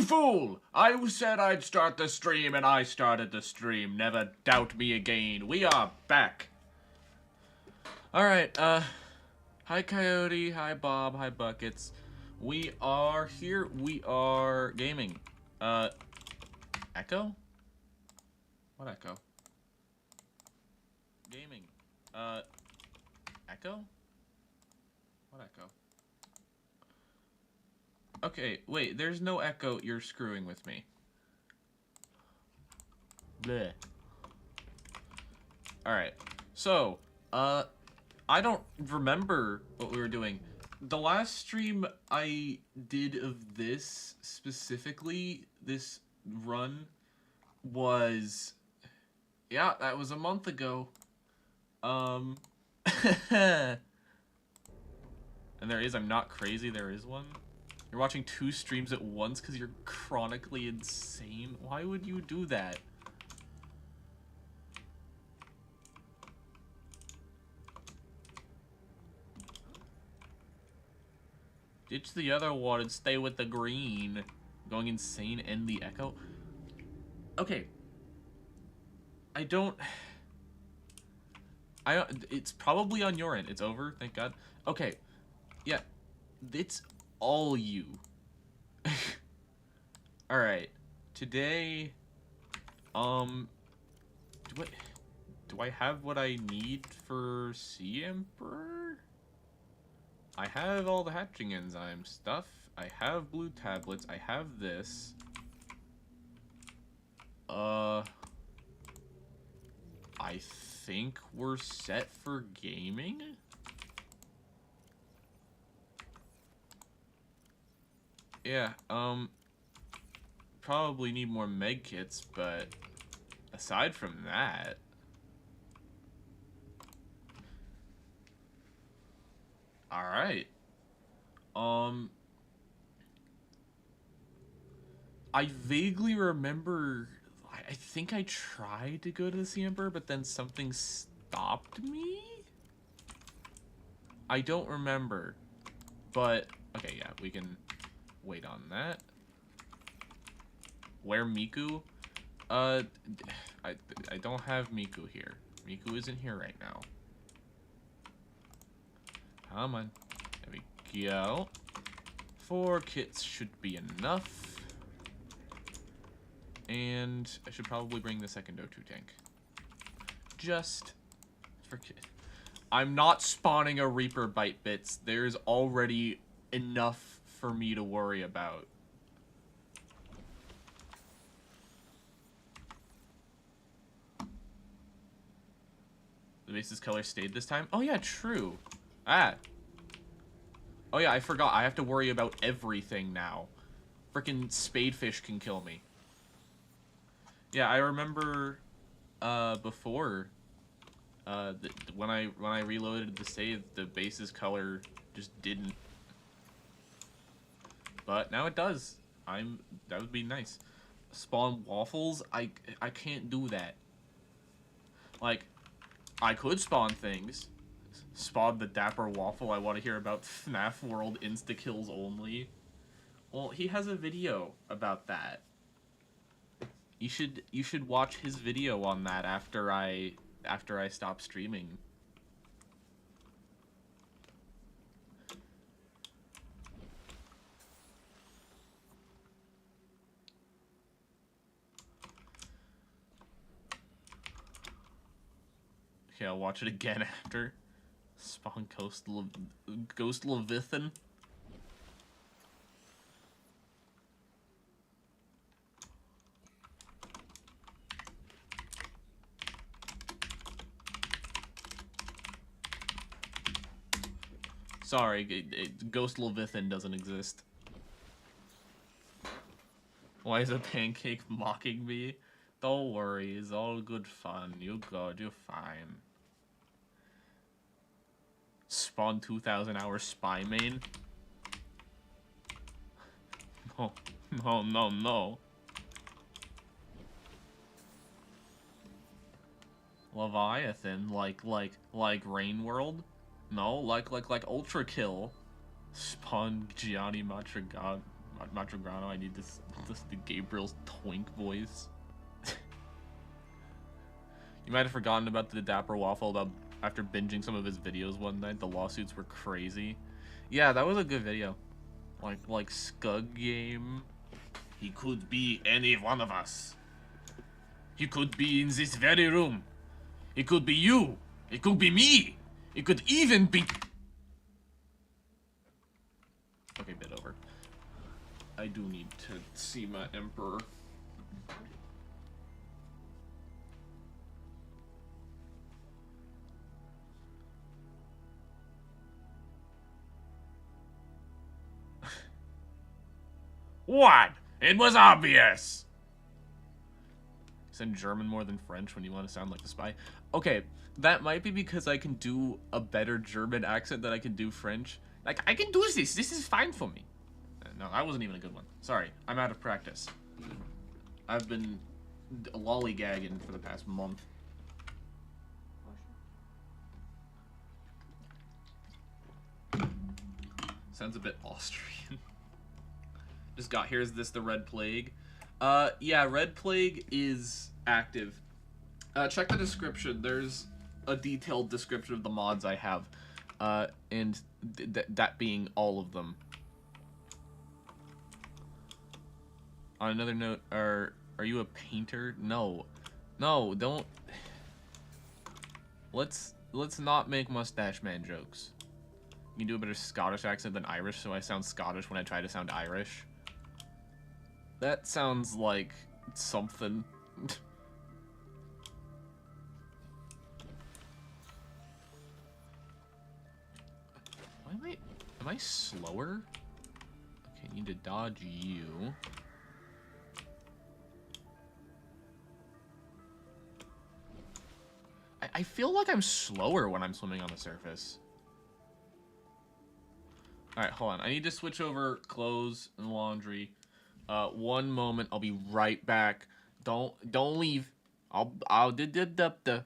You fool! I said I'd start the stream, and I started the stream. Never doubt me again. We are back. Alright, hi Coyote, hi Bob, hi Buckets. We are here, we are gaming. Echo? What echo? Gaming. Echo? What echo? Okay, wait, there's no echo, you're screwing with me. Bleh. Alright, so, I don't remember what we were doing. The last stream I did of this, specifically, this run, was... Yeah, that was a month ago. And there is, I'm not crazy, there is one. You're watching 2 streams at once because you're chronically insane? Why would you do that? Ditch the other one and stay with the green. Going insane and the echo. Okay. It's probably on your end. It's over, thank God. Okay. Yeah. It's all you. Alright. Today, do I have what I need for Sea Emperor? I have all the hatching enzyme stuff. I have blue tablets. I have this. I think we're set for gaming? Yeah, probably need more med kits, but aside from that... Alright. I vaguely remember... I think I tried to go to the Sea Emperor, but then something stopped me? I don't remember. But, okay, yeah, we can wait on that. Where Miku? I don't have Miku here. Miku isn't here right now. Come on. There we go. 4 kits should be enough. And I should probably bring the second O2 tank. Just for kit. I'm not spawning a Reaper Bite Bits. There's already enough for me to worry about. The base's color stayed this time? Oh yeah, true. Ah. Oh yeah, I forgot. I have to worry about everything now. Frickin' spadefish can kill me. Yeah, I remember before when I reloaded the save, the base's color just didn't. But now it does. That would be nice. Spawn waffles? I can't do that. Like, I could spawn things. Spawn the Dapper Waffle I want to hear about FNAF World insta-kills only. Well, he has a video about that. You should watch his video on that after I stop streaming. Okay, I'll watch it again after. Spawn Ghost Leviathan. Sorry, Ghost Leviathan doesn't exist. Why is a pancake mocking me? Don't worry, it's all good fun. You're good, you're fine. Spawn 2,000 hour spy main? No, no, no, no. Leviathan, like Rain World? No, like Ultra Kill. Spawn Gianni Macho Grano, I need the Gabriel's twink voice. You might have forgotten about the Dapper Waffle about after binging some of his videos one night. The lawsuits were crazy. Yeah, that was a good video. Like Scug Game. He could be any one of us. He could be in this very room. It could be you. It could be me. It could even be... Okay, bit over. I do need to see my Emperor. What? It was obvious! Send German more than French when you want to sound like the spy. Okay, that might be because I can do a better German accent than I can do French. Like, I can do this. This is fine for me. No, that wasn't even a good one. Sorry, I'm out of practice. I've been lollygagging for the past month. Sounds a bit Austrian. Just got here. Is this the Red Plague? Yeah, Red Plague is active. Check the description. There's a detailed description of the mods I have. And that being all of them. On another note, are you a painter? No. No, don't. Let's not make mustache man jokes. You can do a better Scottish accent than Irish, so I sound Scottish when I try to sound Irish. That sounds like something. Am I slower? Okay, I need to dodge you. I feel like I'm slower when I'm swimming on the surface. Alright, hold on. I need to switch over clothes and laundry. One moment. I'll be right back. Don't leave. I'll da.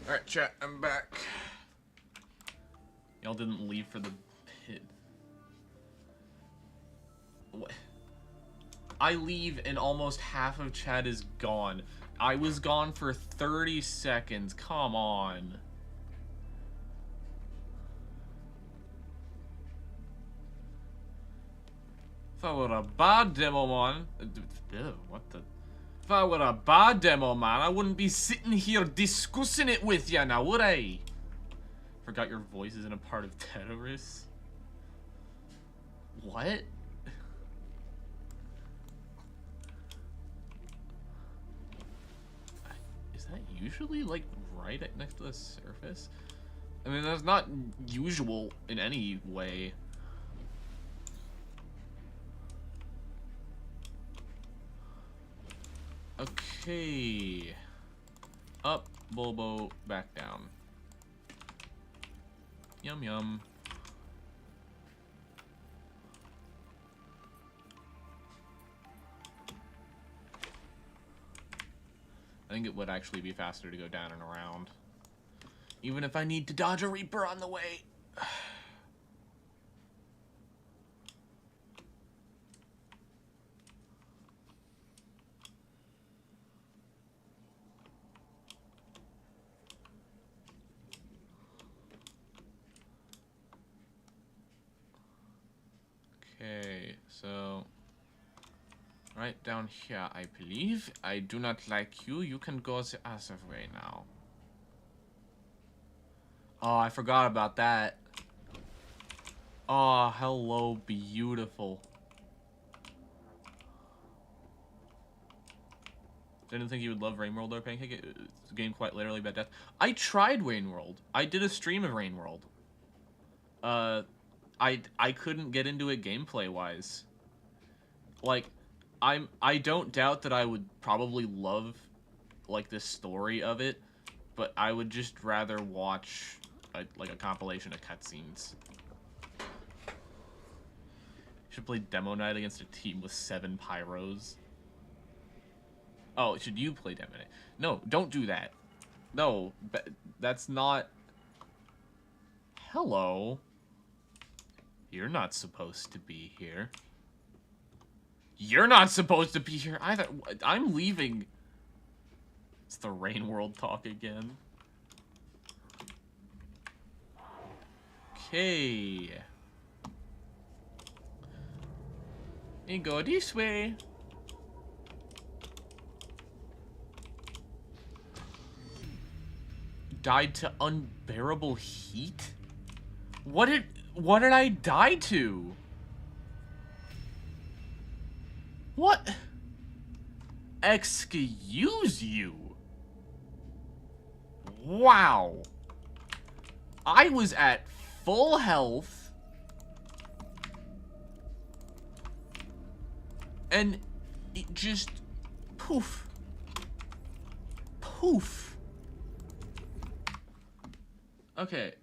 Alright, chat, I'm back. Y'all didn't leave for the pit. What? I leave and almost half of chat is gone. I was gone for 30 seconds. Come on. If I were a bad demo man... What the... If I were a bad demo man, I wouldn't be sitting here discussing it with you now, would I? Forgot your voice isn't a part of terrorists. What? Is that usually, like, right next to the surface? I mean, that's not usual in any way. Okay. Up, Bulbo, back down. Yum yum. I think it would actually be faster to go down and around. Even if I need to dodge a Reaper on the way. Okay, so right down here, I believe. I do not like you. You can go the other way now. Oh, I forgot about that. Oh, hello, beautiful. Didn't think you would love Rainworld or Pancake. It's a game quite literally about death. I tried Rainworld. I did a stream of Rainworld. I couldn't get into it gameplay-wise. Like, I don't doubt that I would probably love, like, the story of it, but I would just rather watch, like, a compilation of cutscenes. Should play Demo Night against a team with 7 pyros. Oh, should you play Demo Night? No, don't do that. No, that's not... Hello. You're not supposed to be here. You're not supposed to be here either. I'm leaving. It's the Rain World talk again. Okay. You go this way. Died to unbearable heat? What did I die to? What? Excuse you. Wow. I was at full health. And it just poof. Poof. Okay.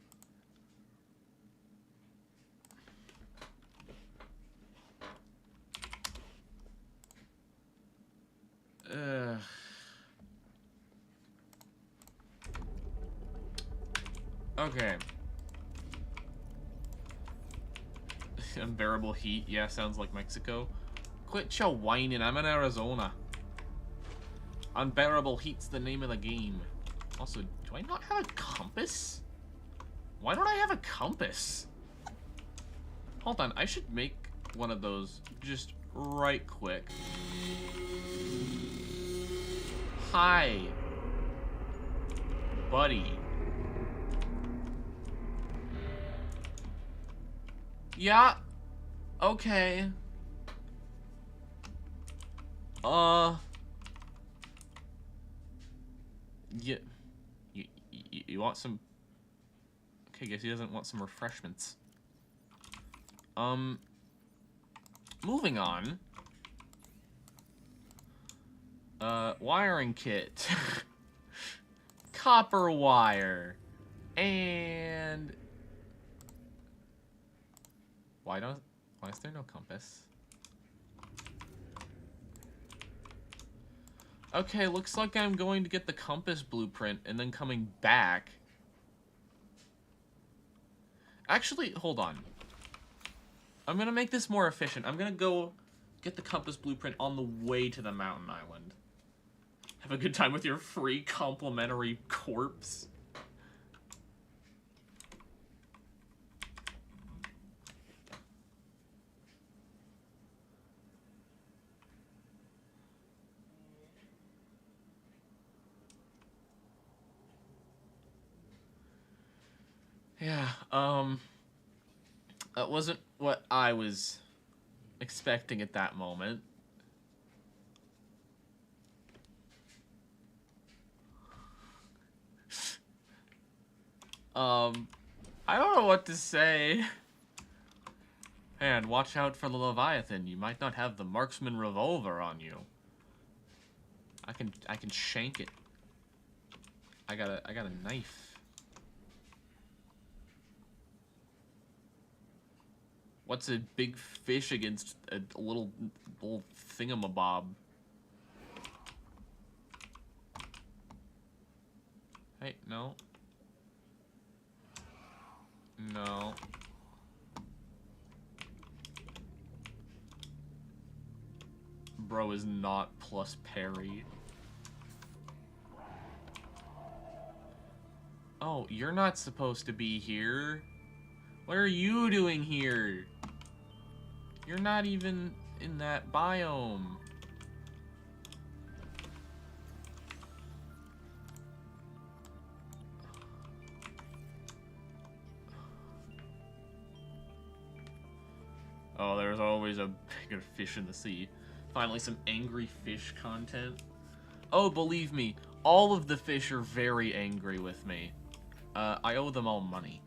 Okay. Unbearable heat. Yeah, sounds like Mexico. Quit your whining. I'm in Arizona. Unbearable heat's the name of the game. Also, do I not have a compass? Why don't I have a compass? Hold on. I should make one of those just right quick. Hi. Buddy. Yeah. Okay. Yeah. You want some... Okay, guess he doesn't want some refreshments. Moving on. Wiring kit. Copper wire. And... Why is there no compass? Okay, looks like I'm going to get the compass blueprint and then coming back. Actually, hold on. I'm gonna make this more efficient. I'm gonna go get the compass blueprint on the way to the mountain island. Have a good time with your free complimentary corpse. Yeah, that wasn't what I was expecting at that moment. I don't know what to say. And watch out for the Leviathan. You might not have the marksman revolver on you. I can shank it. I got a knife. What's a big fish against a little thingamabob? Hey, no. No. Bro is not plus parry. Oh, you're not supposed to be here. What are you doing here? You're not even in that biome. Oh, there's always a bigger fish in the sea. Finally, some angry fish content. Oh, believe me, all of the fish are very angry with me. I owe them all money.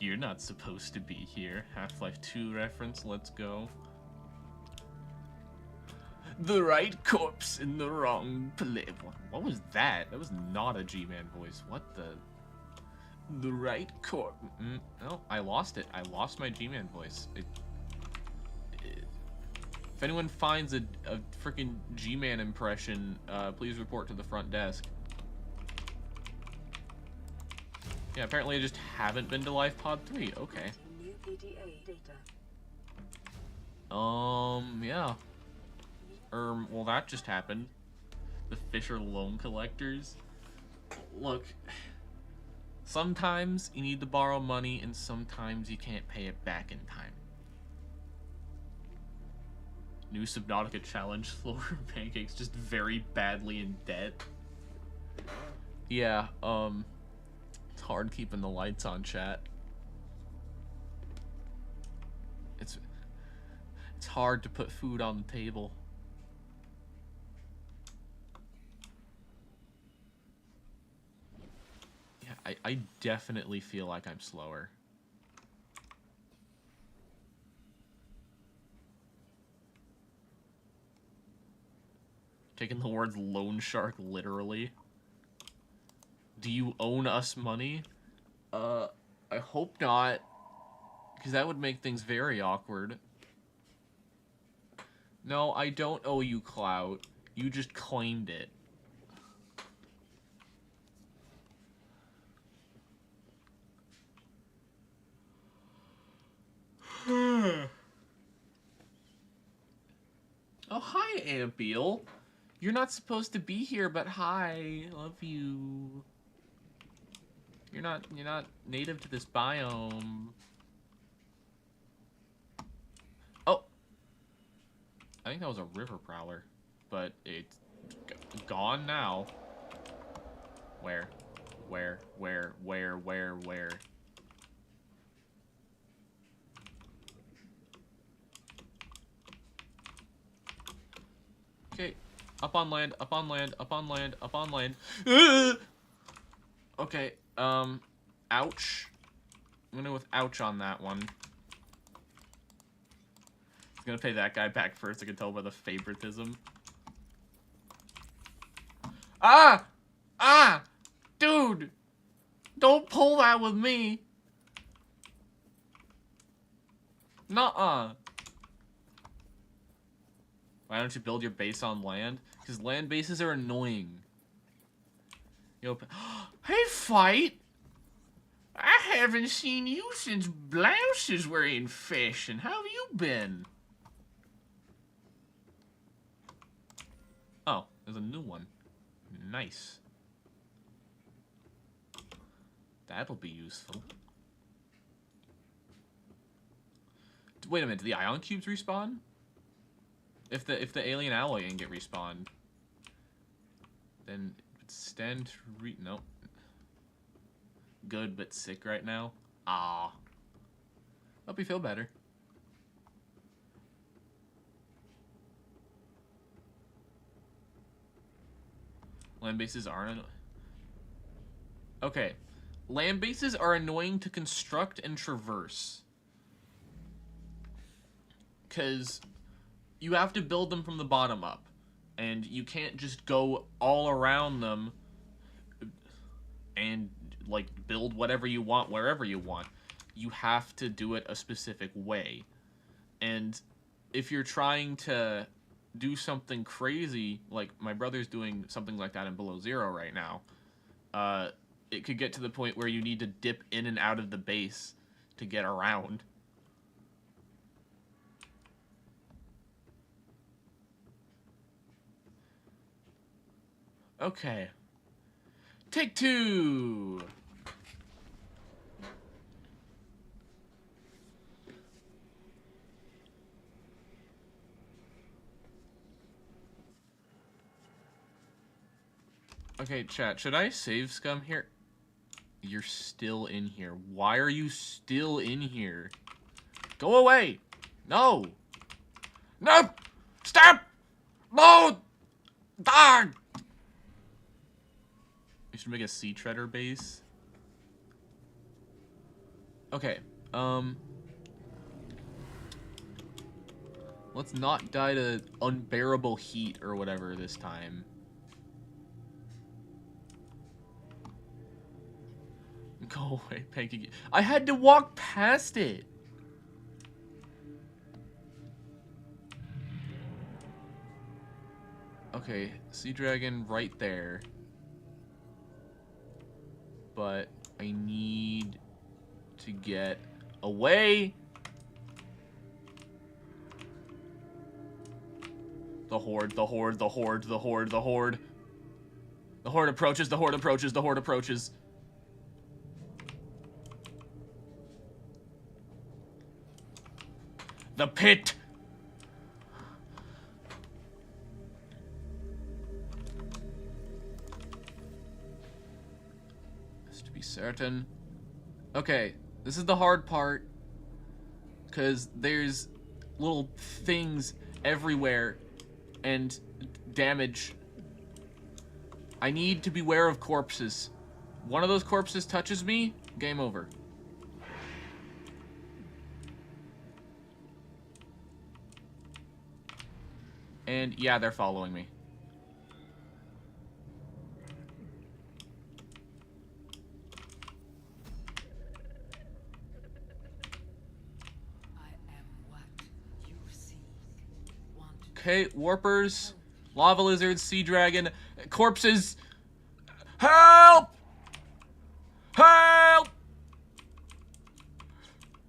You're not supposed to be here. Half-Life 2 reference, let's go. The right corpse in the wrong place. What was that? That was not a G-Man voice. What the... The right corpse... No, I lost it. I lost my G-Man voice. If anyone finds a freaking G-Man impression, please report to the front desk. Yeah, apparently I just haven't been to LifePod 3. Okay. Yeah. Well, that just happened. The fish are loan collectors. Look, sometimes you need to borrow money, and sometimes you can't pay it back in time. New Subnautica challenge, floor pancakes just very badly in debt. Yeah, it's hard keeping the lights on, chat. It's hard to put food on the table. Yeah, I definitely feel like I'm slower. Taking the words loan shark literally. Do you own us money? I hope not. Because that would make things very awkward. No, I don't owe you clout. You just claimed it. Oh, hi, Ampiel. You're not supposed to be here, but hi. Love you. You're not native to this biome. Oh. I think that was a river prowler, but it's gone now. Where? Okay, up on land. Okay, ouch. I'm gonna go with ouch on that one. I'm gonna pay that guy back first, I can tell by the favoritism. Ah! Ah! Dude! Don't pull that with me! Nuh-uh. Why don't you build your base on land? Because land bases are annoying. Hey, Fight! I haven't seen you since blouses were in fashion. How have you been? Oh, there's a new one. Nice. That'll be useful. Wait a minute, do the ion cubes respawn? If the alien alloy ingot respawned, then it would stand to nope. Good but sick right now. Ah. Hope you feel better. Land bases aren't. Okay. Land bases are annoying to construct and traverse. Because you have to build them from the bottom up. And you can't just go all around them and, like, build whatever you want wherever you want. You have to do it a specific way. And if you're trying to do something crazy, like my brother's doing something like that in Below Zero right now, it could get to the point where you need to dip in and out of the base to get around. Okay. Take 2! Okay, chat, should I save scum here? You're still in here. Why are you still in here? Go away! No! No! Stop! No! Dog! We should make a sea treader base. Okay, let's not die to unbearable heat or whatever this time. Go away, Pancake. I had to walk past it. Okay, sea dragon right there. But I need to get away. The horde, the horde, the horde, the horde, the horde. The horde approaches, the horde approaches, the horde approaches. The pit! Just to be certain. Okay, this is the hard part. Because there's little things everywhere. And damage. I need to beware of corpses. One of those corpses touches me, game over. And yeah, they're following me. Okay, warpers, lava lizards, sea dragon, corpses. Help! Help!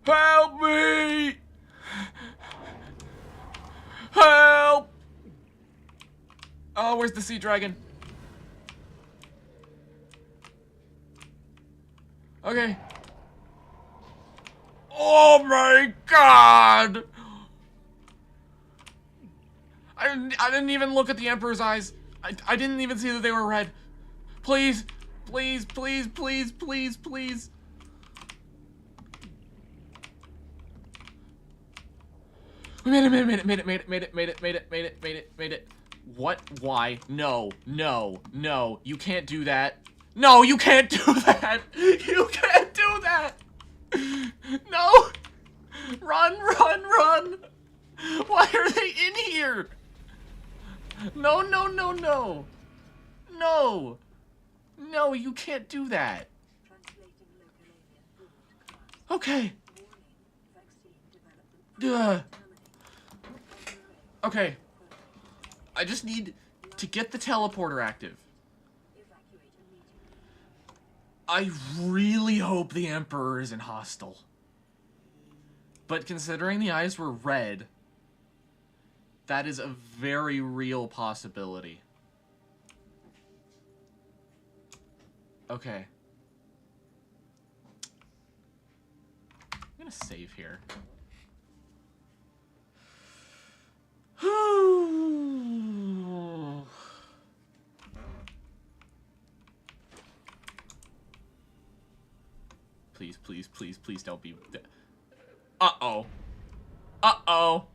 Help me! Help! Oh, where's the sea dragon? Okay. Oh my god! I didn't even look at the Emperor's eyes. I didn't even see that they were red. Please, please, please, please, please, please. We made it. What? Why? No, no, no. You can't do that. No, you can't do that. You can't do that. No. Run, run, run. Why are they in here? No, no, no, no. No. No, you can't do that. Okay. Okay. I just need to get the teleporter active. I really hope the Emperor isn't hostile. But considering the eyes were red, that is a very real possibility. Okay. I'm gonna save here. Please, please, please, please don't be... Uh-oh. Uh-oh.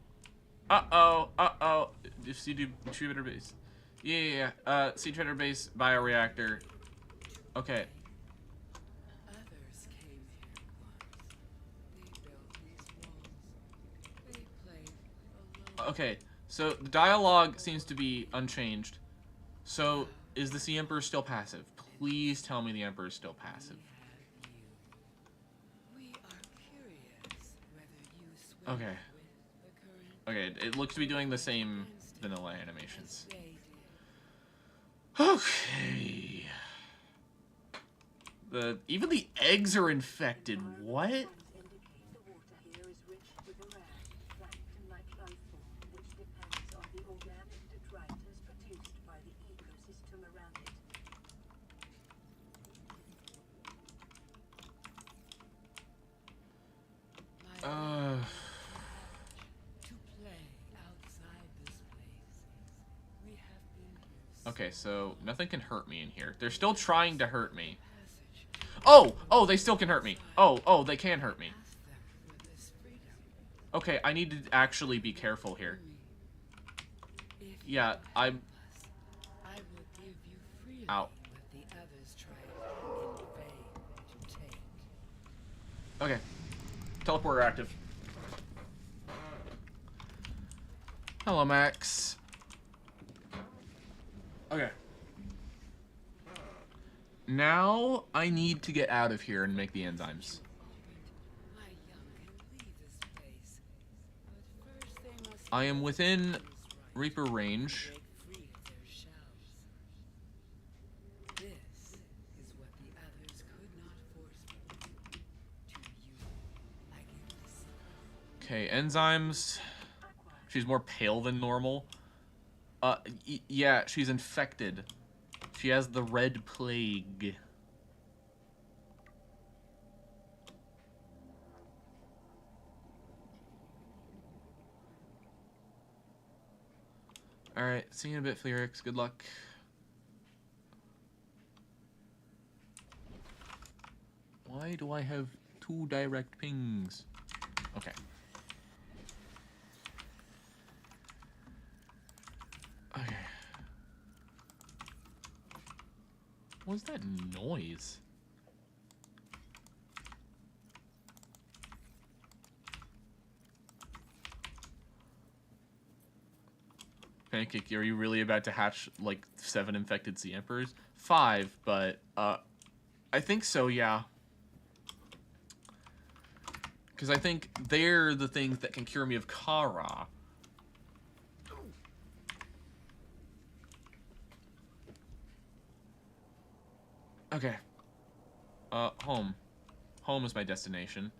Uh-oh. Uh-oh. Just you do distributor base. Yeah. Sea treader base, bioreactor. Okay. Others came here once. They built these walls. They played alone. Okay, so the dialogue seems to be unchanged. So, is the Sea Emperor still passive? Please tell me the Emperor is still passive. We are curious whether you swim Okay. with the current. Okay, it looks to be doing the same vanilla animations. They did. Okay. Even the eggs are infected. What? Indicate the water here is rich with a rare plankton-like life form which depends on the organic detritus produced by the ecosystem around it. To play outside this place. We have been here Okay, so nothing can hurt me in here. They're still trying to hurt me. passage. Oh, they still can hurt me. Oh, they can hurt me. Ask them for this freedom. Okay, I need to actually be careful here. If you Yeah, I'm... help us, I will give you freely Ow. what the others tried in vain to take. Okay. Teleporter active. Hello, Max. Okay. Now, I need to get out of here and make the enzymes. My young can leave this place, but first they must I am within choose right Reaper range. to break free of their shells. This is what the others could not force to you. I give the secret. Okay, enzymes. She's more pale than normal. Yeah, she's infected. She has the red plague. Alright, see you in a bit, Fleerix. Good luck. Why do I have 2 direct pings? Okay. Okay. What's that noise? Pancake, are you really about to hatch, like, 7 infected sea emperors? 5, but, I think so, yeah. Because I think they're the things that can cure me of Kara. Okay. Home. Home is my destination.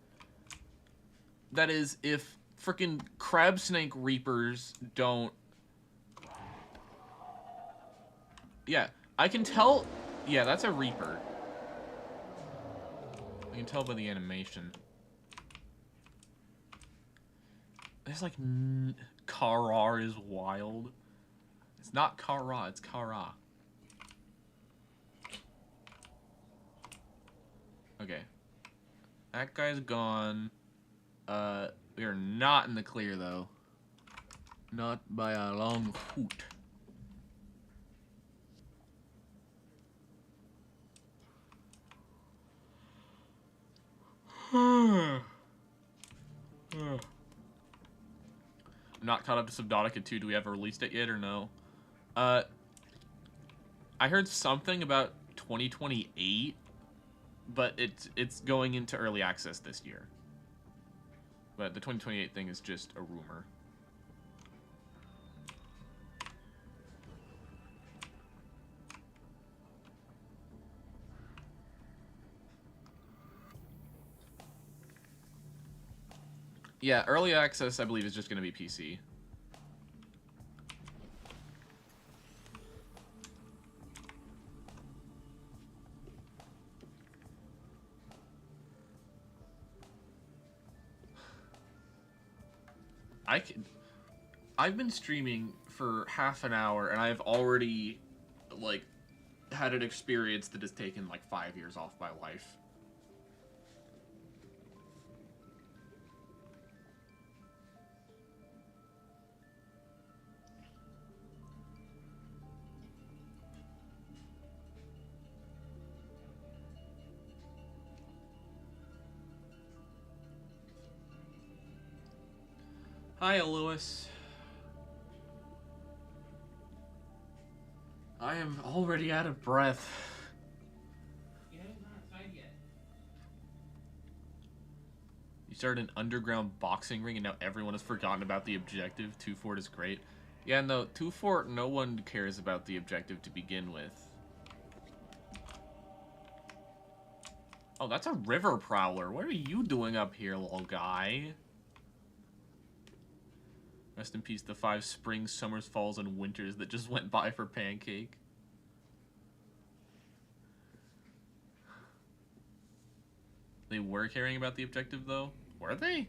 That is, if frickin' crab snake reapers don't... Yeah, I can tell... Yeah, that's a reaper. I can tell by the animation. There's like... Kara is wild. It's not Kara, it's Kara. Okay. That guy's gone. We are not in the clear, though. Not by a long hoot. I'm not caught up to Subnautica 2. Do we have released it yet or no? I heard something about 2028, but it's going into early access this year. But the 2028 thing is just a rumor. Yeah, early access, I believe, is just going to be PC. I've been streaming for half an hour, and I've already, like, had an experience that has taken, like, 5 years off my life. Hi, Lewis. I am already out of breath. You haven't gone outside yet. You started an underground boxing ring, and now everyone has forgotten about the objective. 2-Fort is great. Yeah, no, 2-Fort, no one cares about the objective to begin with. Oh, that's a river prowler. What are you doing up here, little guy? Rest in peace, the 5 springs, summers, falls, and winters that just went by for Pancake. They were caring about the objective, though? Were they?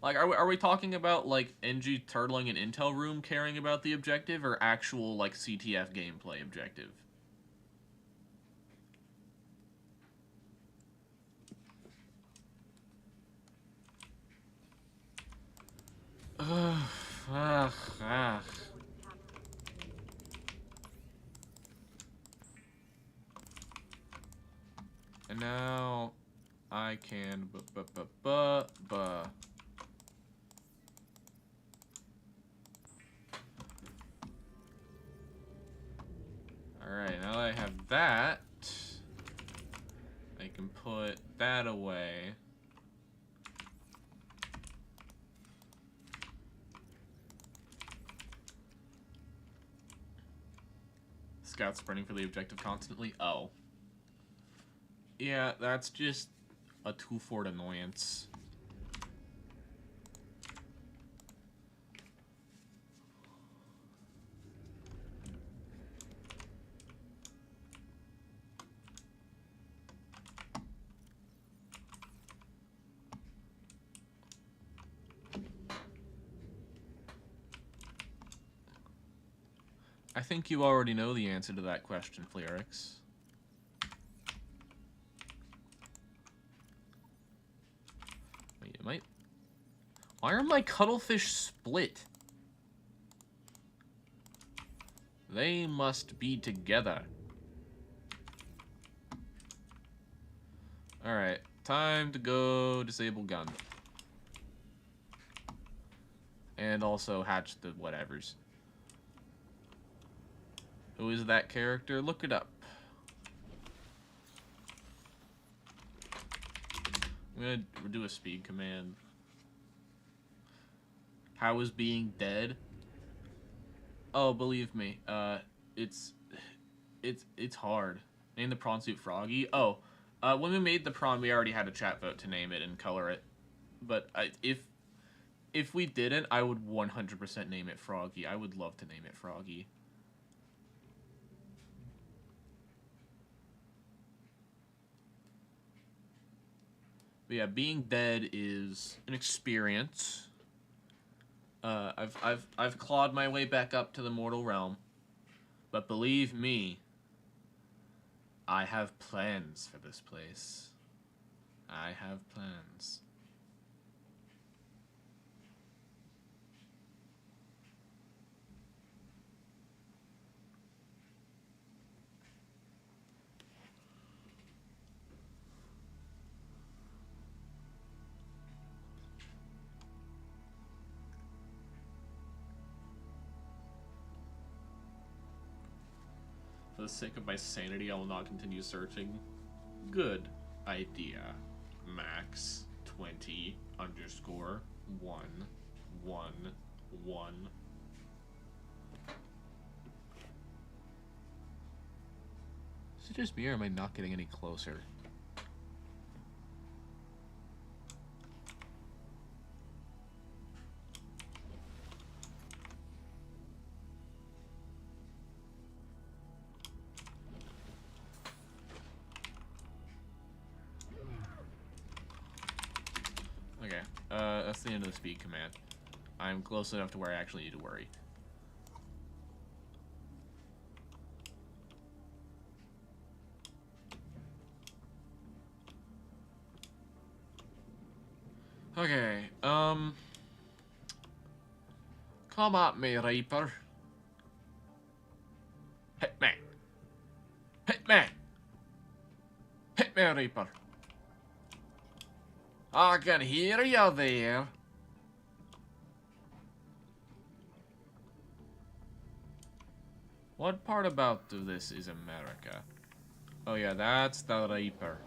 Like, are we talking about, like, NG Turtling and Intel Room caring about the objective, or actual, like, CTF gameplay objective? Ugh. And now I can Alright, now that I have that, I can put that away. Scout sprinting for the objective constantly. Oh. Yeah, that's just a 2-fort annoyance. I think you already know the answer to that question, Flearix. Wait, you might... Why are my cuttlefish split? They must be together. Alright, time to go disable gun. And also hatch the whatevers. Who is that character? Look it up. I'm gonna do a speed command. How is being dead? Oh, believe me, it's hard. Name the prawn suit Froggy. Oh, when we made the prawn, we already had a chat vote to name it and color it. But if we didn't, I would 100% name it Froggy. I would love to name it Froggy. But yeah, being dead is an experience. I've clawed my way back up to the mortal realm, but believe me, I have plans for this place. I have plans. For the sake of my sanity, I will not continue searching. Good idea. Max 20 _ 1 1 1. Is it just me or am I not getting any closer? Okay, that's the end of the speed command. I'm close enough to where I actually need to worry. Okay, come at me, Reaper. Hit me. Hit me. Hit me, Reaper. I can hear you there. What part about this is America? Oh yeah, that's the Reaper.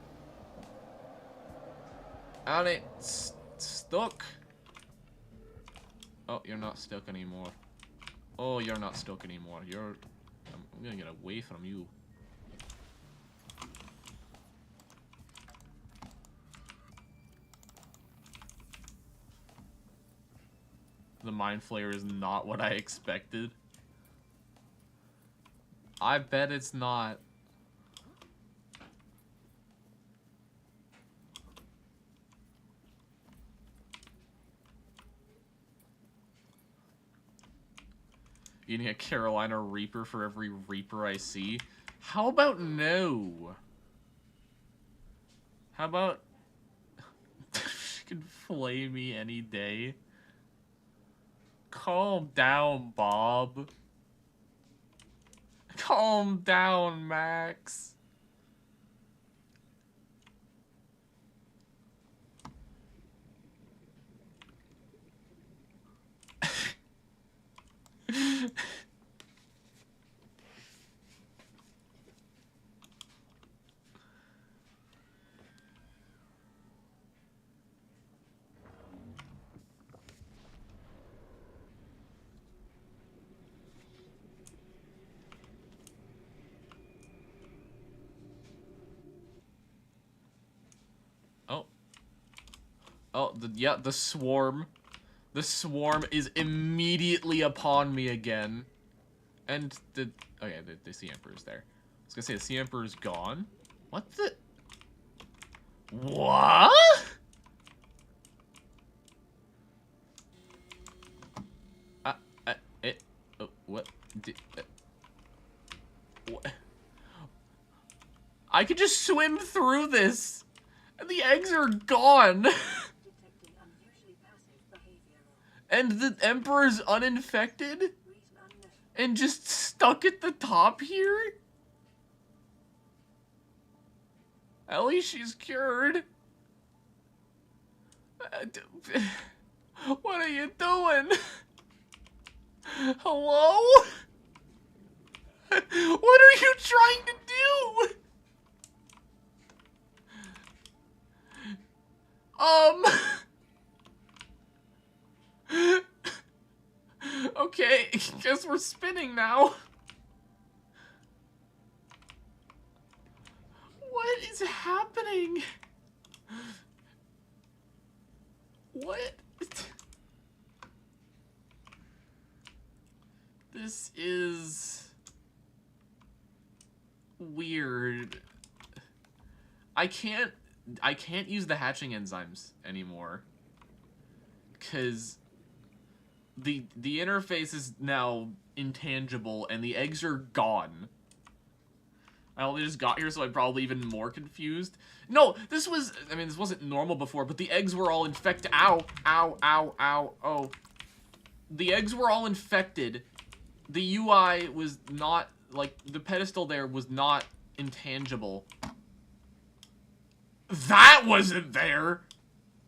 And it's stuck. Oh, you're not stuck anymore. Oh, you're not stuck anymore. I'm gonna get away from you. The Mind Flayer is not what I expected. I bet it's not. Eating a Carolina Reaper for every Reaper I see? How about no? How about... you can flay me any day? Calm down, Bob. Calm down, Max. Oh. Oh, yeah, the swarm. The swarm is immediately upon me again. And the... okay, the Sea Emperor's there. I was gonna say, the Sea Emperor's gone? What the... what? What? What? I could just swim through this! And the eggs are gone! Detecting unusually passive behavior. And the Emperor's uninfected? Reason unknown. And just stuck at the top here? At least she's cured. What are you doing? Hello? What are you trying to do? Okay, guess we're spinning now. What is happening? What? This is weird. I can't use the hatching enzymes anymore. 'Cause the interface is now intangible and the eggs are gone. I only just got here, so I'm probably even more confused. No, this wasn't normal before, but the eggs were all infected. Ow, ow, ow, ow, oh. The eggs were all infected. The UI was not, like, the pedestal there was not intangible. That wasn't there!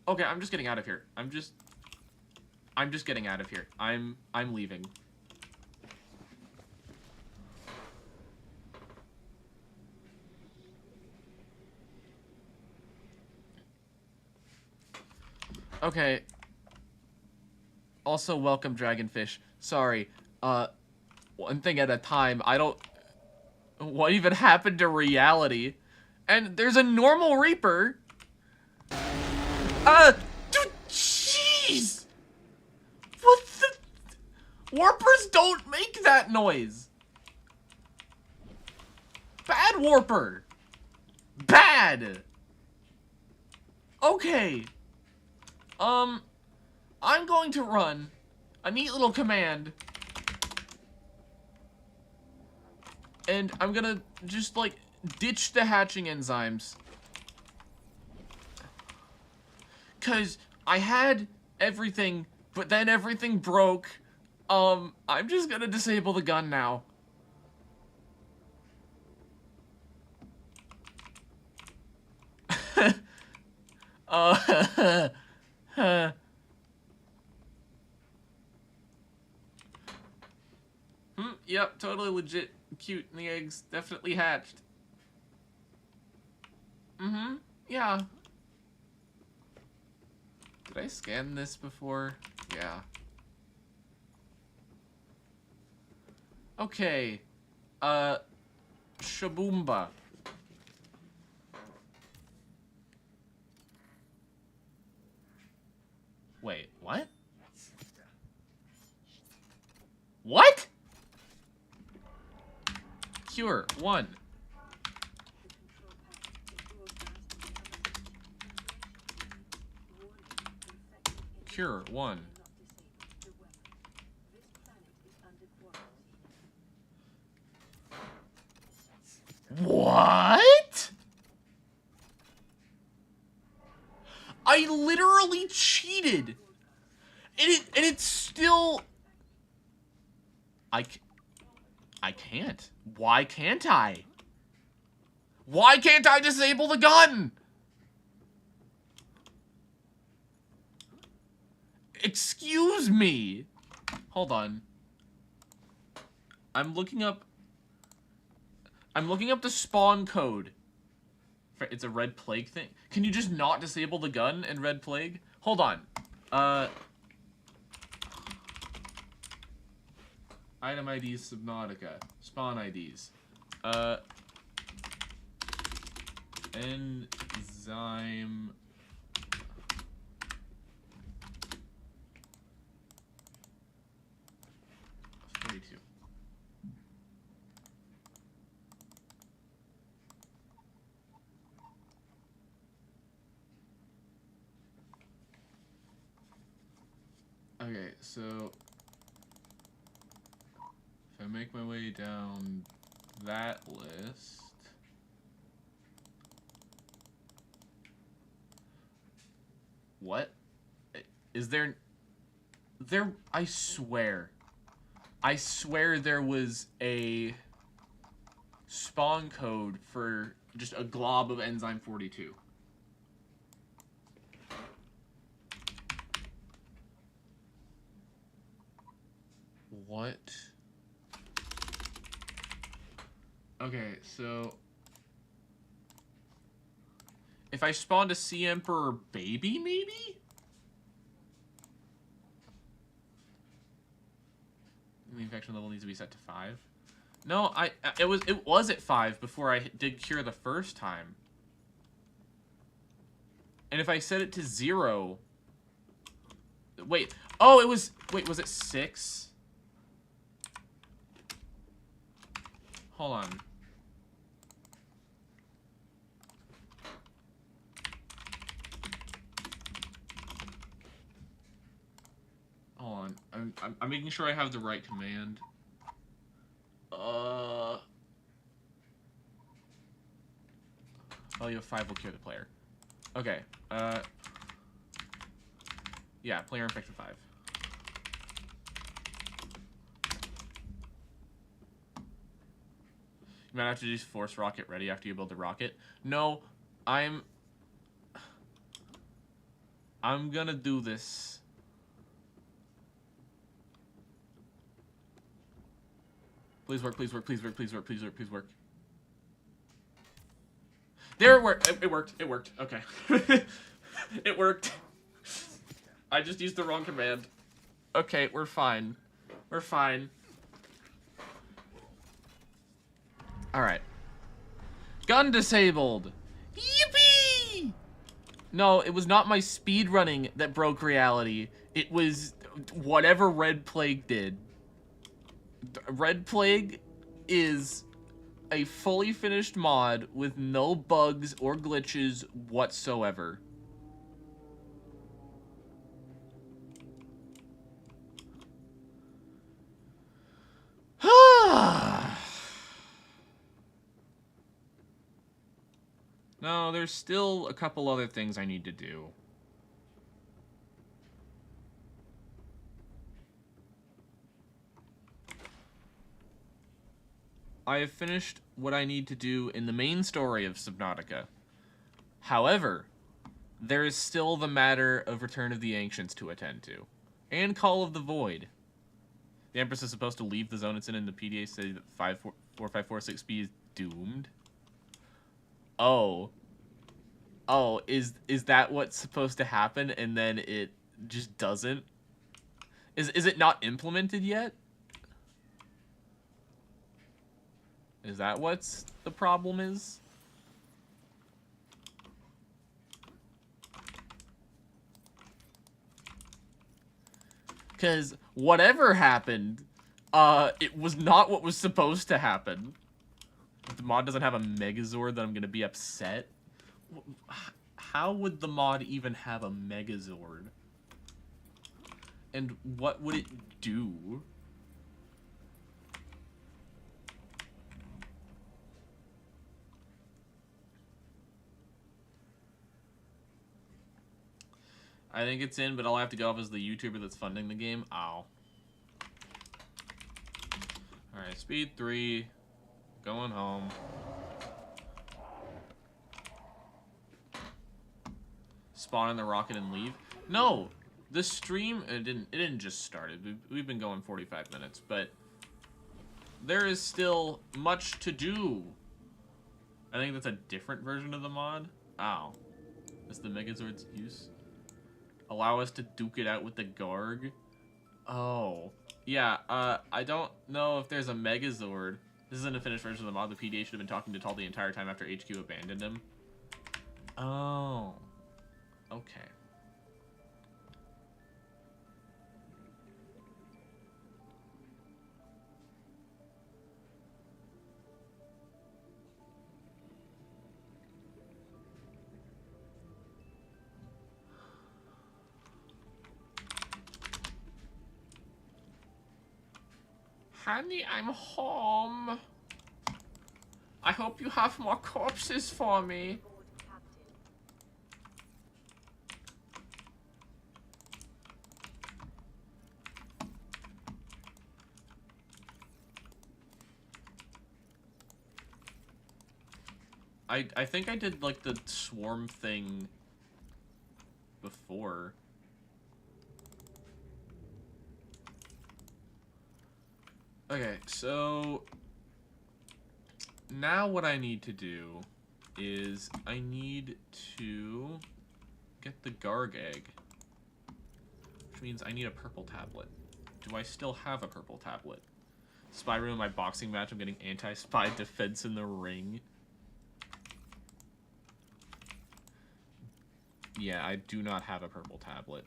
Okay, I'm just getting out of here. I'm just getting out of here. I'm leaving. Okay. Also, welcome, Dragonfish. Sorry. One thing at a time. I don't... what even happened to reality? And there's a normal Reaper. Dude, jeez! What the... Warpers don't make that noise! Bad Warper! Bad! Okay. I'm going to run a neat little command. And I'm gonna just, like, ditch the hatching enzymes. 'Cause I had everything, but then everything broke. I'm just gonna disable the gun now. Yep, totally legit. Cute, and the eggs definitely hatched. Yeah. Did I scan this before? Yeah. Okay. Shaboomba. Wait, what? Cure 1. Cure 1. What? I literally cheated. And it's still... I can't. Why can't I? Why can't I disable the gun? Excuse me. Hold on. I'm looking up the spawn code. It's a red plague thing. Can you just not disable the gun in red plague? Hold on. Item IDs Subnautica. Spawn IDs. Enzyme. Okay, so if I make my way down that list, what is there? I swear there was a spawn code for just a glob of enzyme 42. What? Okay, so if I spawned a Sea Emperor baby, maybe? The infection level needs to be set to 5. No, it was at 5 before I did cure the first time. And if I set it to 0, wait, oh, it was, wait, was it 6? Hold on. Hold on. I'm making sure I have the right command. Oh, you have 5 will cure the player. Okay. Yeah, player infected 5. You might have to just force rocket ready after you build the rocket. No, I'm gonna do this. Please work, please work, please work, please work, please work, please work. There it worked. It worked. It worked. Okay. It worked. I just used the wrong command. Okay, we're fine. We're fine. Alright. Gun disabled! Yippee! No, it was not my speed running that broke reality. It was whatever Red Plague did. Red Plague is a fully finished mod with no bugs or glitches whatsoever. No, there's still a couple other things I need to do. I have finished what I need to do in the main story of Subnautica. However, there is still the matter of Return of the Ancients to attend to. And Call of the Void. The Empress is supposed to leave the zone it's in the PDA say that 4546B is doomed. Oh. Oh, is that what's supposed to happen and then it just doesn't? Is it not implemented yet? Is that what's the problem is? Because whatever happened, it was not what was supposed to happen. the mod doesn't have a Megazord, that I'm gonna be upset. How would the mod even have a Megazord? And what would it do? I think it's in, but all I have to go off is the YouTuber that's funding the game. Ow. Alright, speed 3. Going home. Spawn in the rocket and leave? No! The stream, it didn't just start. We've been going 45 minutes, but there is still much to do. I think that's a different version of the mod. Ow. That's the Megazord's use. Allow us to duke it out with the Garg. Oh. Yeah, I don't know if there's a Megazord. This isn't a finished version of the mod. The PDA should have been talking to Tal the entire time after HQ abandoned him. Oh. Okay. Honey, I'm home. I hope you have more corpses for me. I think I did like the swarm thing before. Okay, so now what I need to do is I need to get the Garg egg, which means I need a purple tablet. Do I still have a purple tablet? Spy room in my boxing match, I'm getting anti-spy defense in the ring. Yeah, I do not have a purple tablet.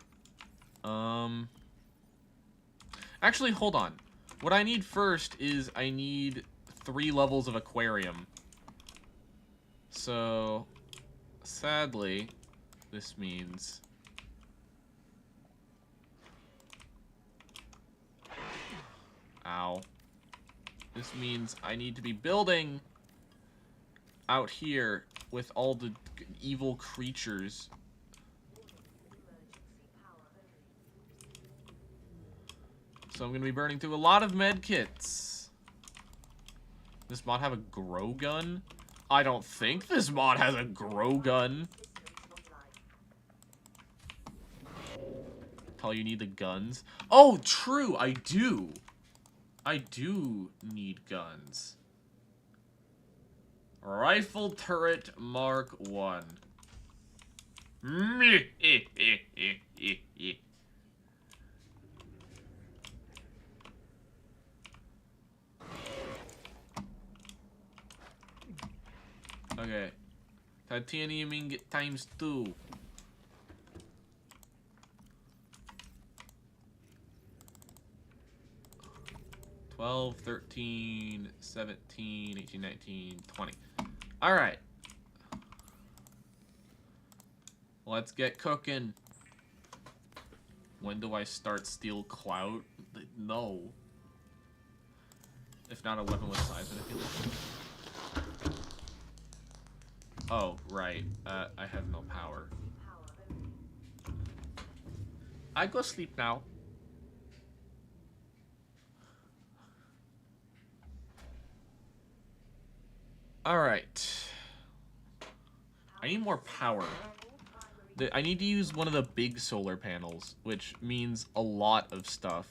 Actually, hold on. What I need first is I need 3 levels of aquarium. So, sadly, this means... Ow. This means I need to be building out here with all the evil creatures. So I'm going to be burning through a lot of medkits. This mod have a grow gun? I don't think this mod has a grow gun. Tell you need the guns. Oh, true, I do. I do need guns. Rifle turret Mark 1. Okay. Titanium ingot times 2. $12, $13, $17, $18, $19, $20. Alright. Let's get cooking. When do I start Steel Clout? No. If not a weapon with size manipulation. Oh, right. I have no power. I go sleep now. Alright. I need more power. I need to use one of the big solar panels, which means a lot of stuff.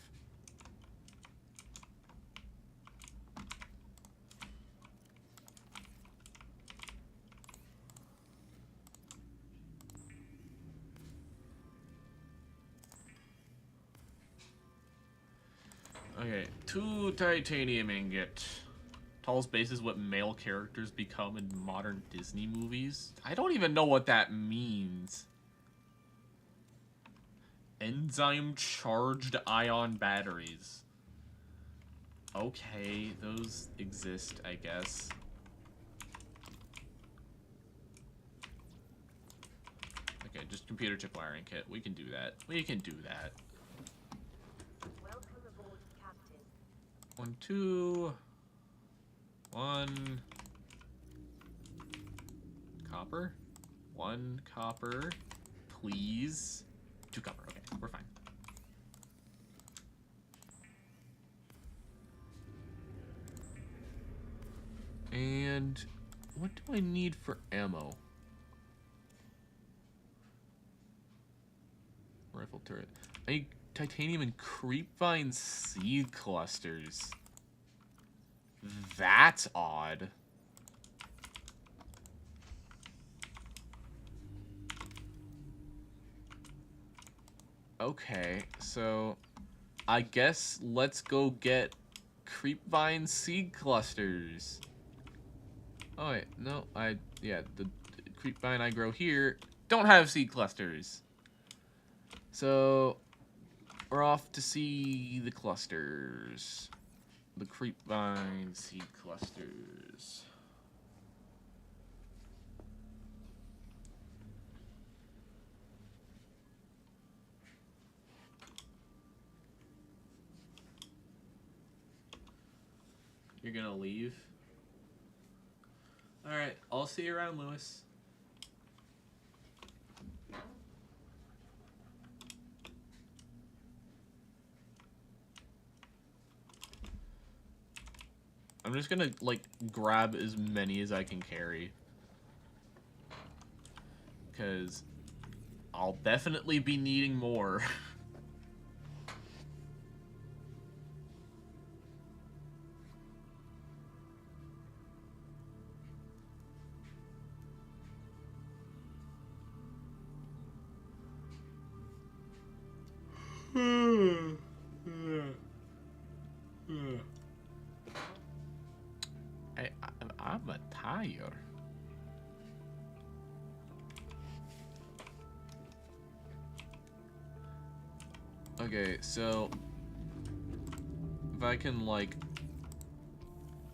Okay, 2 titanium ingot. Tall's base is what male characters become in modern Disney movies. I don't even know what that means. Enzyme charged ion batteries. Okay, those exist, I guess. Okay, just computer chip wiring kit. We can do that. We can do that. Welcome aboard, Captain. 1, 2... 1... Copper? 1 copper. Please. 2 copper. Okay, we're fine. And what do I need for ammo? Rifle turret. I need titanium and creepvine seed clusters. That's odd. Okay, so I guess let's go get creepvine seed clusters. Oh wait, no, yeah, the creepvine I grow here don't have seed clusters. So we're off to see the clusters. The creepvine seed clusters. You're gonna leave? Alright, I'll see you around, Lewis. I'm just gonna, like, grab as many as I can carry. Because I'll definitely be needing more. I'm a tired. Okay, so if I can like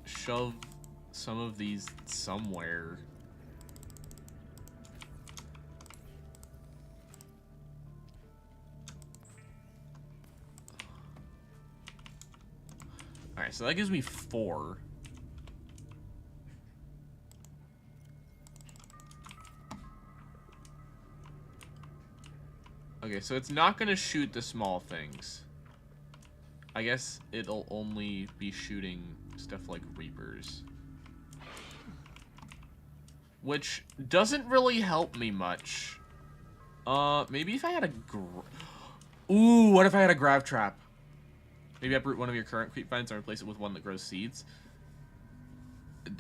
shove some of these somewhere. Alright, so that gives me 4. Okay, so it's not gonna shoot the small things. I guess it'll only be shooting stuff like Reapers. Which doesn't really help me much. Maybe if I had a Ooh, what if I had a Grav Trap? Maybe uproot one of your current creepvines and replace it with one that grows seeds.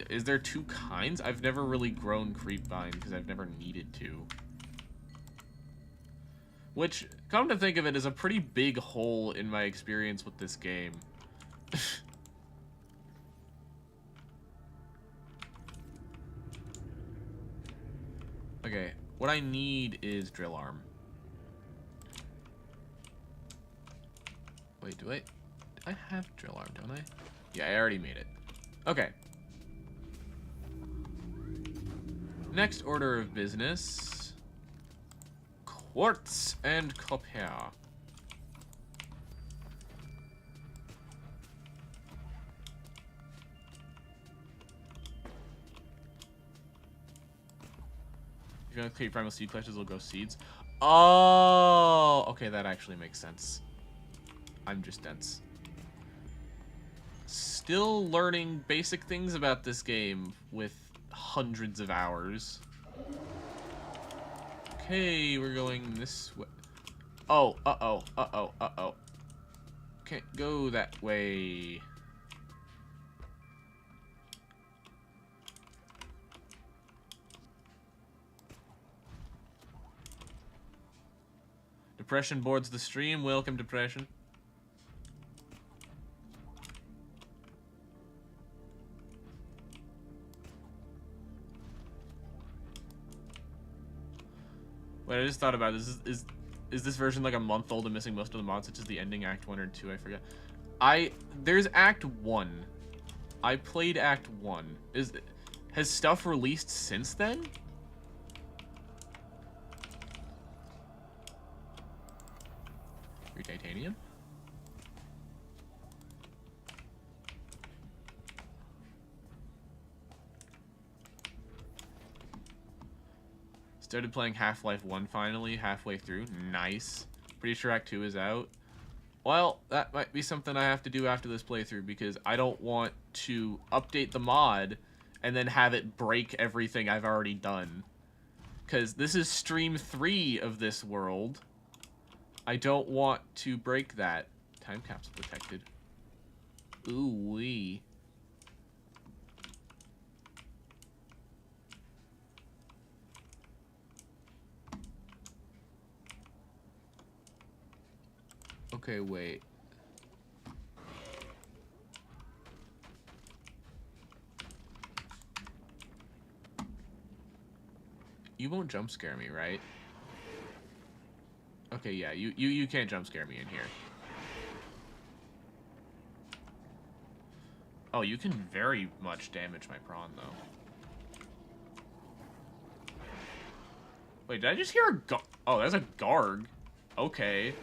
Is there 2 kinds? I've never really grown creepvine because I've never needed to. Which, come to think of it, is a pretty big hole in my experience with this game. Okay, what I need is drill arm. Wait, do I have drill arm, don't I? Yeah, I already made it. Okay. Next order of business. Quartz and copper. If you're gonna create primal seed clusters, it'll grow seeds. Oh, okay, that actually makes sense. I'm just dense. Still learning basic things about this game with hundreds of hours. Okay, we're going this way. Oh, uh-oh, uh-oh, uh-oh. Can't go that way. Depression boards the stream. Welcome, Depression. Wait, I just thought about this. Is this version like a month old and missing most of the mods, such as the ending, Act 1 or 2? I forget. There's Act 1. I played Act 1. Has stuff released since then? titanium? Started playing Half-Life 1 finally, halfway through. Nice. Pretty sure Act 2 is out. Well, that might be something I have to do after this playthrough, because I don't want to update the mod and then have it break everything I've already done. Because this is stream 3 of this world. I don't want to break that. Time capsule detected. Ooh-wee. Okay, wait. You won't jump scare me, right? Okay, yeah, you can't jump scare me in here. Oh, you can very much damage my prawn, though. Wait, did I just hear a oh, there's a Garg. Okay.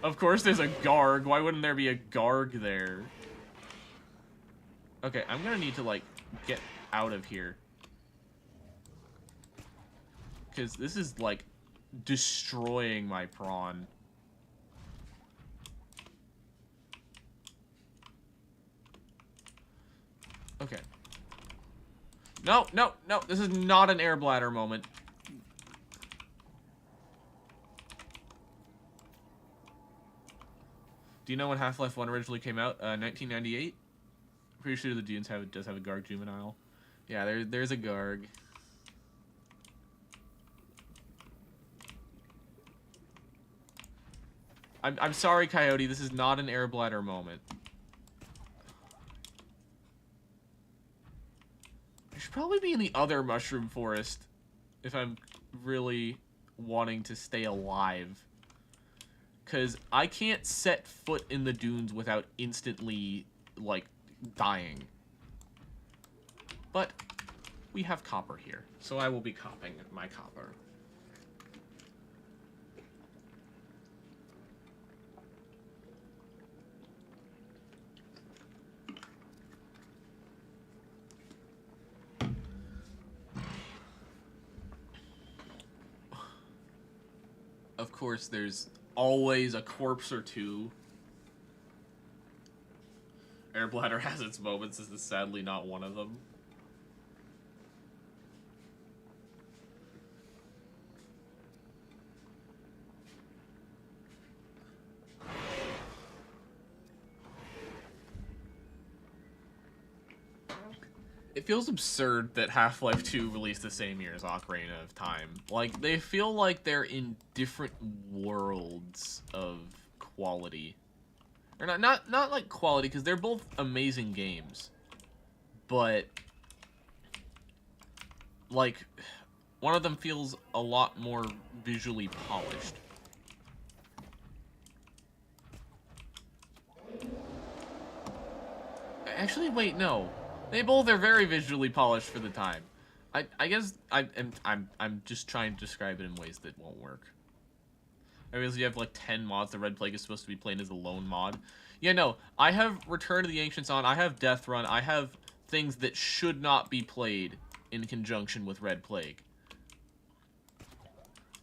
Of course there's a Garg. Why wouldn't there be a Garg there? Okay, I'm gonna need to, like, get out of here. Because this is, like, destroying my prawn. Okay. No, no, no. This is not an air bladder moment. Do you know when Half-Life 1 originally came out? 1998? Pretty sure the Dunes does have a Garg juvenile. Yeah, there's a Garg. I'm sorry, Coyote. This is not an air bladder moment. I should probably be in the other mushroom forest if I'm really wanting to stay alive. Because I can't set foot in the dunes without instantly, like, dying. But we have copper here, so I will be copping my copper. Of course, there's always a corpse or two. Air bladder has its moments. This is sadly not one of them. It feels absurd that Half-Life 2 released the same year as Ocarina of Time. Like, they feel like they're in different worlds of quality. Or not like quality, because they're both amazing games. But, like, one of them feels a lot more visually polished. Actually, wait, no. They both are very visually polished for the time. I guess I'm just trying to describe it in ways that won't work. I realize you have like 10 mods. The Red Plague is supposed to be playing as a lone mod. Yeah, no. I have Return of the Ancients on. I have Deathrun. I have things that should not be played in conjunction with Red Plague.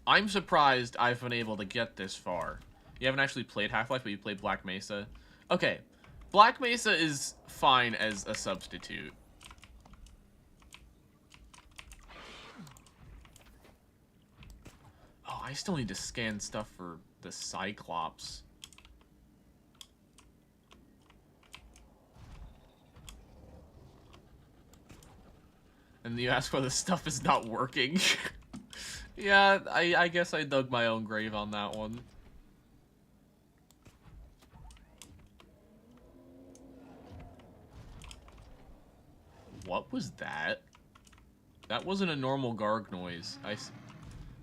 I'm surprised I've been able to get this far. You haven't actually played Half-Life, but you played Black Mesa. Okay. Black Mesa is fine as a substitute. Oh, I still need to scan stuff for the Cyclops. And you ask why the stuff is not working. Yeah, I guess I dug my own grave on that one. What was that? That wasn't a normal Garg noise.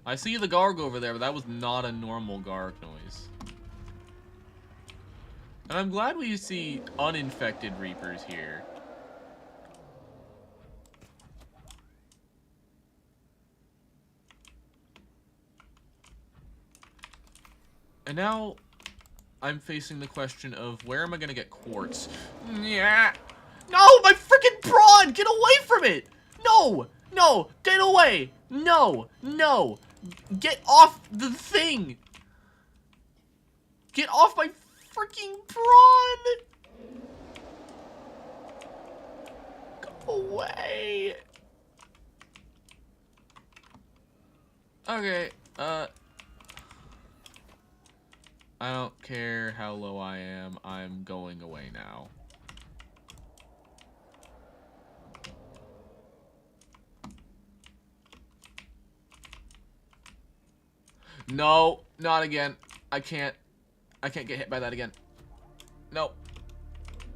I see the Garg over there, but that was not a normal Garg noise. And I'm glad we see uninfected Reapers here. And now, I'm facing the question of where am I gonna get quartz? Yeah. No, my freaking prawn! Get away from it! No! No! Get away! No! No! Get off the thing! Get off my freaking prawn! Go away! Okay, I don't care how low I am, I'm going away now. No, not again. I can't get hit by that again. No.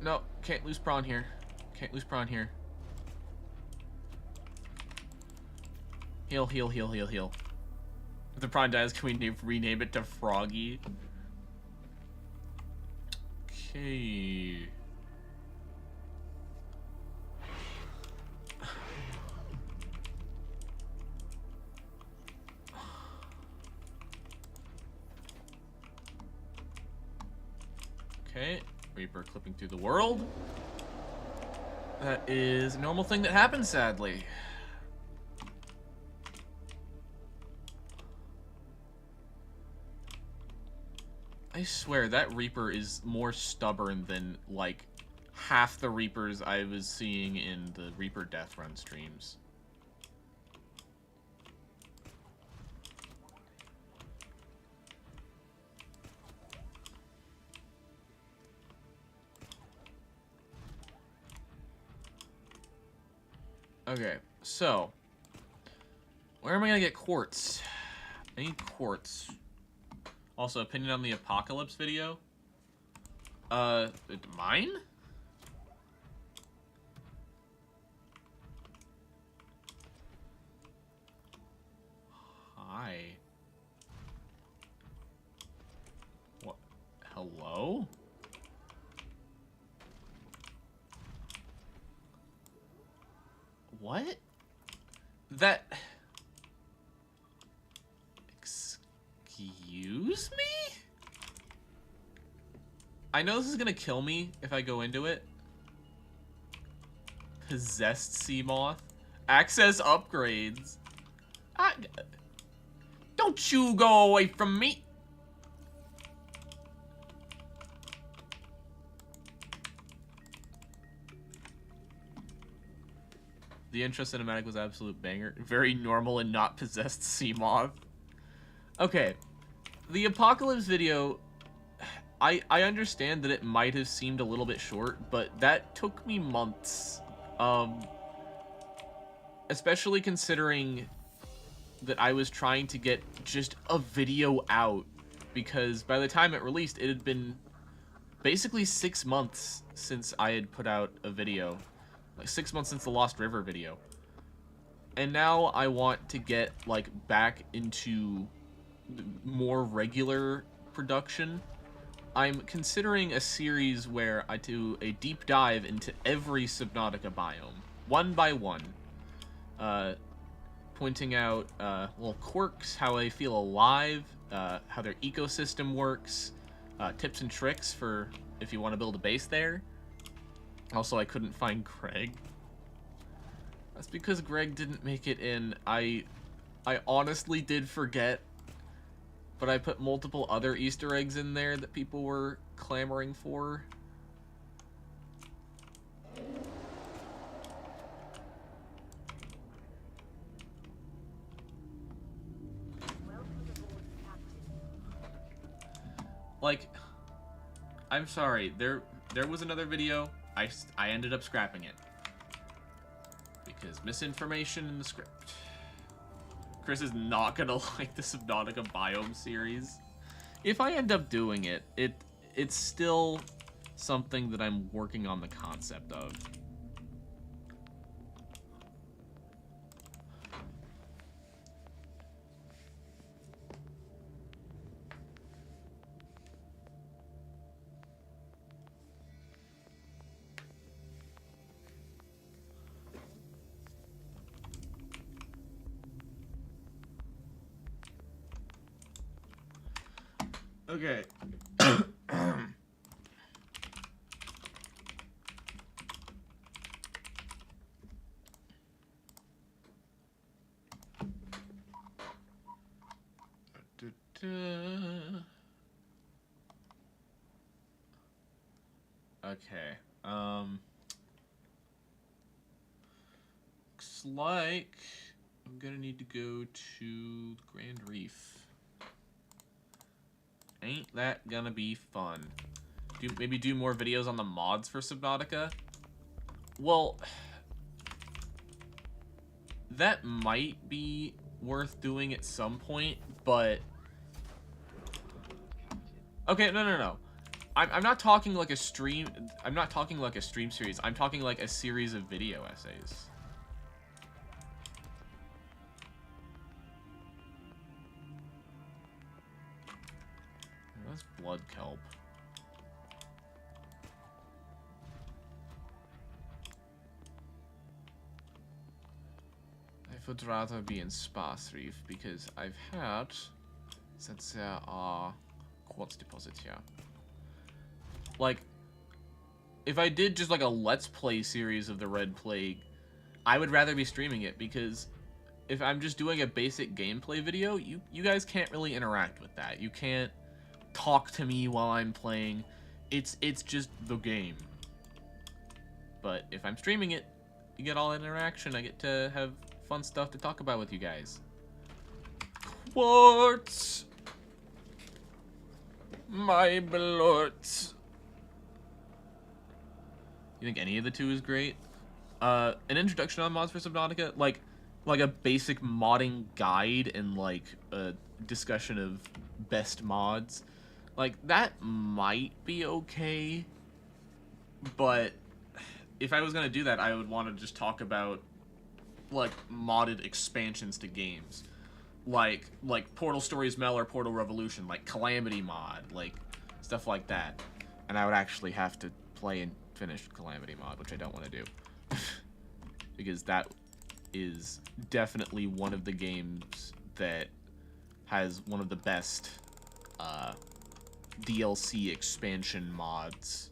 No, can't lose prawn here. Can't lose prawn here. Heal, heal, heal, heal, heal. If the prawn dies, can we rename it to Froggy? Okay. Okay, Reaper clipping through the world. That is a normal thing that happens, sadly. I swear, that Reaper is more stubborn than, like, half the Reapers I was seeing in the Reaper Deathrun streams. Okay, so where am I gonna get quartz? I need quartz. Also, opinion on the apocalypse video? Mine? Hi. What? Hello? What? That... Excuse me? I know this is gonna kill me if I go into it. Possessed sea moth. Access upgrades. Don't you go away from me. The intro cinematic was absolute banger. Very normal and not possessed sea moth. Okay. The apocalypse video, I understand that it might have seemed a little bit short, but that took me months. Especially considering that I was trying to get just a video out, because by the time it released, it had been basically 6 months since I had put out a video. Like 6 months since the Lost River video. And now I want to get, like, back into more regular production. I'm considering a series where I do a deep dive into every Subnautica biome, one by one. Pointing out little quirks, how they feel alive, how their ecosystem works, tips and tricks for if you want to build a base there. Also, I couldn't find Greg. That's because Greg didn't make it in. I honestly did forget, but I put multiple other Easter eggs in there that people were clamoring for. Like, I'm sorry, there was another video, I ended up scrapping it. Because misinformation in the script. Chris is not gonna like the Subnautica biome series. If I end up doing it, it's still something that I'm working on the concept of. Okay. Okay. Looks like I'm gonna need to go to the Grand Reef. Ain't that gonna be fun? Maybe do more videos on the mods for Subnautica? Well, that might be worth doing at some point, but... Okay, no. I'm not talking like a stream... I'm not talking like a stream series. I'm talking like a series of video essays. That's blood kelp. I would rather be in Sparse Reef because I've heard that there are quartz deposits here. Like, if I did just like a Let's Play series of the Red Plague, I would rather be streaming it because if I'm just doing a basic gameplay video, you guys can't really interact with that. You can't talk to me while I'm playing. It's just the game. But if I'm streaming it, you get all that interaction. I get to have fun stuff to talk about with you guys. Quartz! My blood. You think any of the two is great? An introduction on mods for Subnautica, like a basic modding guide and like a discussion of best mods, like that might be okay. But if I was gonna do that, I would want to just talk about like modded expansions to games, like Portal Stories Mel or Portal Revolution, like Calamity mod, like stuff like that. And I would actually have to play and finish Calamity mod, which I don't want to do. Because that is definitely one of the games that has one of the best DLC expansion mods.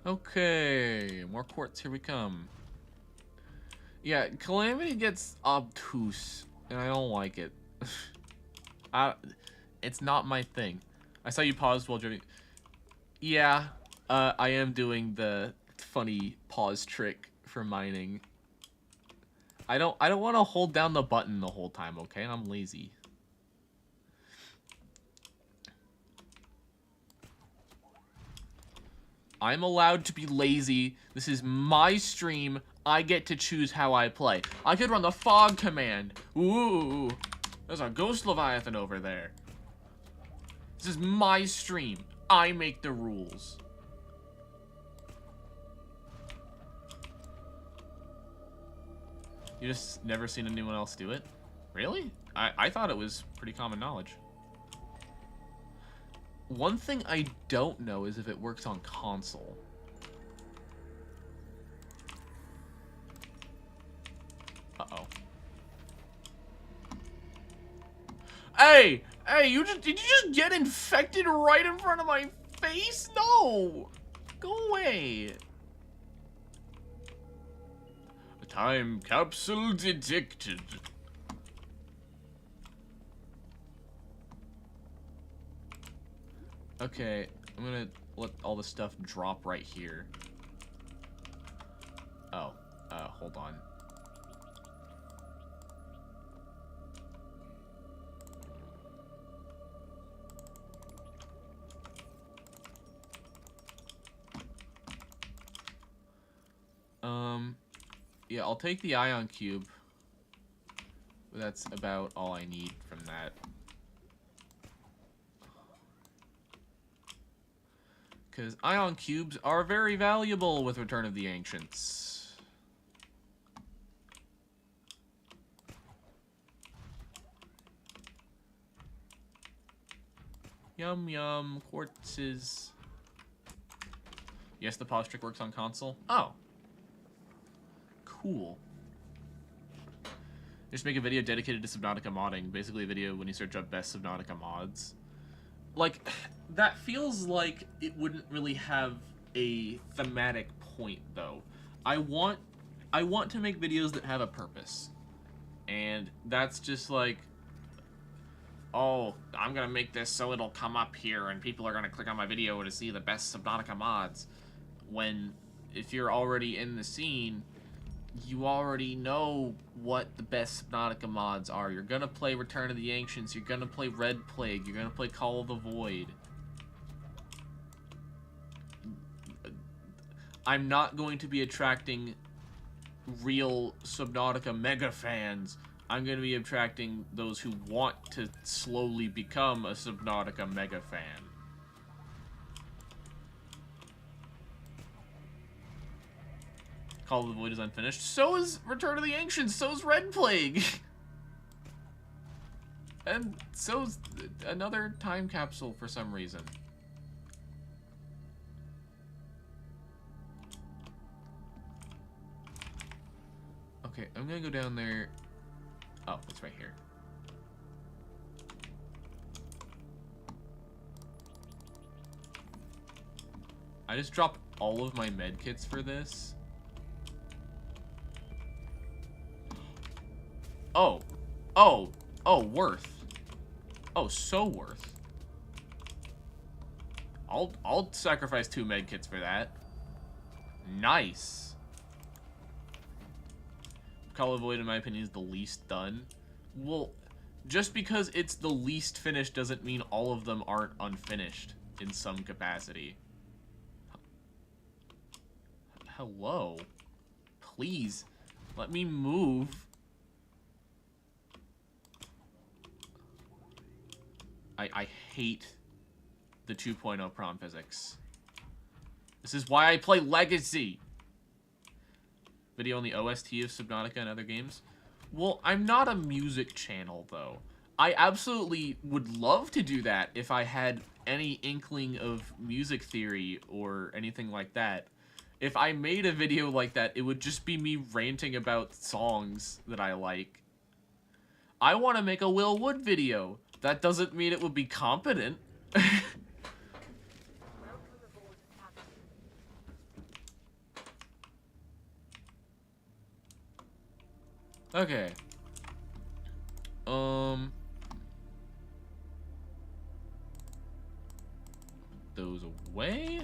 Okay, more quartz, here we come. Yeah, Calamity gets obtuse, and I don't like it. It's not my thing. I saw you paused while joining. Yeah, I am doing the funny pause trick for mining. I don't want to hold down the button the whole time, okay? I'm lazy. I'm allowed to be lazy. This is my stream. I get to choose how I play. I could run the fog command. Ooh, there's a ghost Leviathan over there. This is my stream. I make the rules. You just never seen anyone else do it? Really? I thought it was pretty common knowledge. One thing I don't know is if it works on console. Uh-oh. Hey! Hey, did you just get infected right in front of my face? No! Go away. A time capsule detected. Okay, I'm gonna let all the stuff drop right here. Oh, hold on. Yeah, I'll take the ion cube. But that's about all I need from that. Because ion cubes are very valuable with Return of the Ancients. Yum yum, quartzes. Yes, the pause trick works on console. Oh. Cool. Just make a video dedicated to Subnautica modding. Basically a video when you search up best Subnautica mods. like, that feels like it wouldn't really have a thematic point, though. I want to make videos that have a purpose. And that's just like, oh, I'm gonna make this so it'll come up here and people are gonna click on my video to see the best Subnautica mods. When, if you're already in the scene, you already know what the best Subnautica mods are. You're gonna play Return of the Ancients, you're gonna play Red Plague, you're gonna play Call of the Void. I'm not going to be attracting real Subnautica mega fans. I'm going to be attracting those who want to slowly become a Subnautica mega fan. Call of the Void is unfinished. So is Return of the Ancients. So is Red Plague. And so is another time capsule for some reason. Okay, I'm gonna go down there. Oh, it's right here. I just dropped all of my med kits for this. Oh. Oh. Oh, worth. Oh, so worth. I'll sacrifice 2 med kits for that. Nice. Call of the Void, in my opinion, is the least done. Well, just because it's the least finished doesn't mean all of them aren't unfinished in some capacity. Hello? Please, let me move. I hate the 2.0 prom physics. This is why I play Legacy. Video on the OST of Subnautica and other games. Well, I'm not a music channel, though. I absolutely would love to do that if I had any inkling of music theory or anything like that. If I made a video like that, it would just be me ranting about songs that I like. I want to make a Will Wood video. That doesn't mean it would be competent. Okay. Those away.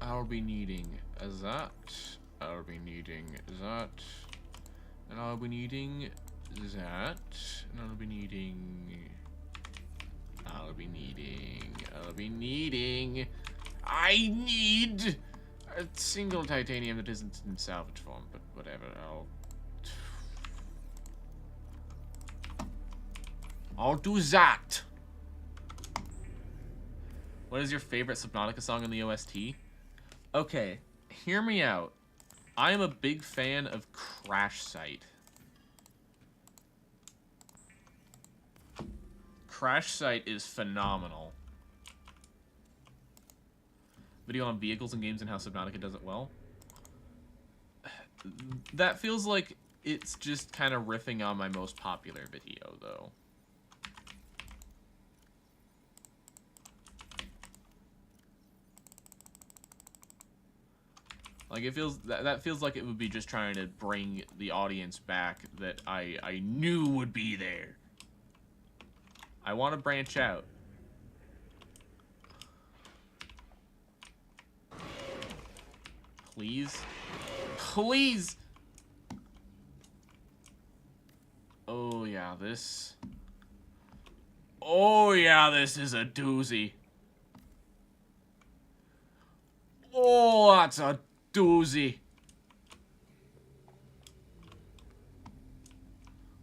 I'll be needing that. I'll be needing that. And I'll be needing that. And I'll be needing... I need a single titanium that isn't in salvage form, but whatever, I'll do that. What is your favorite Subnautica song in the OST? Okay, hear me out. I am a big fan of Crash Site. Crash Site is phenomenal. Video on vehicles and games and how Subnautica does it well. That feels like it's just kind of riffing on my most popular video, though. Like, it feels... That feels like it would be just trying to bring the audience back that I knew would be there. I want to branch out. Please? Please! Oh, yeah, this... Oh, yeah, this is a doozy. Oh, that's a doozy.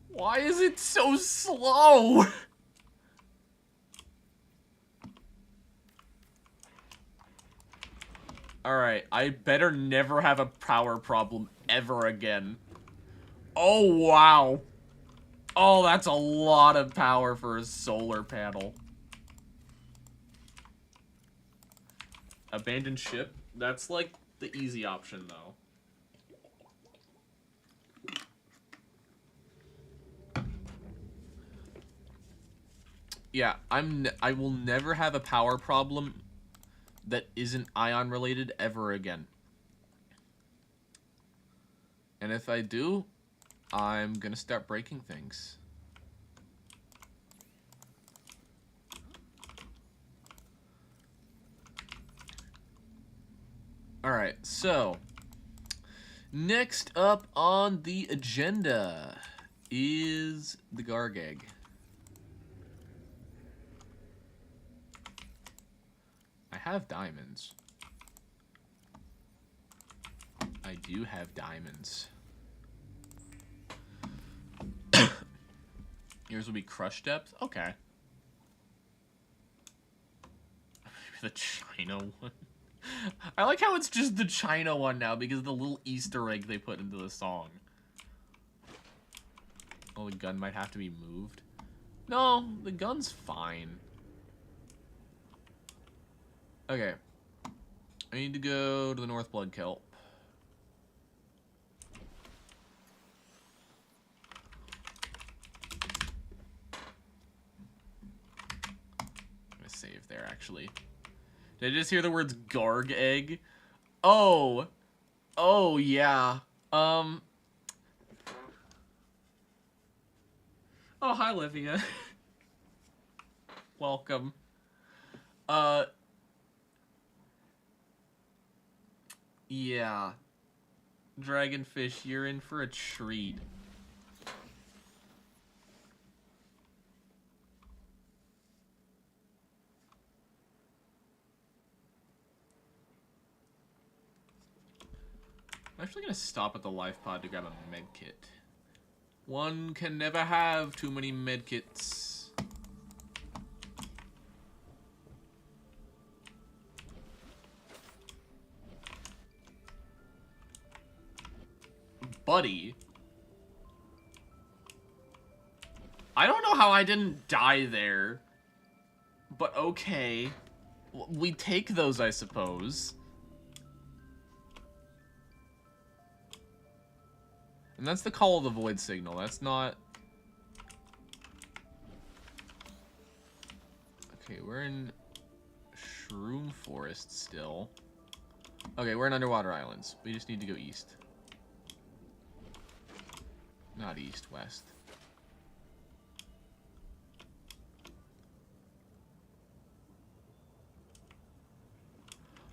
Why is it so slow? Alright, I better never have a power problem ever again. Oh, wow. Oh, that's a lot of power for a solar panel. Abandoned ship. That's like the easy option, though. Yeah, I will never have a power problem that isn't ion related ever again. And if I do, I'm gonna start breaking things. Alright, so next up on the agenda is the Garg Egg. I have diamonds. I do have diamonds. Yours will be crush depth? Okay. The China one. I like how it's just the China one now because of the little Easter egg they put into the song. Oh, the gun might have to be moved. No, the gun's fine. Okay. I need to go to the North Blood Kelp. I'm gonna save there, actually. Did I just hear the words Garg Egg? Oh. Oh, yeah. Oh, hi, Livia. Welcome. Yeah. Dragonfish, you're in for a treat. I'm actually gonna stop at the life pod to grab a med kit. One can never have too many med kits. Buddy. I don't know how I didn't die there. But okay. We take those, I suppose. And that's the Call of the Void signal. That's not... Okay, we're in Shroom Forest still. Okay, we're in Underwater Islands. We just need to go east. Not east, west.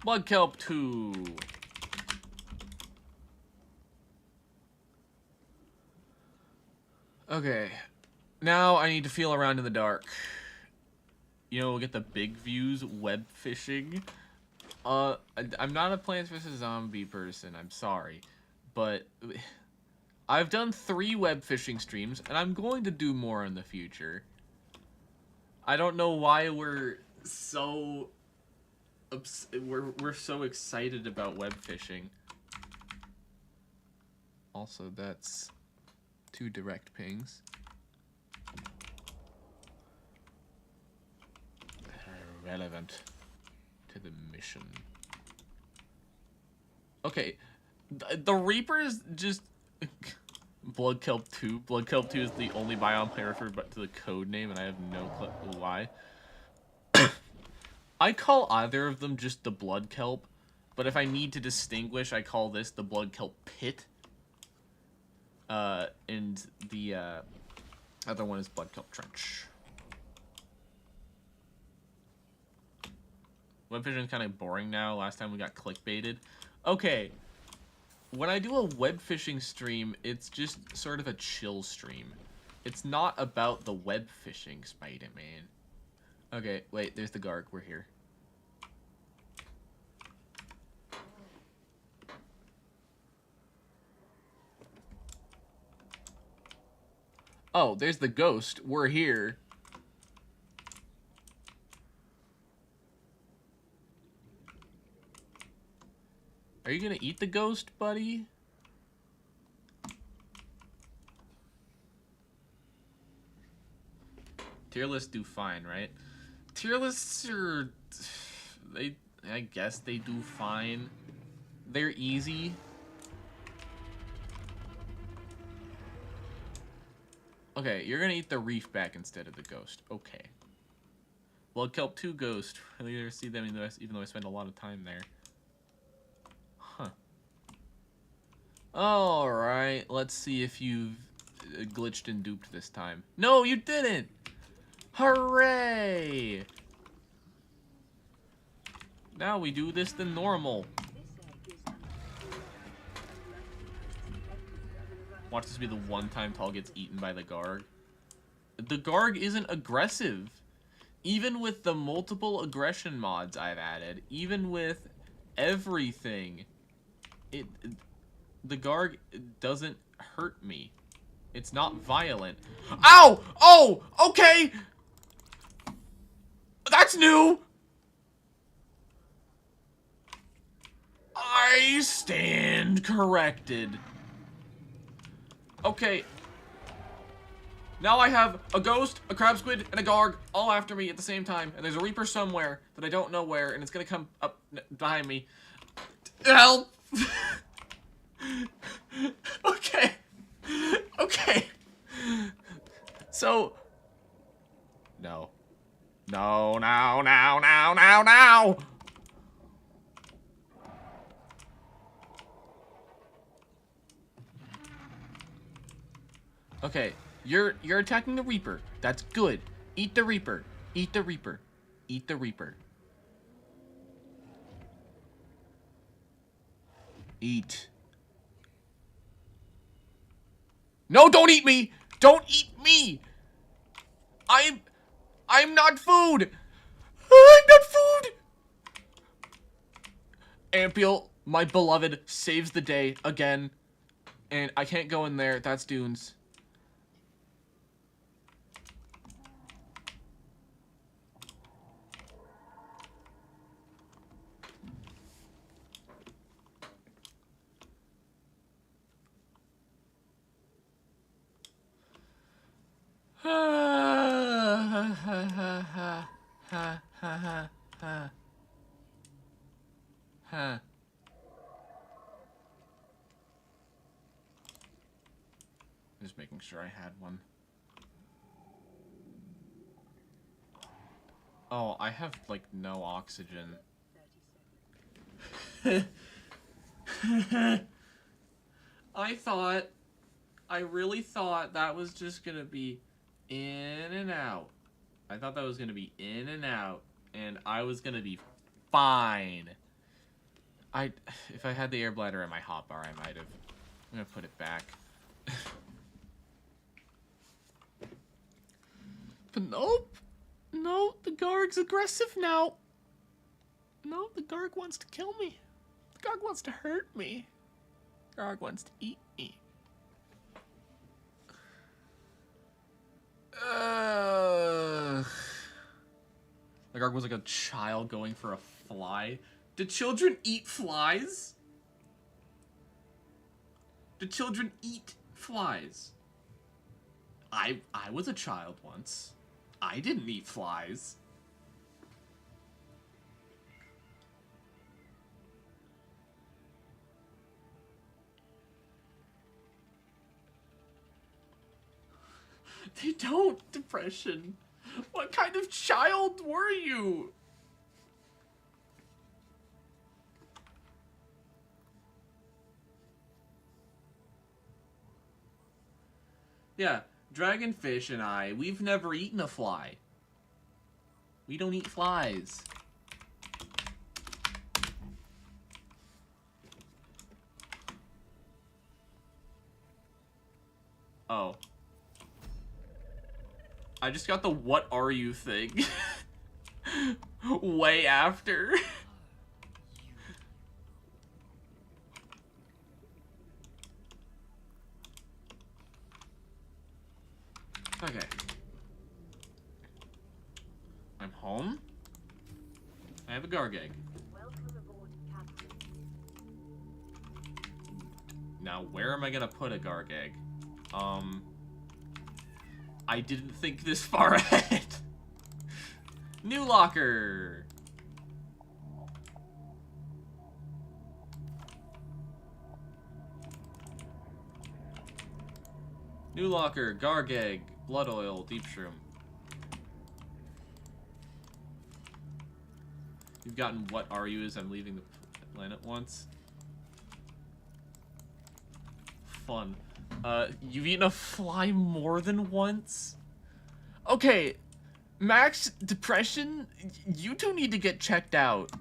Blood Kelp 2. Okay. Now I need to feel around in the dark. You know, we'll get the big views, web fishing. I'm not a Plants vs. Zombie person, I'm sorry. But I've done 3 web fishing streams, and I'm going to do more in the future. I don't know why we're so... We're so excited about web fishing. Also, that's 2 direct pings. Relevant to the mission. Okay, the Reapers just... Blood Kelp 2. Blood Kelp 2 is the only biome I refer but to the code name, and I have no clue why. I call either of them just the Blood Kelp, but if I need to distinguish, I call this the Blood Kelp Pit. And the other one is Blood Kelp Trench. Web fishing is kind of boring now. Last time we got clickbaited. Okay, when I do a web fishing stream, it's just sort of a chill stream. It's not about the web fishing, Spider-Man. Okay, wait, there's the Garg. We're here. Oh, there's the ghost. We're here. Are you gonna eat the ghost, buddy? Tier lists do fine, right? Tier lists are... I guess they do fine. They're easy. Okay, you're gonna eat the reef back instead of the ghost. Okay. Well, it killed 2 ghosts. Really never see them even though I spend a lot of time there. Huh. Alright, let's see if you've glitched and duped this time. No, you didn't! Hooray! Now we do this the normal. Watch this be the one time Tall gets eaten by the Garg. The Garg isn't aggressive. Even with the multiple aggression mods I've added, even with everything, the Garg doesn't hurt me. It's not violent. Ow! Oh! Okay! That's new! I stand corrected. Okay. Now I have a ghost, a crab squid, and a Garg all after me at the same time. And there's a Reaper somewhere that I don't know where, and it's gonna come up behind me. Help! Okay. Okay. So. No. No, now, now, now, now, now! Okay, you're attacking the Reaper. That's good. Eat the Reaper. Eat the Reaper. Eat the Reaper. Eat. No, don't eat me! Don't eat me! I'm not food! I'm not food! Ampiel, my beloved, saves the day again. And I can't go in there. That's Dunes. Just making sure I had one. Oh, I have, like, no oxygen. I really thought that was just gonna be in and out. I thought that was gonna be in and out, and I was gonna be fine. If I had the air bladder in my hotbar, I might have. I'm gonna put it back. But nope. No, the Garg's aggressive now. No, the Garg wants to kill me. The Garg wants to hurt me. The Garg wants to eat me. The Garg was like a child going for a fly. Do children eat flies? Do children eat flies? I was a child once. I didn't eat flies. They don't, Depression. What kind of child were you? Yeah, Dragonfish and I, we've never eaten a fly. We don't eat flies. Oh. I just got the what are you thing. Way after. Okay. I'm home. I have a Garg egg. Welcome aboard, Captain. Now, where am I gonna put a Garg egg? I didn't think this far ahead. New locker. New Locker, Gargag, Blood Oil, Deep Shroom. You've gotten what are you as I'm leaving the planet once. Fun. You've eaten a fly more than once? Okay, Max, depression, you two need to get checked out.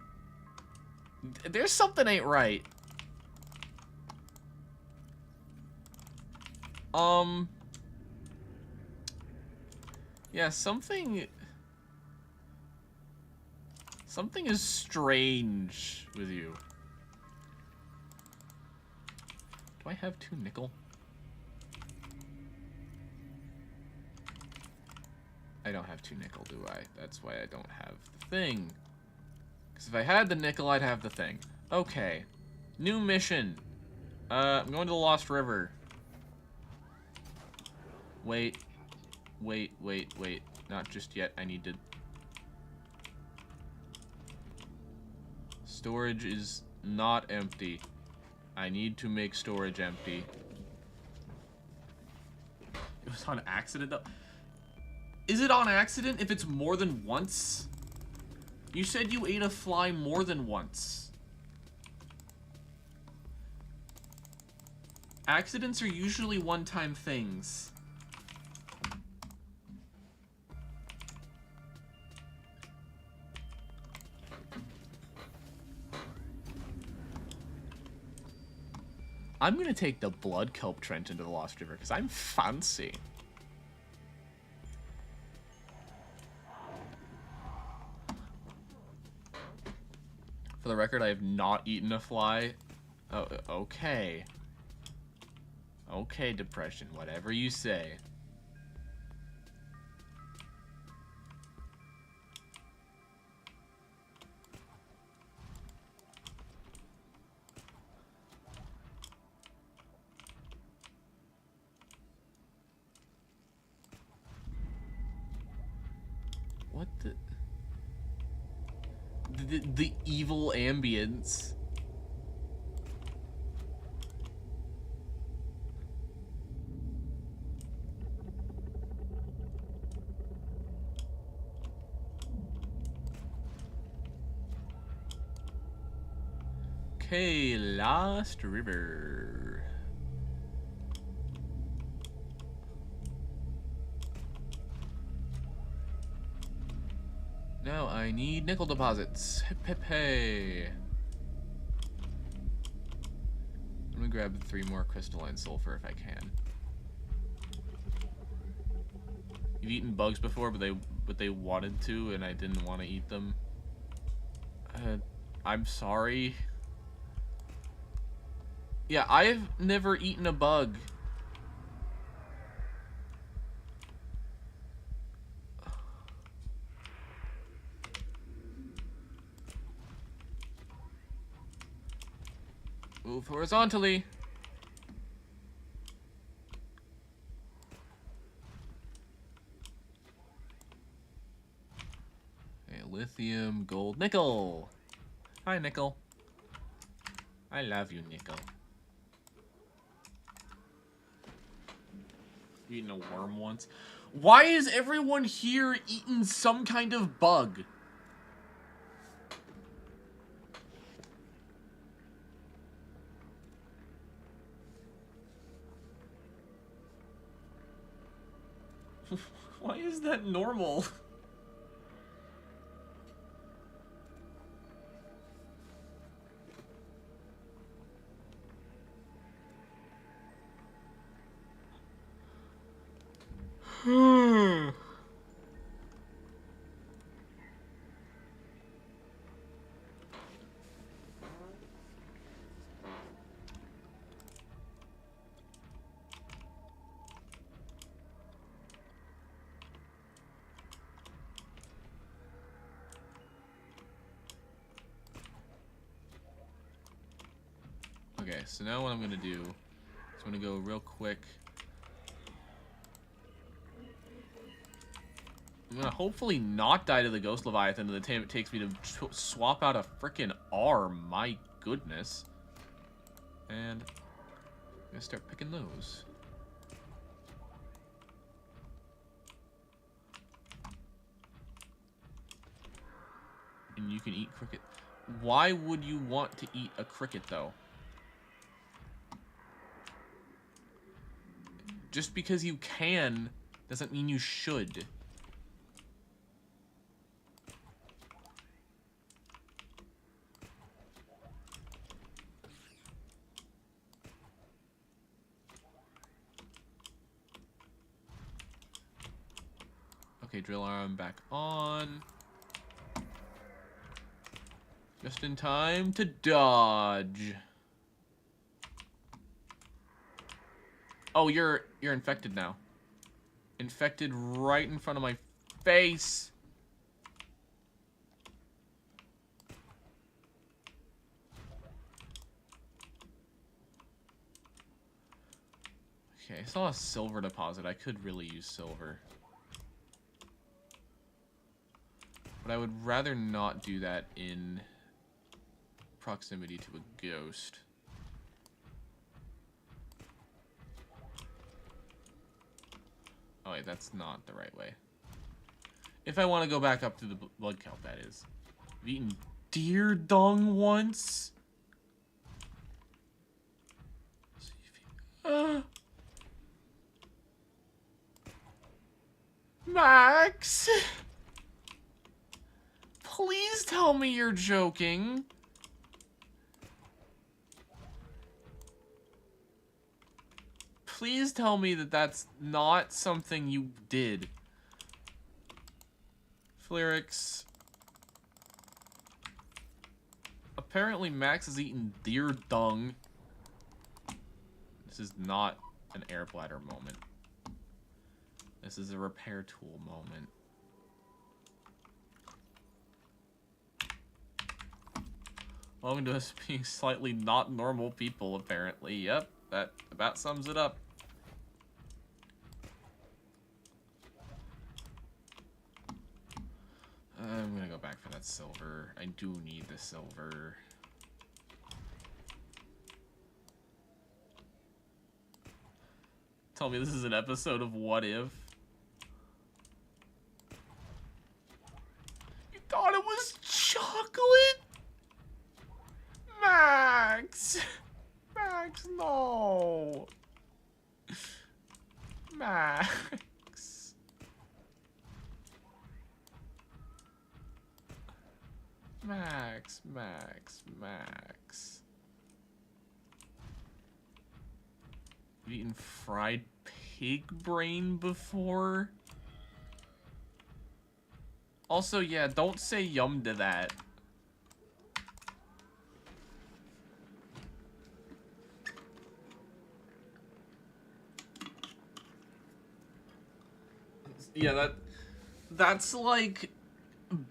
There's something ain't right. Yeah, something is strange with you. Do I have 2 nickel? I don't have 2 nickel, do I? That's why I don't have the thing. Because if I had the nickel, I'd have the thing. Okay. New mission. I'm going to the Lost River. Wait. Not just yet. I need to... Storage is not empty. I need to make storage empty. It was on accident, though. Is it on accident if it's more than once? You said you ate a fly more than once. Accidents are usually one-time things. I'm gonna take the Blood Kelp Trench into the Lost River because I'm fancy. For the record, I have not eaten a fly. Oh, okay. Okay, depression, whatever you say. What the evil ambience. Okay, Lost River. Now I need nickel deposits. Pepe. I'm gonna grab 3 more crystalline sulfur if I can. You've eaten bugs before, but they wanted to, and I didn't want to eat them. I'm sorry. Yeah, I've never eaten a bug. Move horizontally. Okay, lithium, gold, nickel. Hi, nickel. I love you, nickel. You eaten a worm once? Why is everyone here eating some kind of bug? Why is that normal? Okay, so now what I'm gonna do is I'm gonna go real quick. I'm gonna hopefully not die to the Ghost Leviathan in the time it takes me to swap out a frickin' arm. My goodness. And I'm gonna start picking those. And you can eat cricket. Why would you want to eat a cricket, though? Just because you can doesn't mean you should. Okay, drill arm back on. Just in time to dodge. Oh, you're infected now. Infected right in front of my face. Okay, I saw a silver deposit. I could really use silver. But I would rather not do that in proximity to a ghost. Oh wait, that's not the right way. If I want to go back up to the blood kelp, that is. I've eaten deer dung once. Max! Please tell me you're joking. Please tell me that that's not something you did. Flyrics. Apparently Max has eaten deer dung. This is not an air bladder moment. This is a repair tool moment. Welcome to us being slightly not normal people, apparently. Yep, that about sums it up. I'm gonna go back for that silver. I do need the silver. Tell me this is an episode of What If? You thought it was chocolate? Max! Max, no! Max! Max, Max, Max. You've eaten fried pig brain before? Also, yeah, don't say yum to that. Yeah, that's like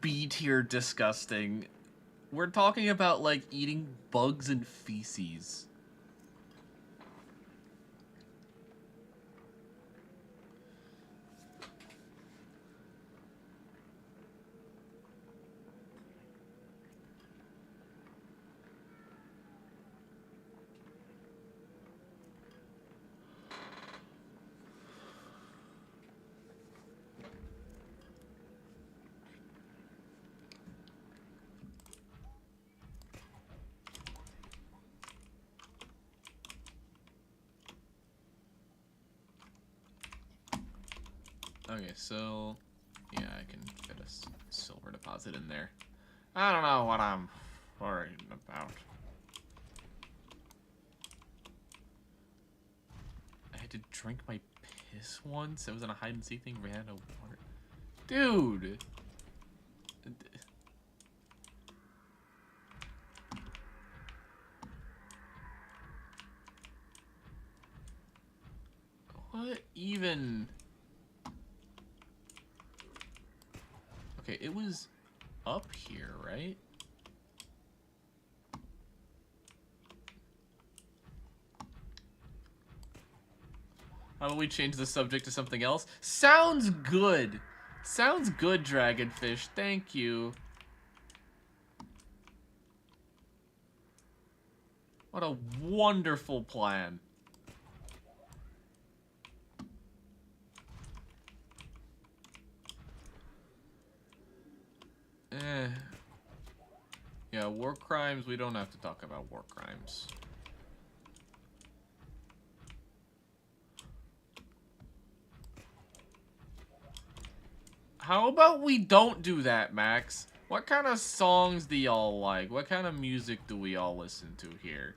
B tier disgusting. We're talking about like eating bugs and feces. Okay, so yeah, I can fit a silver deposit in there. I don't know what I'm worried about. I had to drink my piss once. I was in a hide and seek thing, ran out of water. Dude! What even? Okay, it was up here, right? How about we change the subject to something else? Sounds good! Sounds good, Dragonfish. Thank you. What a wonderful plan. Yeah, war crimes, we don't have to talk about war crimes. How about we don't do that, Max? What kind of songs do y'all like? What kind of music do we all listen to here?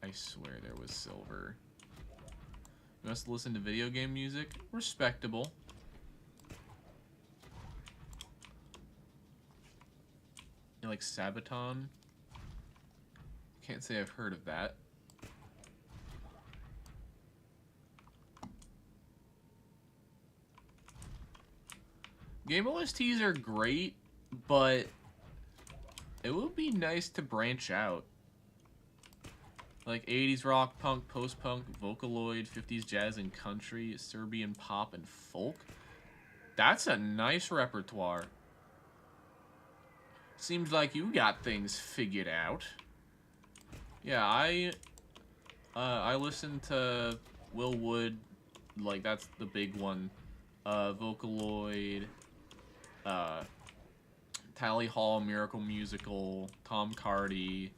I swear there was silver. You must listen to video game music? Respectable. You like Sabaton? Can't say I've heard of that. Game OSTs are great, but it would be nice to branch out. Like 80s rock, punk, post-punk, Vocaloid, 50s jazz and country, Serbian pop and folk. That's a nice repertoire. Seems like you got things figured out. Yeah, I listened to Will Wood, like that's the big one. Vocaloid, Tally Hall, Miracle Musical, Tom Cardy.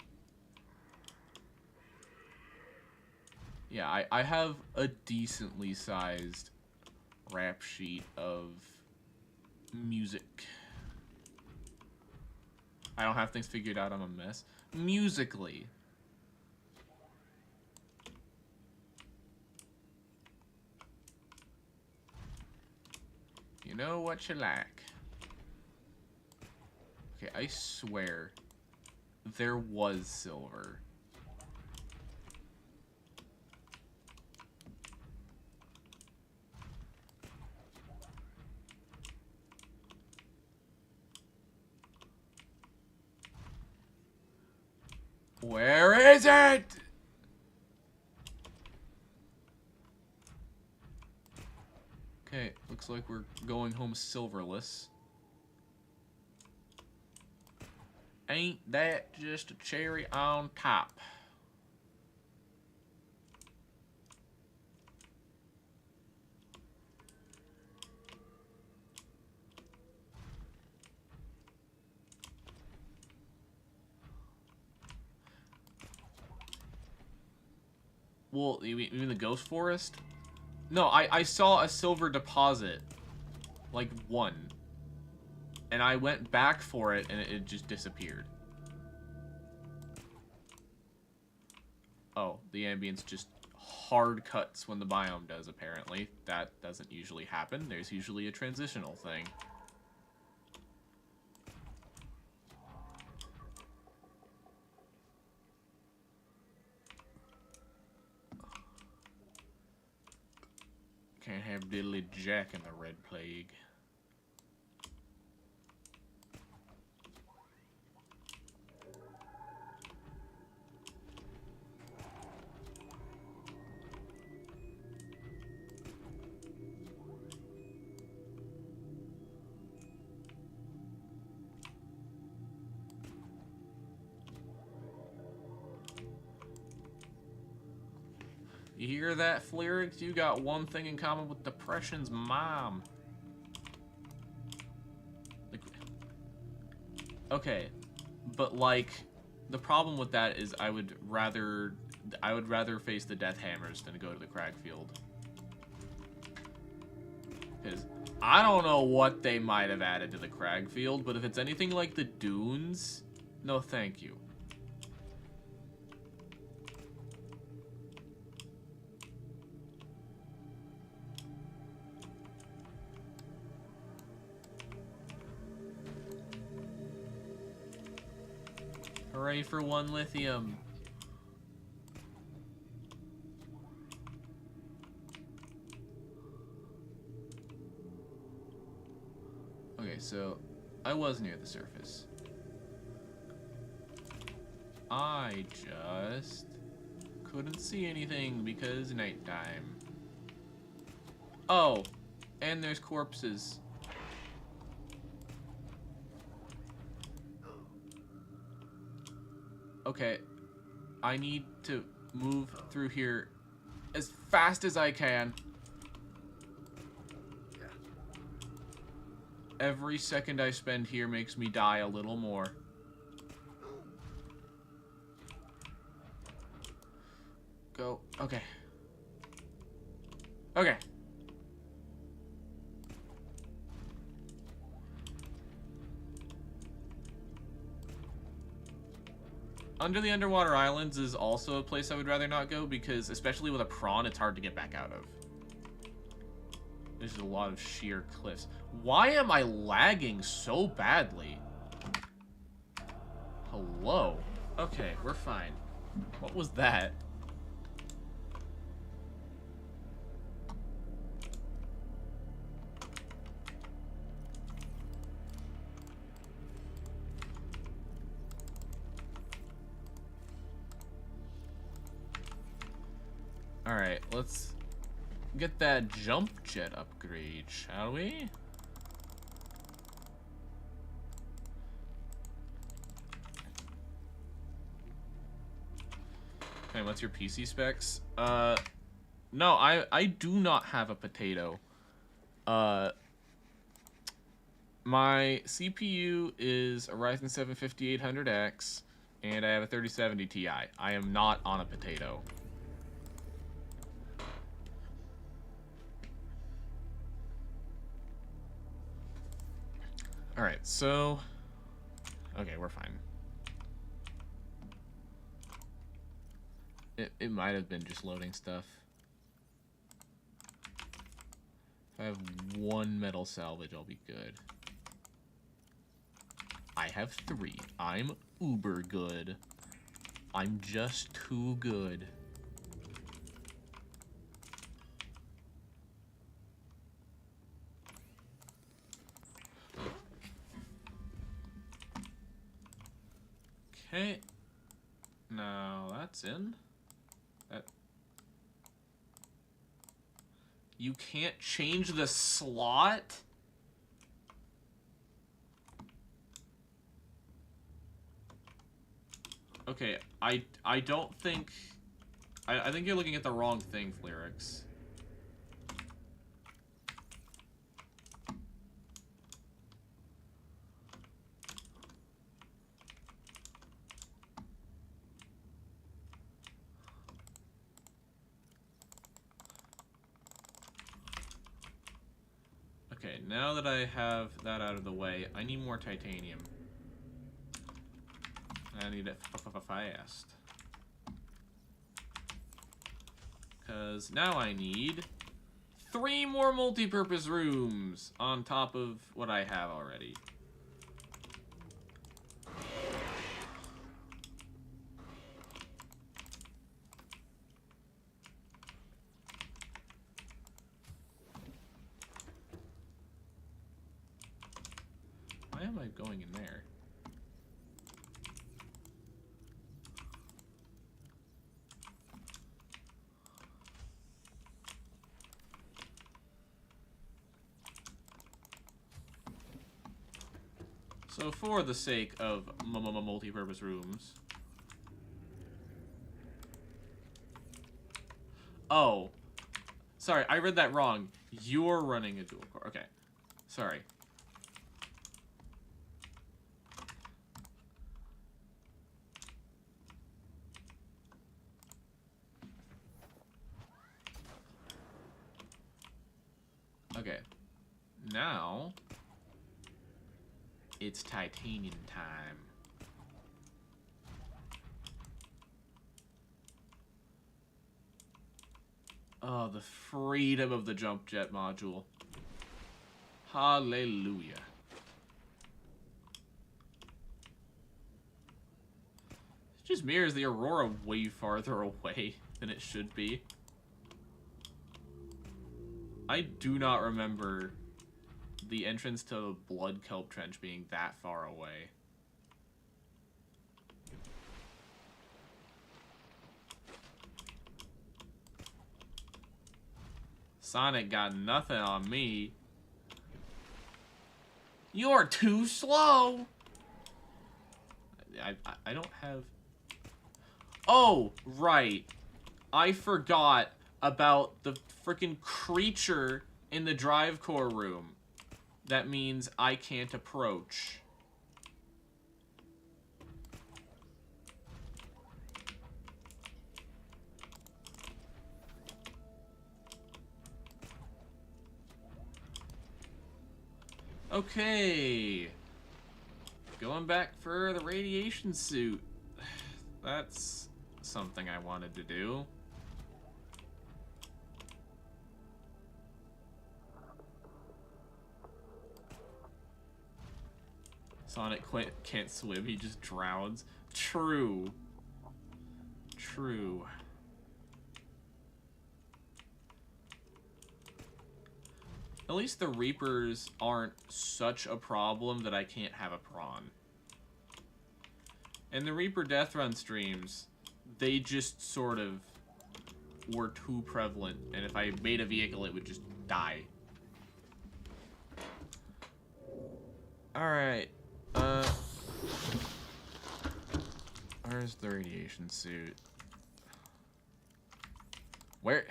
Yeah, I have a decently sized rap sheet of music. I don't have things figured out, I'm a mess. Musically. You know what you like. Okay, I swear there was silver. Where is it? Okay, looks like we're going home silverless. Ain't that just a cherry on top? Well, you mean the ghost forest? No, I saw a silver deposit. Like, one. And I went back for it, and it just disappeared. Oh, the ambience just hard cuts when the biome does, apparently. That doesn't usually happen. There's usually a transitional thing. Can't have diddly jack in the red plague. You hear that, Flyrix? You got one thing in common with Depression's mom. Like, okay, but like, the problem with that is I would rather face the Death Hammers than go to the Cragfield. Because I don't know what they might have added to the Cragfield, but if it's anything like the Dunes, no thank you. Hooray for one lithium. Okay, so I was near the surface. I just couldn't see anything because nighttime. Oh, and there's corpses. Okay. I need to move through here as fast as I can. Every second I spend here makes me die a little more. Go. Okay. Okay. Under the Underwater Islands is also a place I would rather not go because, especially with a prawn, it's hard to get back out of. There's a lot of sheer cliffs. Why am I lagging so badly? Hello? Okay, we're fine. What was that? Alright, let's get that jump jet upgrade, shall we? Okay, what's your PC specs? No, I do not have a potato. My CPU is a Ryzen 7 5800X, and I have a 3070 Ti. I am not on a potato. Alright, so... Okay, we're fine. It might have been just loading stuff. If I have one metal salvage, I'll be good. I have 3. I'm uber good. I'm just too good. Okay. Now that's in. You can't change the slot? Okay, I don't think... I think you're looking at the wrong thing, Flyrix. Okay, now that I have that out of the way, I need more titanium. I need it fast. Because now I need 3 more multi-purpose rooms on top of what I have already. Why am I going in there? So for the sake of multi-purpose rooms... Oh. Sorry, I read that wrong. You're running a dual core. Okay. Sorry. Okay. Now... it's titanium time. Oh, the freedom of the jump jet module. Hallelujah. It just mirrors the Aurora way farther away than it should be. I do not remember the entrance to Blood Kelp Trench being that far away. Sonic got nothing on me. You're too slow! I don't have Oh, right. I forgot about the freaking creature in the drive core room. That means I can't approach. Okay. Going back for the radiation suit. That's something I wanted to do. Sonic can't swim, he just drowns. True. True. At least the Reapers aren't such a problem that I can't have a prawn. And the Reaper Deathrun streams, they just sort of were too prevalent, and if I made a vehicle, it would just die. Alright, where's the radiation suit? Where?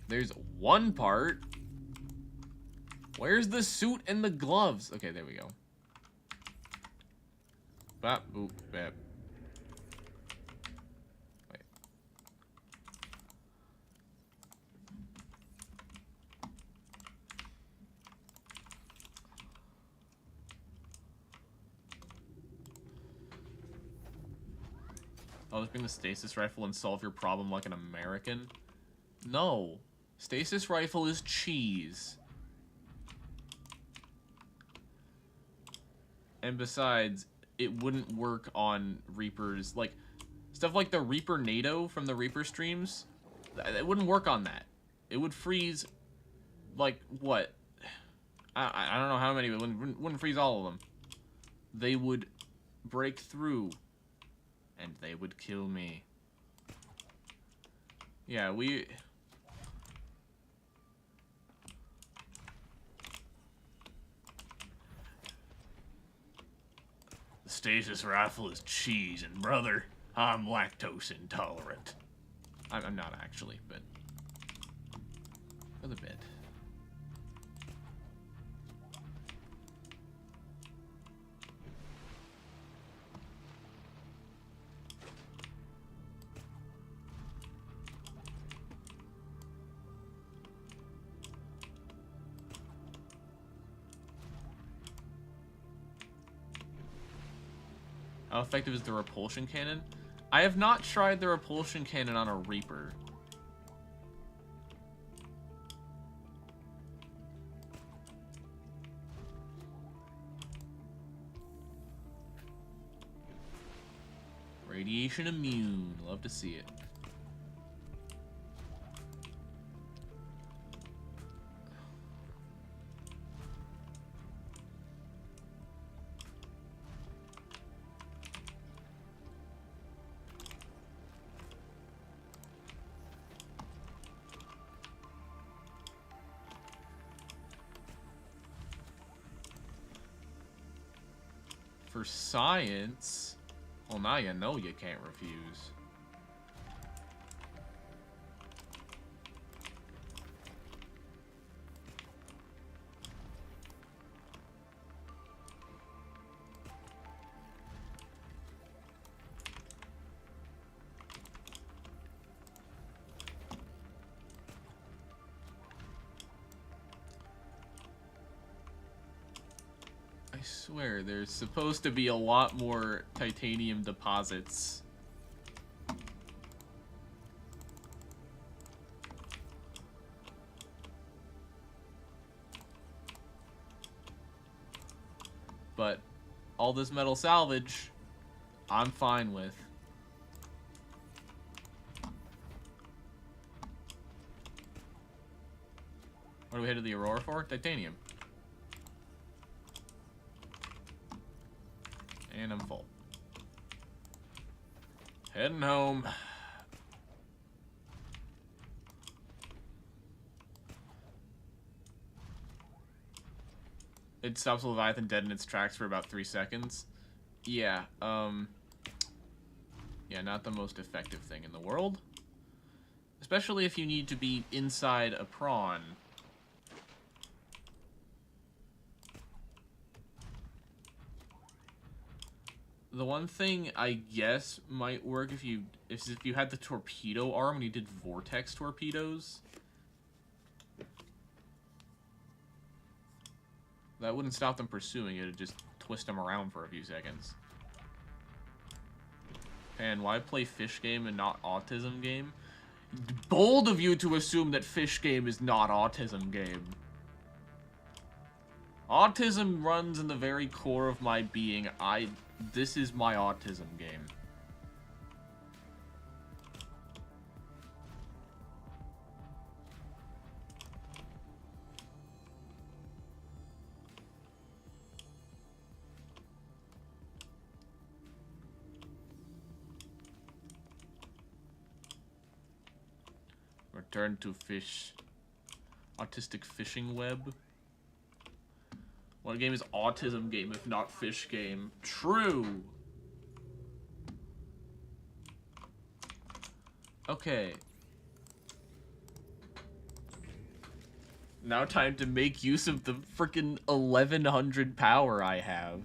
There's one part. Where's the suit and the gloves? Okay, there we go. Bop, boop, bap. Wait. I'll just bring the stasis rifle and solve your problem like an American. No. Stasis rifle is cheese. And besides, it wouldn't work on Reapers. Like, stuff like the Reaper NATO from the Reaper streams, it wouldn't work on that. It would freeze, like, what? I don't know how many, but it wouldn't freeze all of them. They would break through, and they would kill me. Yeah, we... The stasis rifle is cheese, and brother, I'm lactose intolerant. I'm not actually, but for the bit. How effective is the repulsion cannon? I have not tried the repulsion cannon on a Reaper. Radiation immune. Love to see it. For science, well, now you know you can't refuse. I swear, there's supposed to be a lot more titanium deposits. But all this metal salvage, I'm fine with. What do we head to the Aurora for? Titanium. And I'm full. Heading home. It stops Leviathan dead in its tracks for about 3 seconds. Yeah, Yeah, not the most effective thing in the world. Especially if you need to be inside a prawn. The one thing I guess might work if you had the torpedo arm and you did vortex torpedoes. That wouldn't stop them pursuing it, it'd just twist them around for a few seconds. And why play fish game and not autism game? Bold of you to assume that fish game is not autism game. Autism runs in the very core of my being. This is my autism game. Return to fish. Autistic fishing web. What game is autism game if not fish game? True! Okay. Now time to make use of the frickin' 1100 power I have.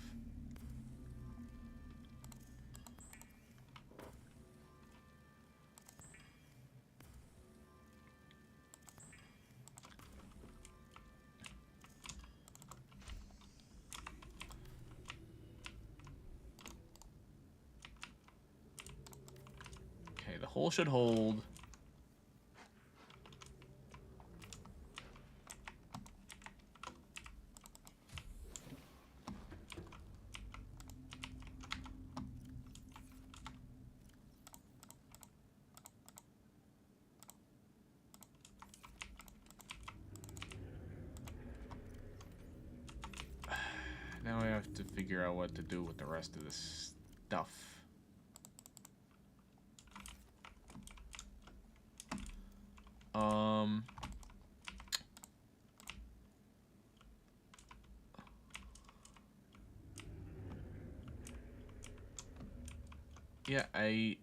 The hole should hold. Now I have to figure out what to do with the rest of this stuff. Yeah, I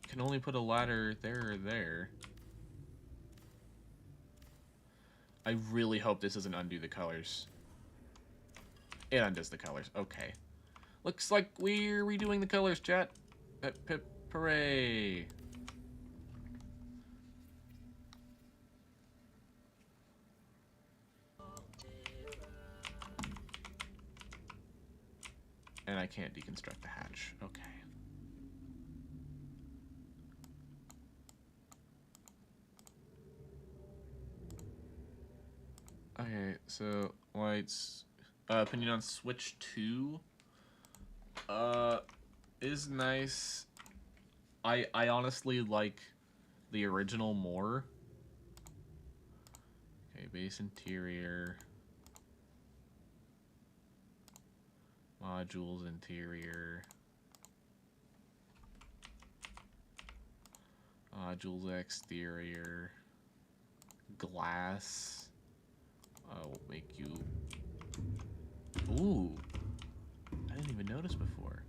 can only put a ladder there or there. I really hope this doesn't undo the colors. It undoes the colors. Okay. Looks like we're redoing the colors, chat. Pip, hooray. And I can't deconstruct the hatch. Okay. Okay, so lights. Opinion on Switch 2 is nice. I honestly like the original more. Okay, base interior. Modules interior. Modules exterior. Glass. Will make you... Ooh. I didn't even notice before.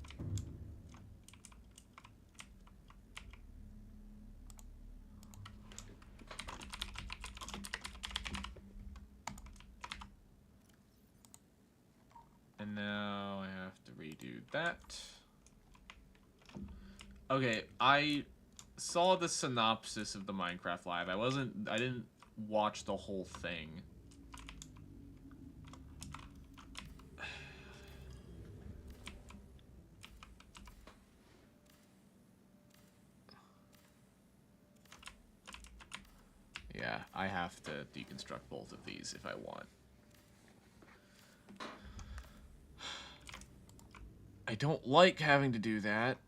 And now I have to redo that. Okay, I saw the synopsis of the Minecraft Live. I didn't watch the whole thing. Yeah, I have to deconstruct both of these if I want. I don't like having to do that.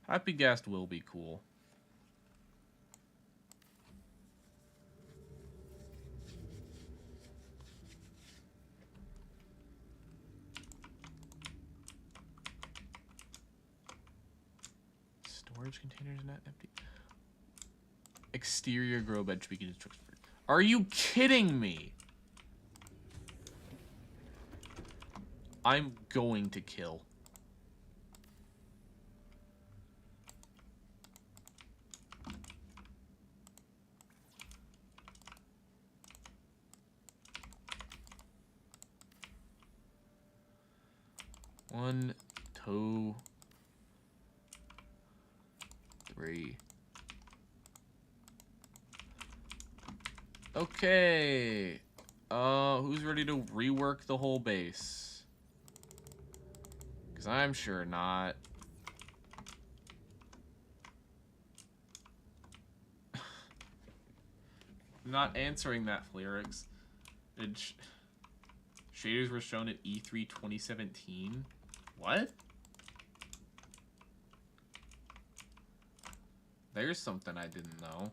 Happy Ghast will be cool. Storage containers not empty. Exterior grow bed to be constructed. Are you kidding me? I'm going to kill. One, two, three. Okay. Who's ready to rework the whole base? Because I'm sure not. I'm not answering that, Flerix. Shaders were shown at E3 2017. What? There's something I didn't know.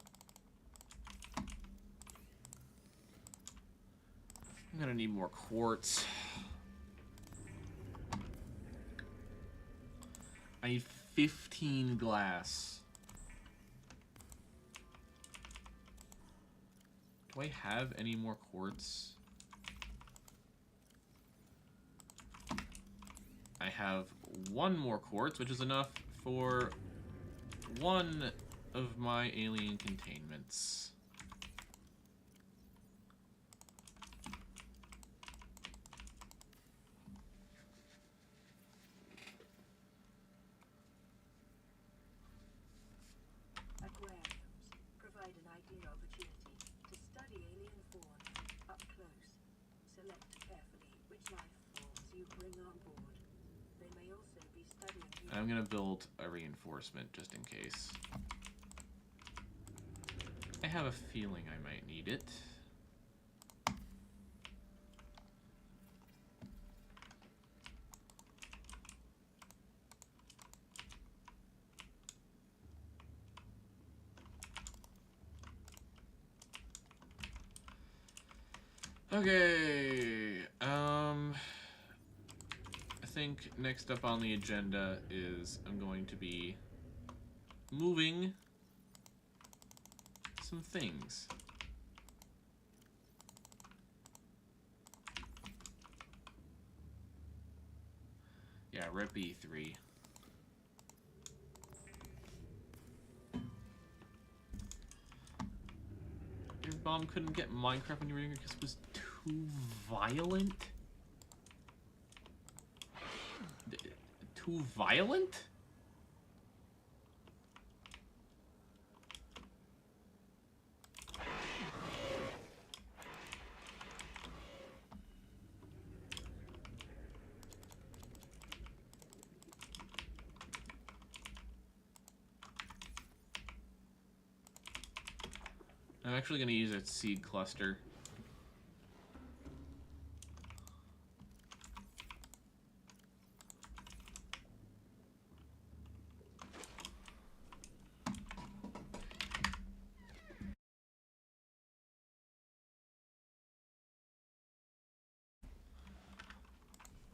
I'm gonna need more quartz. I need 15 glass. Do I have any more quartz? I have one more quartz, which is enough for one of my alien containments. Aquariums provide an ideal opportunity to study alien fauna up close. Select carefully which life forms you bring on board. They may also be studying human. I'm gonna build a reinforcement just in case. I have a feeling I might need it. Okay, I think next up on the agenda is I'm going to be moving some things. Yeah, rep E3. Your mom couldn't get Minecraft when you were younger because it was too violent? Too violent? I'm actually going to use a seed cluster.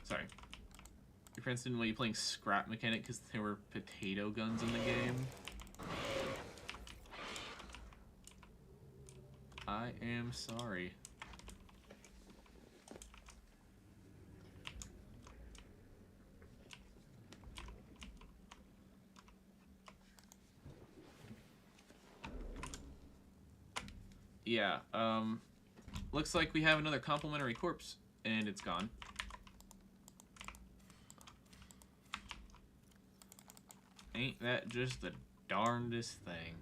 Sorry. Your friends didn't want you playing scrap mechanic because there were potato guns in the game. I am sorry. Yeah, looks like we have another complimentary corpse, and it's gone. Ain't that just the darndest thing?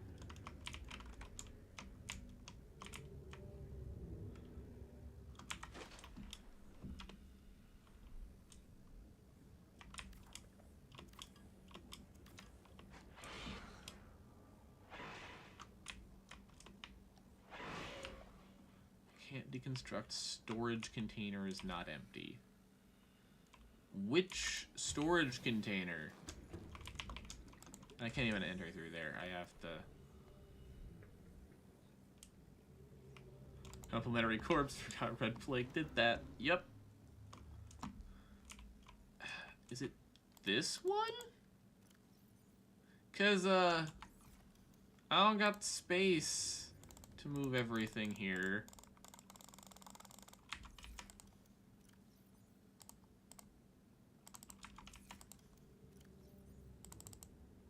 Can't deconstruct. Storage container is not empty. Which storage container? I can't even enter through there. I have to... Complimentary corpse. Forgot Red Plague did that. Yep. Is it this one? Cause, I don't got space to move everything here.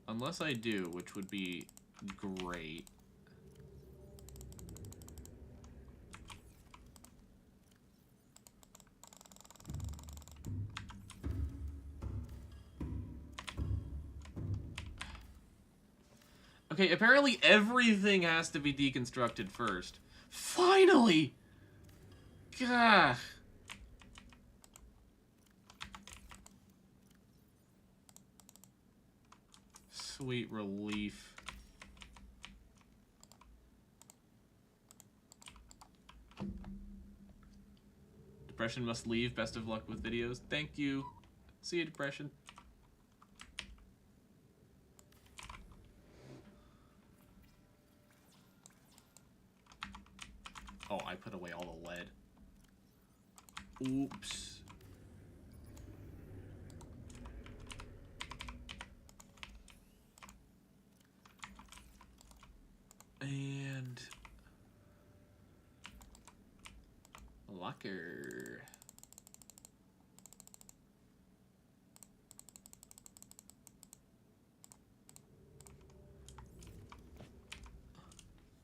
Unless I do, which would be great. Okay, apparently everything has to be deconstructed first. Finally! Gah. Sweet relief. Depression must leave. Best of luck with videos. Thank you. See you, Depression. Oh, I put away all the lead. Oops. And locker.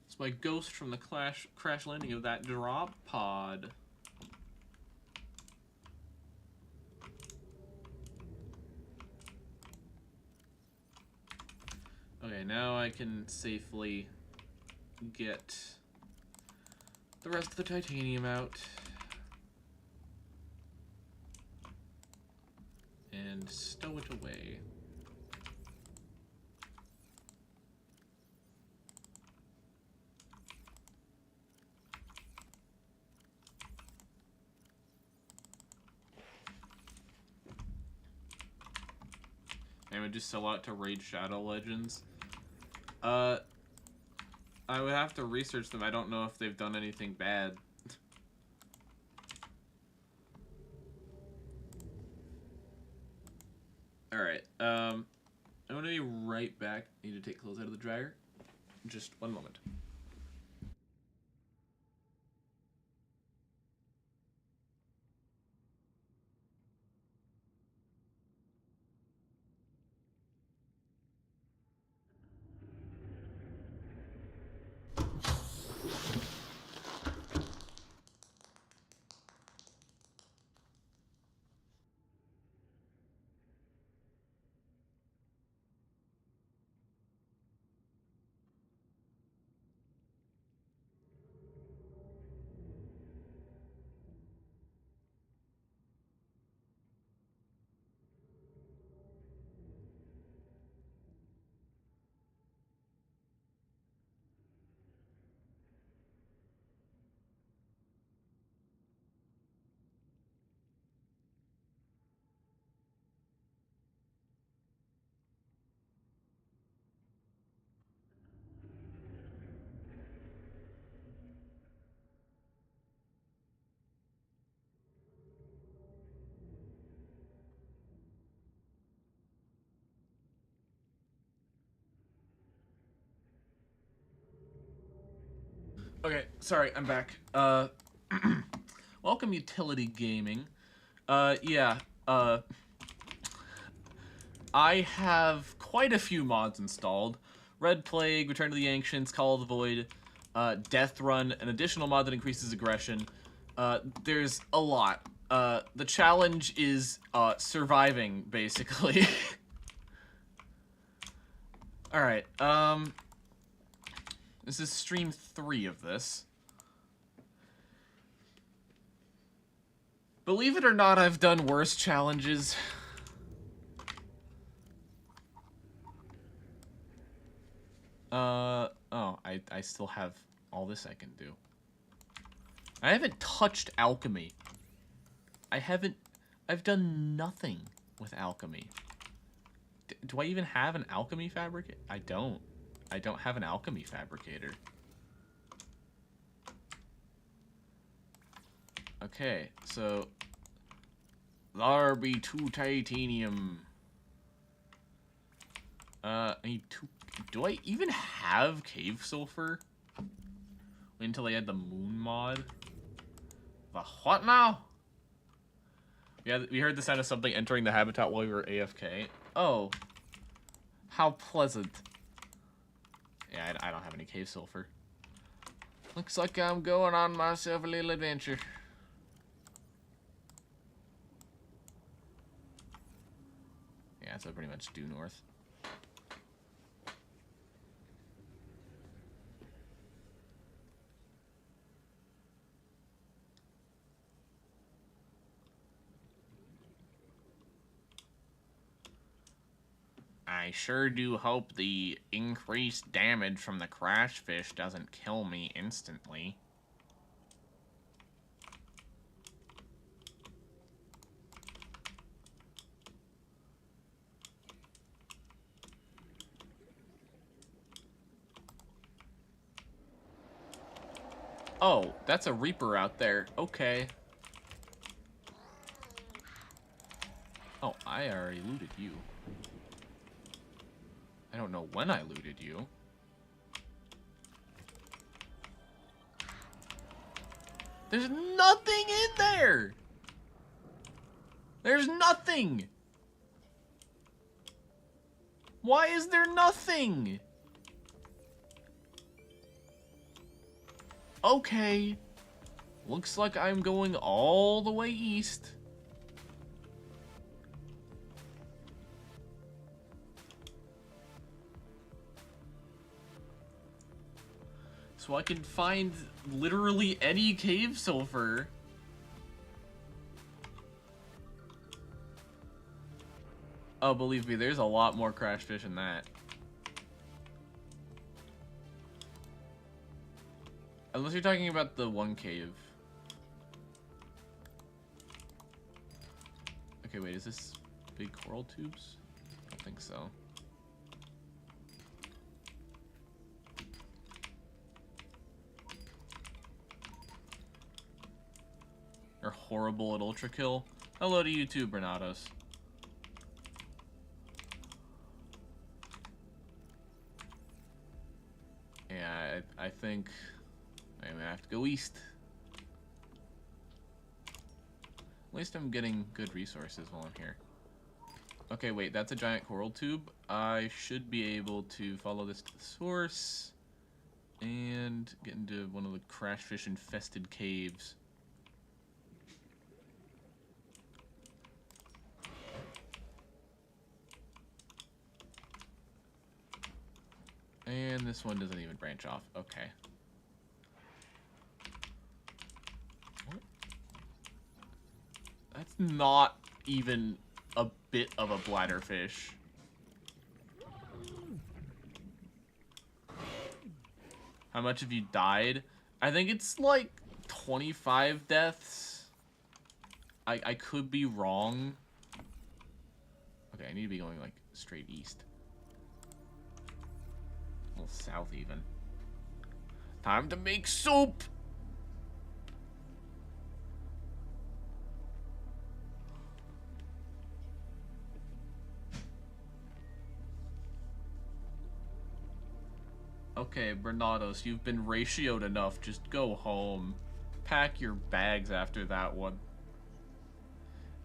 It's my ghost from the crash landing of that drop pod. Okay, now I can safely get the rest of the titanium out. And stow it away. I would just sell out to Raid Shadow Legends. I would have to research them. I don't know if they've done anything bad. Alright, I'm gonna be right back. Need to take clothes out of the dryer. Just one moment. Okay, sorry, I'm back. Welcome, Utility Gaming. Yeah, I have quite a few mods installed. Red Plague, Return to the Ancients, Call of the Void, Deathrun, an additional mod that increases aggression. There's a lot. The challenge is, surviving, basically. Alright, this is stream 3 of this. Believe it or not, I've done worse challenges. Oh, I still have all this I can do. I haven't touched alchemy. I've done nothing with alchemy. Do I even have an alchemy fabricator? I don't have an alchemy fabricator. Okay, so there be 2 titanium. I need 2. Do I even have cave sulfur? Wait until I add the moon mod. The what now? Yeah, we heard the sound of something entering the habitat while we were AFK. Oh. How pleasant. Yeah, I don't have any cave sulfur. Looks like I'm going on myself a little adventure. Yeah, so pretty much due north. I sure do hope the increased damage from the crash fish doesn't kill me instantly. Oh, that's a Reaper out there. Okay. Oh, I already looted you. I don't know when I looted you. There's nothing in there! There's nothing! Why is there nothing? Okay. Looks like I'm going all the way east. So I can find literally any cave sulfur. Oh, believe me, there's a lot more crash fish in that. Unless you're talking about the one cave. Okay, wait, is this big coral tubes? I don't think so. You're horrible at ultra kill. Hello to you too, Bernados. Yeah, I think I'm gonna have to go east. At least I'm getting good resources while I'm here. Okay, wait, that's a giant coral tube. I should be able to follow this to the source and get into one of the crash fish infested caves. And this one doesn't even branch off. Okay. What? That's not even a bit of a bladderfish. How much have you died? I think it's like 25 deaths. I could be wrong. Okay, I need to be going like straight east. Well, south even. Time to make soup! Okay, Bernados, you've been ratioed enough. Just go home. Pack your bags after that one.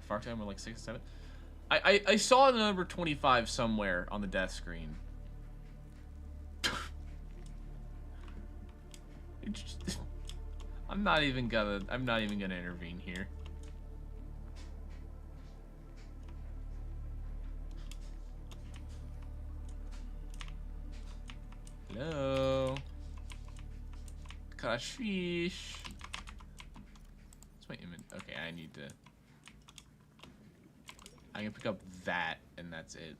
Far time, we're like 6 or 7. I saw the number 25 somewhere on the death screen. I'm not even gonna intervene here. Hello. Catch fish. What's my image? Okay, I need to. I can pick up that, and that's it.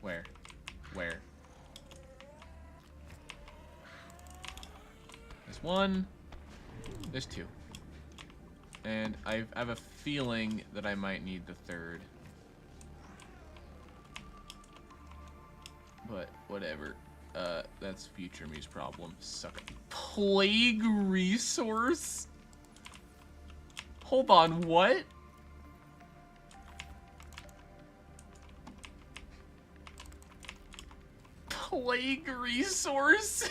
Where? Where? There's one. There's two. And I have a feeling that I might need the third. But whatever. That's future me's problem. Sucker. Plague resource? Hold on, what? Plague resource?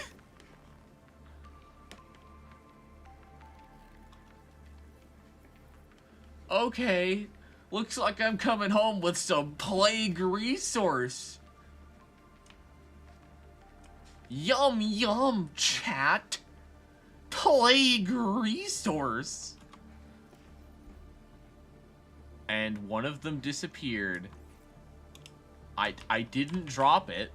Okay. Looks like I'm coming home with some plague resource. Yum yum, chat. Plague resource. And one of them disappeared. I didn't drop it.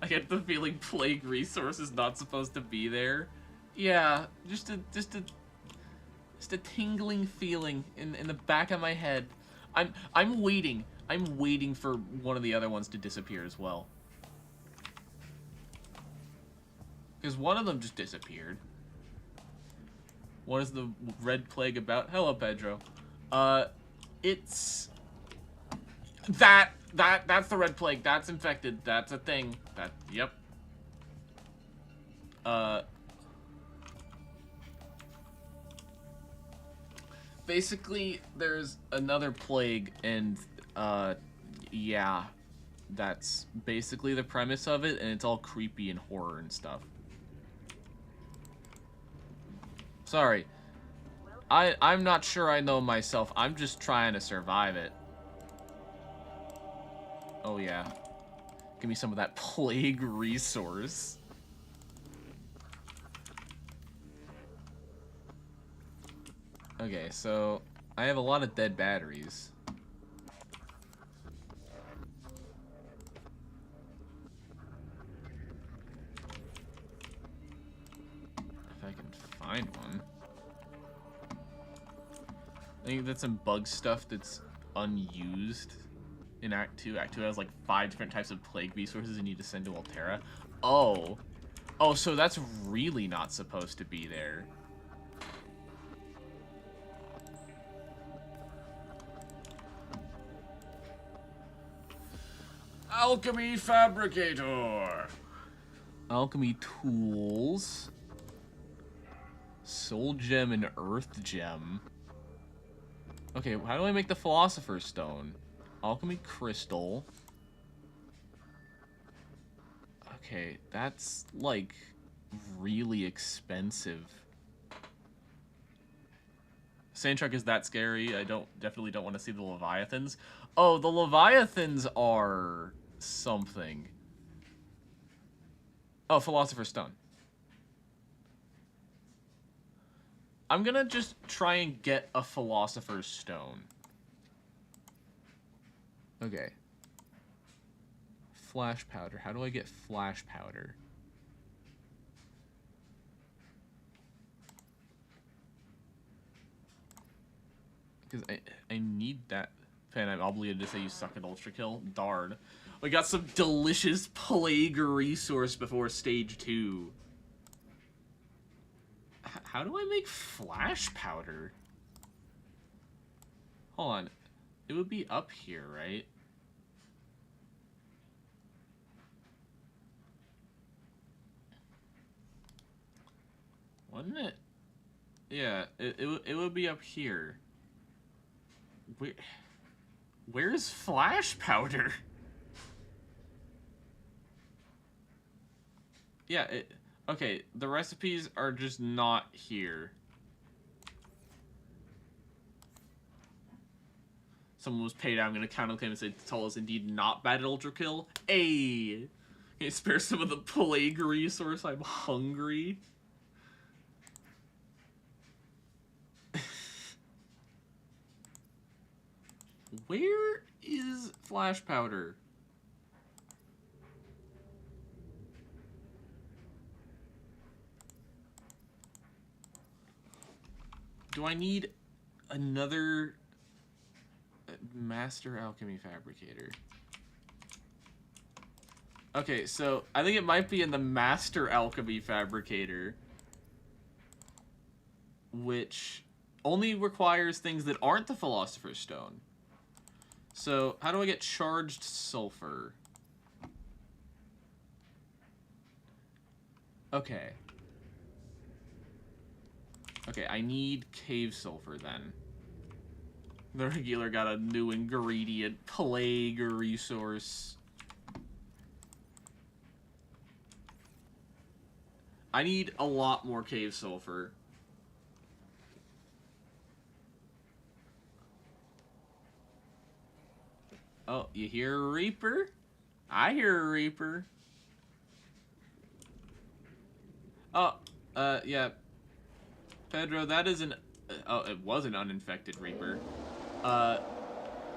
I get the feeling plague resource is not supposed to be there. Yeah, just a tingling feeling in the back of my head. I'm waiting. I'm waiting for one of the other ones to disappear as well. Because one of them just disappeared. What is the red plague about? Hello, Pedro. It's that's the red plague. That's infected. That's a thing. Yep. Basically, there's another plague, and yeah, that's basically the premise of it, and it's all creepy and horror and stuff. Sorry. I'm not sure I know myself. I'm just trying to survive it. Oh, yeah. Give me some of that plague resource. Okay, so I have a lot of dead batteries. If I can find one. I think that's some bug stuff that's unused in Act 2. Act 2 has like 5 different types of plague resources you need to send to Altera. Oh. Oh, so that's really not supposed to be there. Alchemy Fabricator. Alchemy tools. Soul Gem and Earth Gem. Okay, how do I make the Philosopher's Stone? Alchemy Crystal. Okay, that's, like, really expensive. Sandtruck is that scary. I definitely don't want to see the Leviathans. Oh, the Leviathans are something. Oh, Philosopher's Stone. I'm gonna just try and get a Philosopher's Stone. Okay. Flash powder. How do I get flash powder? Because I need that. Fan, I'm obligated to say you suck at Ultra Kill. Darn. We got some delicious plague resource before stage 2. How do I make flash powder? Hold on. It would be up here, right? Wouldn't it? Yeah, it would be up here. Where's flash powder? Yeah, okay, the recipes are just not here. Someone was paid out. I'm gonna counter claim and say Tull is indeed not bad at Ultra Kill. Hey! Can you spare some of the plague resource? I'm hungry. Where is flash powder? Do I need another master alchemy fabricator? Okay, so I think it might be in the master alchemy fabricator, which only requires things that aren't the Philosopher's Stone. So, how do I get charged sulfur? Okay. Okay, I need cave sulfur then. The regular got a new ingredient, plague resource. I need a lot more cave sulfur. Oh, you hear a Reaper? I hear a Reaper. Oh, yeah. Pedro, that is an... oh, it was an uninfected Reaper.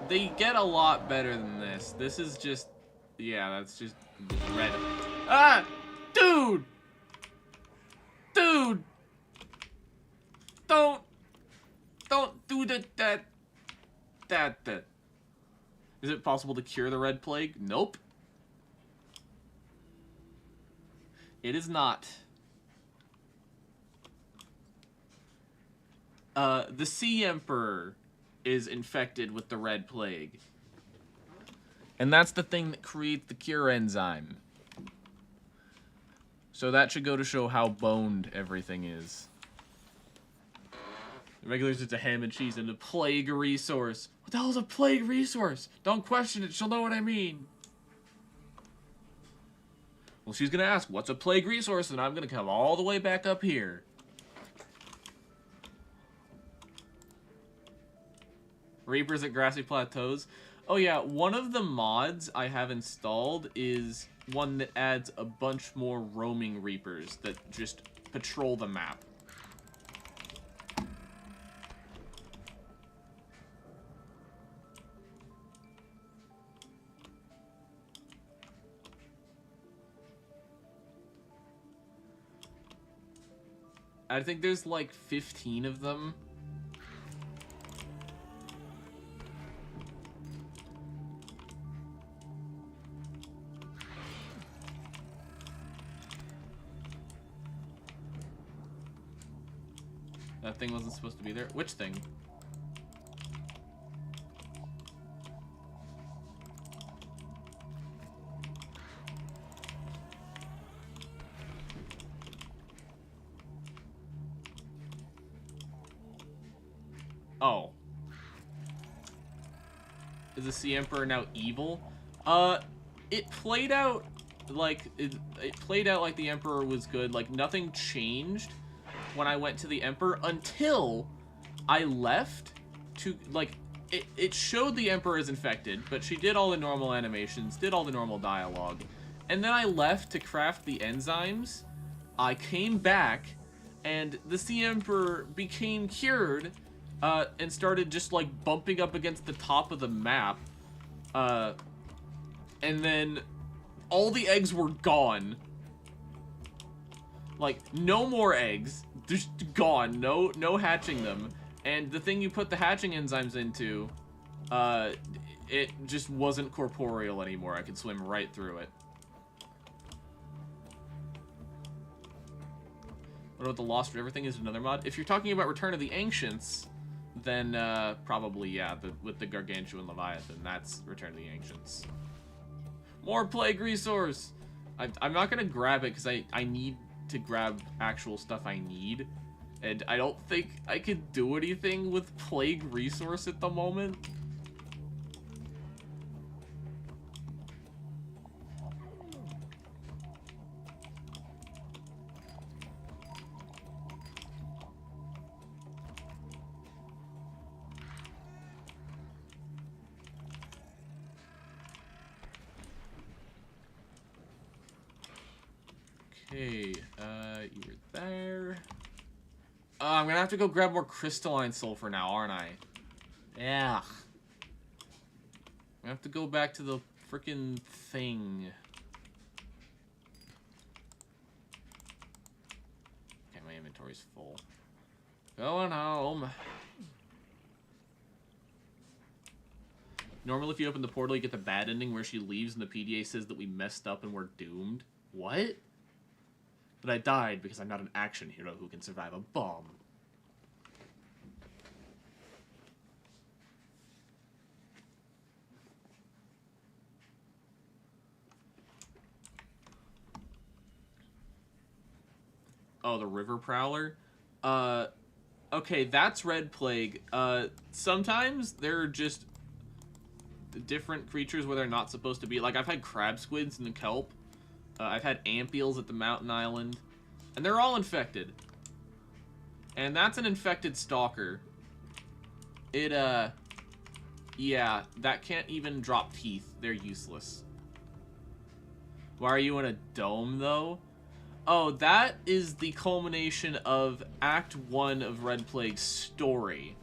They get a lot better than this. This is just... yeah, that's just red. Ah! Dude! Dude! Don't do that. Is it possible to cure the red plague? Nope. It is not. The Sea Emperor is infected with the red plague. And that's the thing that creates the cure enzyme. So that should go to show how boned everything is. The regulars, it's a ham and cheese and a plague resource. What the hell is a plague resource? Don't question it, she'll know what I mean. Well, she's gonna ask, what's a plague resource? And I'm gonna come all the way back up here. Reapers at grassy plateaus. Oh yeah, one of the mods I have installed is one that adds a bunch more roaming reapers that just patrol the map. I think there's like 15 of them. That thing wasn't supposed to be there. Which thing? Oh. Is the Sea Emperor now evil? It played out like it played out like the Emperor was good. Like nothing changed when I went to the Emperor until I left to like it showed the Emperor is infected, but she did all the normal animations, did all the normal dialogue. And then I left to craft the enzymes. I came back and the Sea Emperor became cured. And started just, like, bumping up against the top of the map. And then all the eggs were gone. Like, no more eggs. Just gone. No hatching them. And the thing you put the hatching enzymes into, it just wasn't corporeal anymore. I could swim right through it. What about the Lost River thing? Is it another mod? If you're talking about Return of the Ancients... then, probably, yeah, with the Gargantuan Leviathan, that's Return of the Ancients. More plague resource! I'm not gonna grab it, because I need to grab actual stuff I need. And I don't think I could do anything with plague resource at the moment. Okay, you were there. I'm gonna have to go grab more crystalline sulfur now, aren't I? Yeah. I have to go back to the frickin' thing. Okay, my inventory's full. Going home. Normally, if you open the portal, you get the bad ending where she leaves and the PDA says that we messed up and we're doomed. What? But I died because I'm not an action hero who can survive a bomb. Oh, the River Prowler? Okay, that's Red Plague. Sometimes they're just different creatures where they're not supposed to be. Like, I've had crab squids in the kelp. I've had ampeals at the mountain island. And they're all infected. And that's an infected stalker. It Yeah, that can't even drop teeth. They're useless. Why are you in a dome, though? Oh, that is the culmination of Act 1 of Red Plague's story.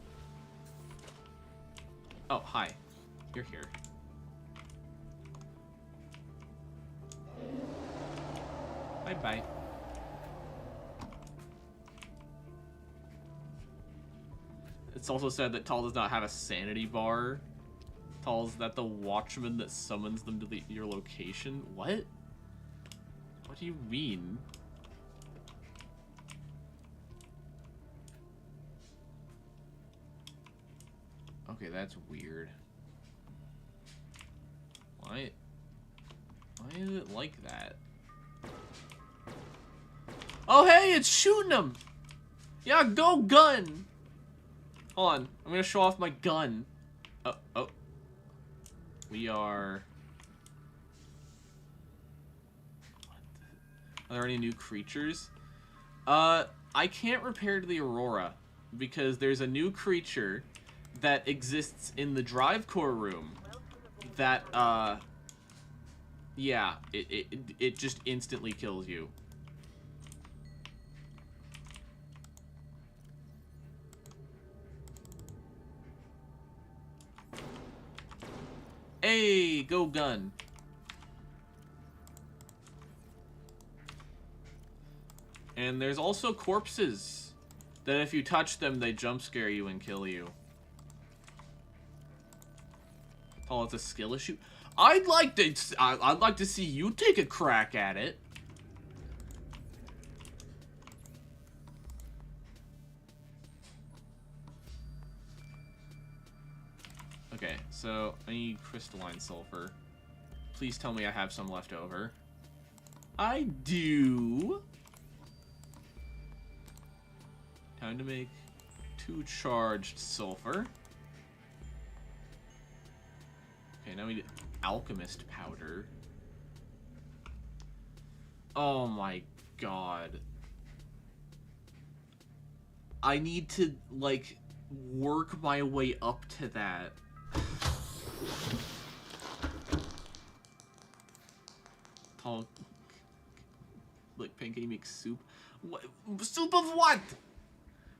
Oh, hi. You're here. Bye-bye. It's also said that Tal does not have a sanity bar. Tal's that the watchman that summons them to your location. What? What do you mean? Okay, that's weird. Why is it like that? Oh, hey, it's shooting him! Yeah, go gun! Hold on, I'm gonna show off my gun. Oh. We are... Are there any new creatures? I can't repair to the Aurora because there's a new creature that exists in the drive core room that, yeah, it just instantly kills you. Hey, go gun. And there's also corpses that if you touch them, they jump scare you and kill you. Oh, it's a skill issue. I'd like to see you take a crack at it. Okay, so I need crystalline sulfur. Please tell me I have some left over. I do. Time to make 2 charged sulfur. Okay, now we need alchemist powder. Oh my god. I need to, like, work my way up to that. Tall, like, pancake makes soup. What? Soup of what?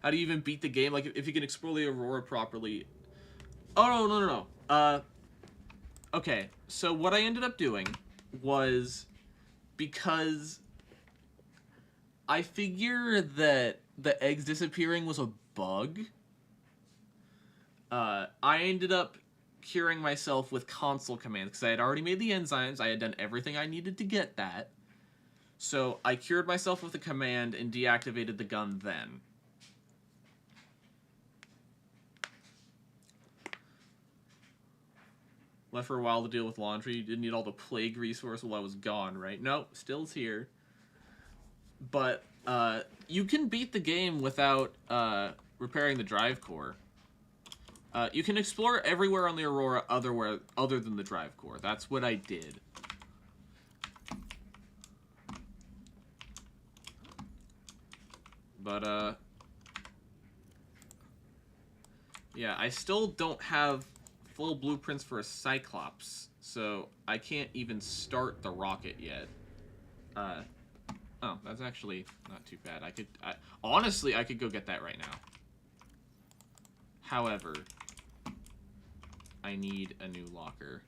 How do you even beat the game? Like, if you can explore the Aurora properly. Oh, no. Okay, so what I ended up doing was, because I figure that the eggs disappearing was a bug, I ended up curing myself with console commands, because I had already made the enzymes, I had done everything I needed to get that, so I cured myself with a command and deactivated the gun then. Left for a while to deal with laundry. You didn't need all the plague resource while I was gone, right? Nope, still's here. But, you can beat the game without, repairing the drive core. You can explore everywhere on the Aurora other than the drive core. That's what I did. But, yeah, I still don't have full blueprints for a Cyclops, so I can't even start the rocket yet. Oh, that's actually not too bad. Honestly, I could go get that right now. However, I need a new locker.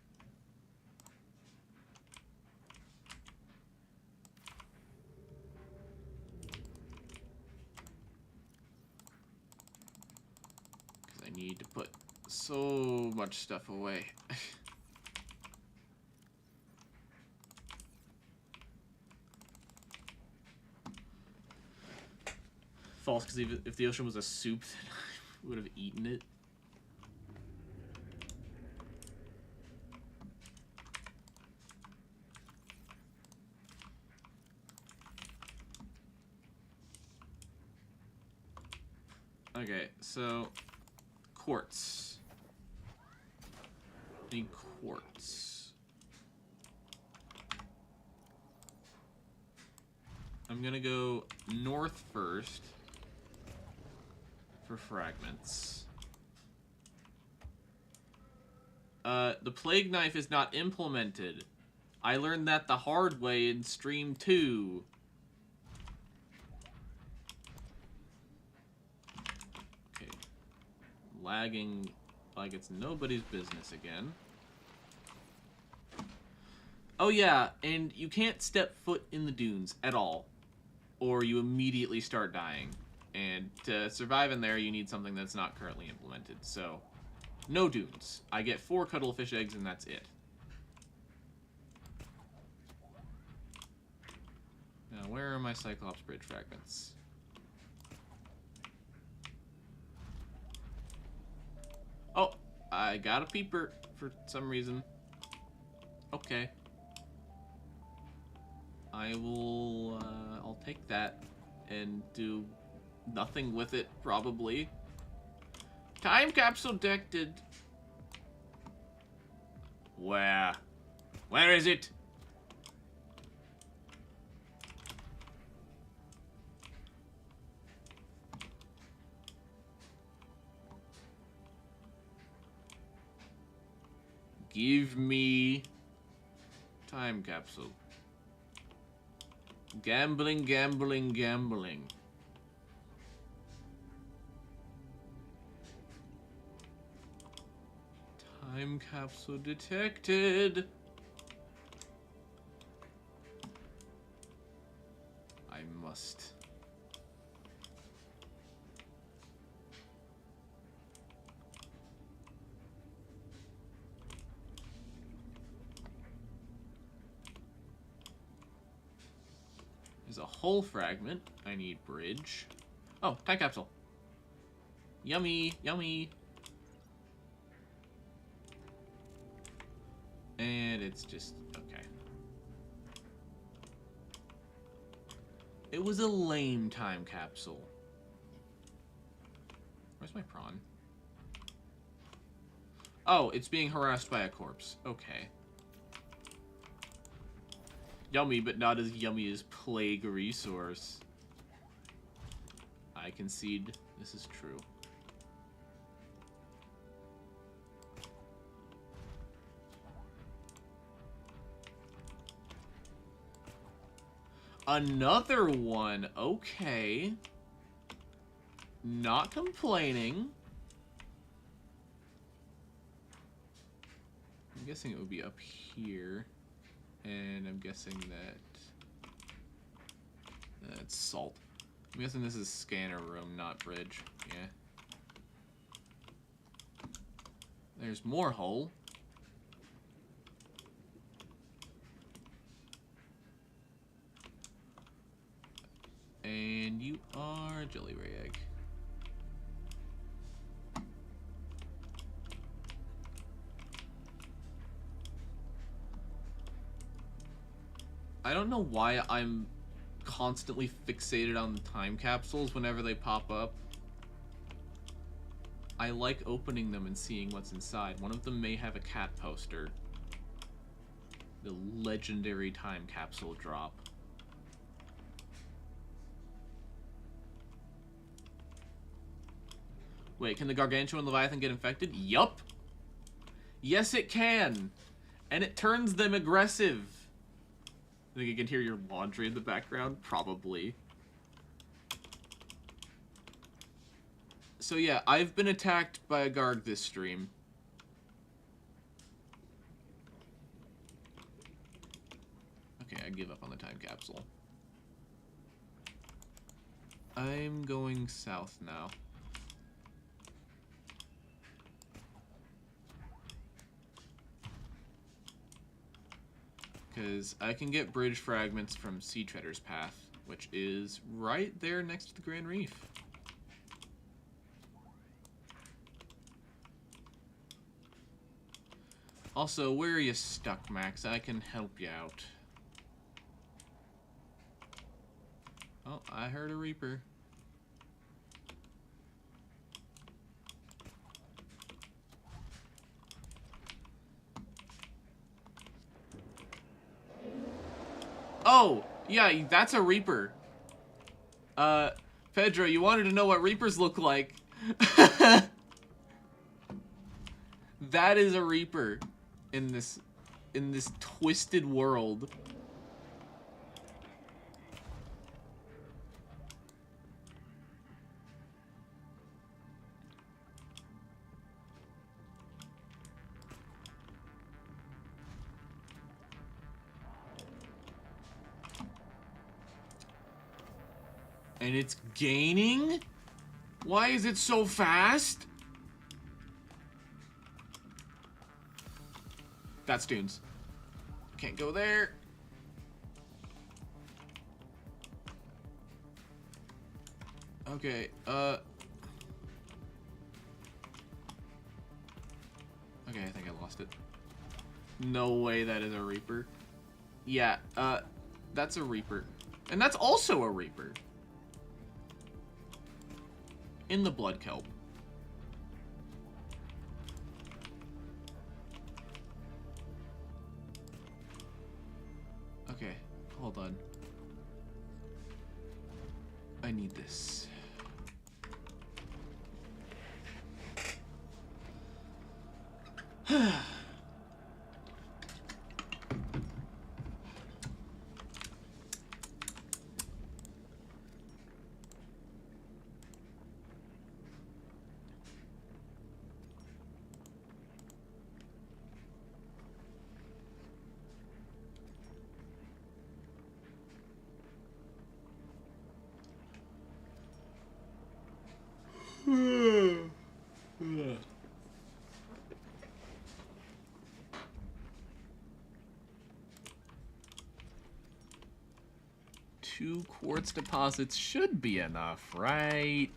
Because I need to put so much stuff away. False, because if the ocean was a soup, then I would have eaten it. Okay, so quartz. Need quartz. I'm gonna go north first for fragments. The plague knife is not implemented. I learned that the hard way in stream 2. Okay. Lagging like it's nobody's business again. Oh yeah, and you can't step foot in the dunes at all, or you immediately start dying. And to survive in there, you need something that's not currently implemented, so no dunes. I get 4 cuttlefish eggs and that's it. Now, where are my Cyclops Bridge fragments? Oh, I got a peeper for some reason. Okay. I'll take that and do nothing with it, probably. Time capsule detected. Where? Where is it? Give me time capsule. Gambling, gambling, gambling. Time capsule detected. I must. There's a whole fragment. I need bridge. Oh, time capsule. Yummy, yummy. And it's just, okay. It was a lame time capsule. Where's my prawn? Oh, it's being harassed by a corpse. Okay. Yummy, but not as yummy as plague resource. I concede this is true. Another one. Okay. Not complaining. I'm guessing it would be up here. And I'm guessing that that's salt. I'm guessing this is scanner room, not bridge. Yeah. There's more hole. And you are jelly ray egg. I don't know why I'm constantly fixated on the time capsules whenever they pop up. I like opening them and seeing what's inside. One of them may have a cat poster. The legendary time capsule drop. Wait, can the Gargantuan Leviathan get infected? Yup! Yes, it can! And it turns them aggressive. I think you can hear your laundry in the background? Probably. So yeah, I've been attacked by a Garg this stream. Okay, I give up on the time capsule. I'm going south now. Because I can get bridge fragments from Sea Treader's Path, which is right there next to the Grand Reef. Also, where are you stuck, Max? I can help you out. Oh, I heard a Reaper. Oh, yeah, that's a Reaper. Pedro, you wanted to know what Reapers look like. That is a Reaper in this twisted world. And it's gaining? Why is it so fast? That's Dunes. Can't go there. Okay, okay, I think I lost it. No way that is a Reaper. Yeah, that's a Reaper. And that's also a Reaper. In the Blood Kelp. Okay, hold on. I need this. Two quartz deposits should be enough, right?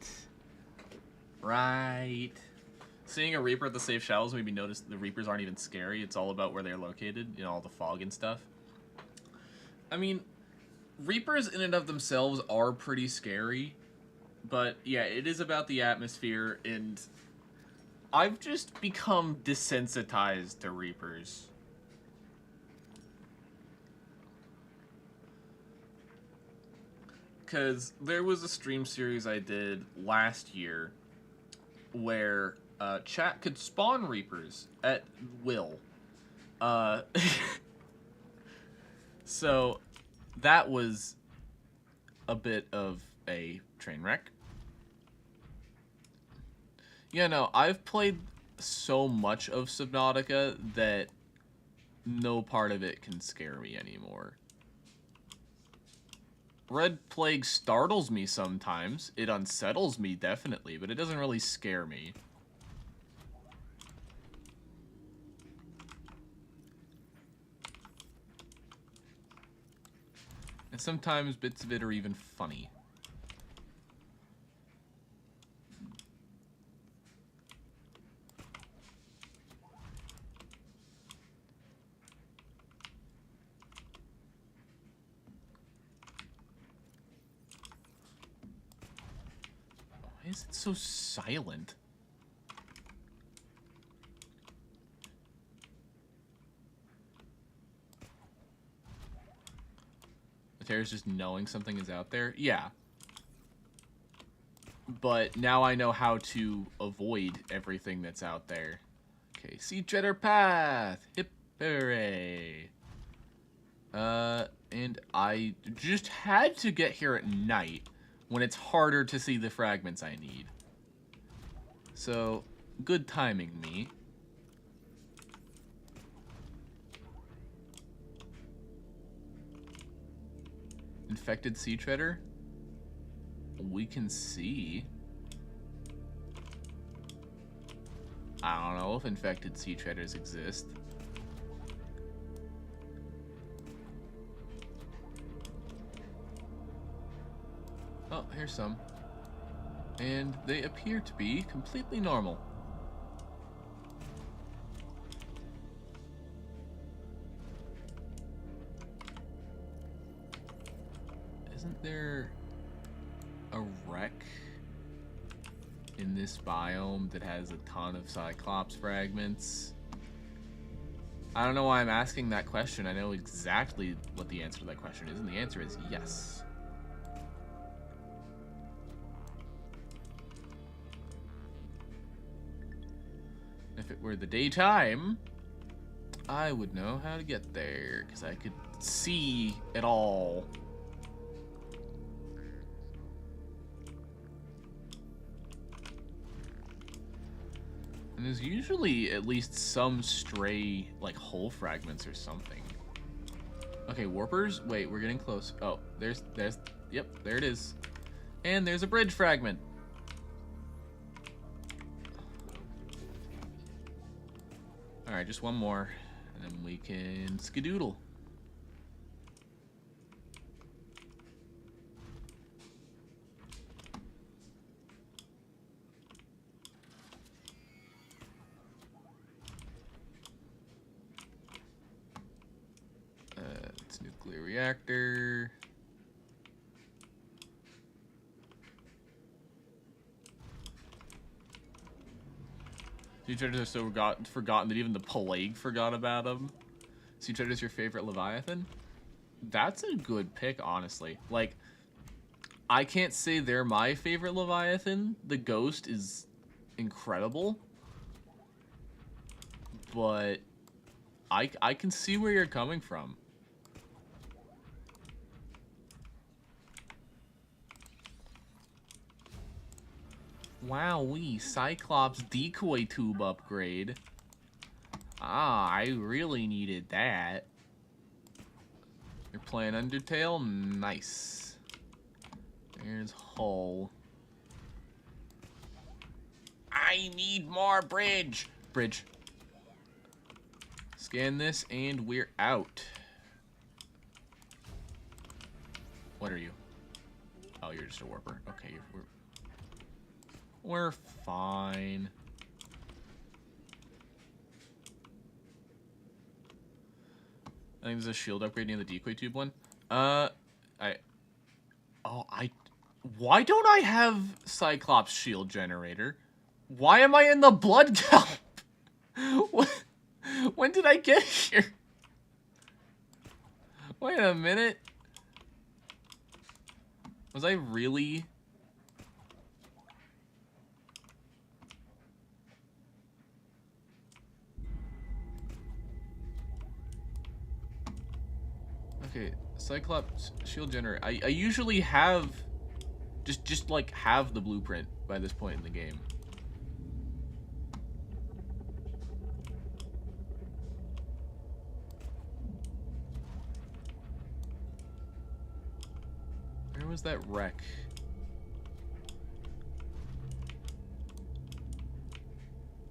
Right. Seeing a Reaper at the safe shallows made me notice the Reapers aren't even scary. It's all about where they're located, you know, all the fog and stuff. I mean, Reapers in and of themselves are pretty scary, but yeah, it is about the atmosphere, and I've just become desensitized to Reapers. Because there was a stream series I did last year where chat could spawn Reapers at will. So that was a bit of a train wreck. Yeah, no, I've played so much of Subnautica that no part of it can scare me anymore. Red Plague startles me sometimes. It unsettles me, definitely, but it doesn't really scare me. And sometimes bits of it are even funny. Why is it so silent? Terra's just knowing something is out there? Yeah. But now I know how to avoid everything that's out there. Okay, Sea Treader Path! Hip hooray! And I just had to get here at night when it's harder to see the fragments I need. So, good timing, me. Infected Sea Treader? We can see. I don't know if infected Sea Treaders exist. Oh, here's some. And they appear to be completely normal. Isn't there a wreck in this biome that has a ton of Cyclops fragments? I don't know why I'm asking that question. I know exactly what the answer to that question is, and the answer is yes. if it were the daytime, I would know how to get there, because I could see it all. And there's usually at least some stray, like, hull fragments or something. Okay, warpers? Wait, we're getting close. Oh, yep, there it is. And there's a bridge fragment. Alright, just one more, and then we can skedoodle. It's nuclear reactor. Sea Treaders are so forgotten that even the Plague forgot about them. Sea Treaders your favorite Leviathan? That's a good pick, honestly. Like, I can't say they're my favorite Leviathan. The Ghost is incredible. But I can see where you're coming from. Wowee, Cyclops decoy tube upgrade. Ah, I really needed that. You're playing Undertale? Nice. There's Hull. I need more bridge! Bridge. Scan this and we're out. What are you? Oh, you're just a warper. Okay, we're fine. I think there's a shield upgrade near the decoy tube one. Why don't I have Cyclops shield generator? Why am I in the blood gulp? When did I get here? Wait a minute. Was I really? Okay, Cyclops shield generator. I usually have just like have the blueprint by this point in the game. Where was that wreck?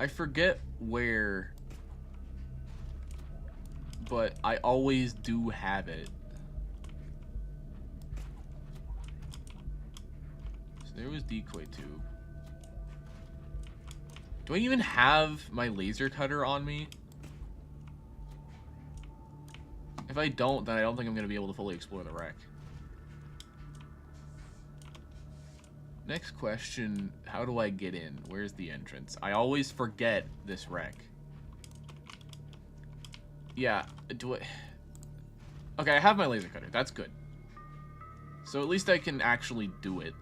I forget where, but I always do have it. So there was decoy tube. Do I even have my laser cutter on me? If I don't, then I don't think I'm going to be able to fully explore the wreck. Next question, how do I get in? Where's the entrance? I always forget this wreck. Yeah, do I... Okay, I have my laser cutter. That's good. So at least I can actually do it.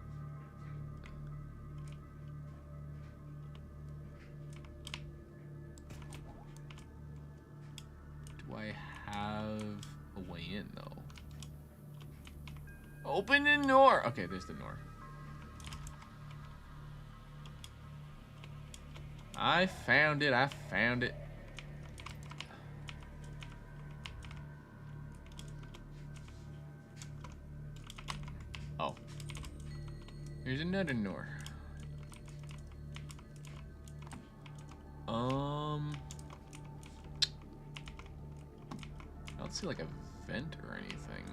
Do I have a way in, though? Open the door! Okay, there's the door. I found it. I found it. Oh. Here's another door. I don't see like a vent or anything.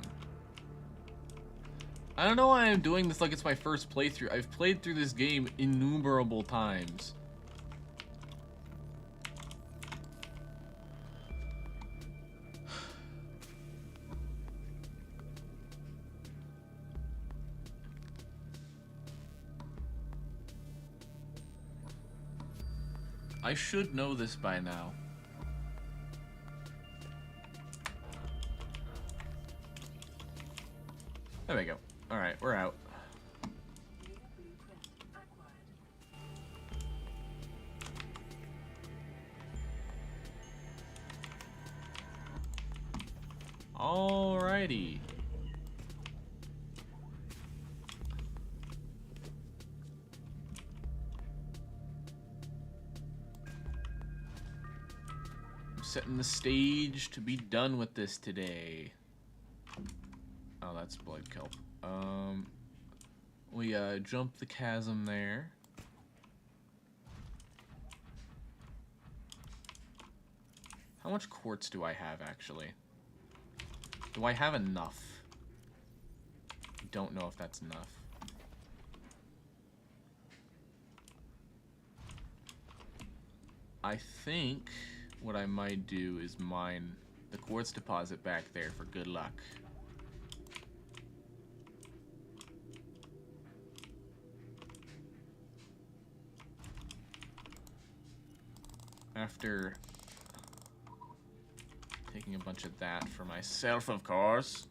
I don't know why I'm doing this like it's my first playthrough. I've played through this game innumerable times. I should know this by now. There we go. Alright, we're out. Alrighty. I'm setting the stage to be done with this today. Oh, that's blood kelp. We jumped the chasm there. How much quartz do I have, actually? Do I have enough? I don't know if that's enough. I think what I might do is mine the quartz deposit back there for good luck. After taking a bunch of that for myself, of course.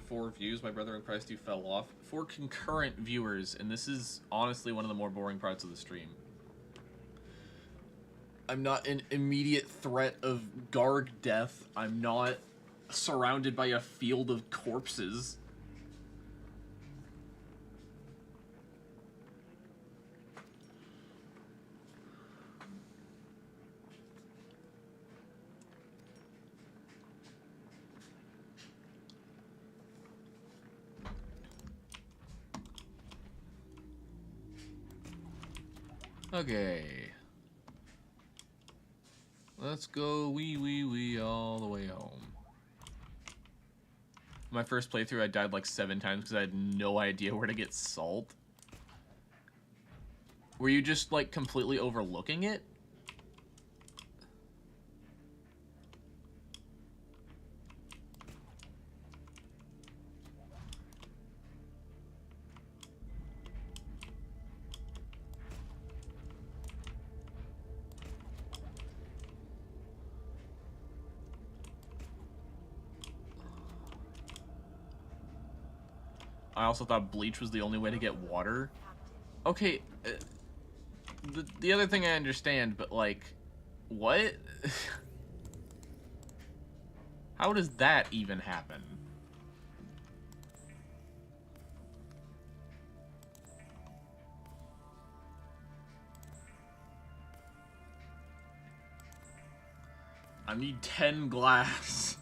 Four views, my brother in Christ who fell off. 4 concurrent viewers, and this is honestly one of the more boring parts of the stream. I'm not in immediate threat of Garg death. I'm not surrounded by a field of corpses. Okay. Let's go wee all the way home. My first playthrough, I died like 7 times because I had no idea where to get salt. Were you just like completely overlooking it? I also thought bleach was the only way to get water. Okay, the other thing I understand, but like, what? How does that even happen? I need 10 glass.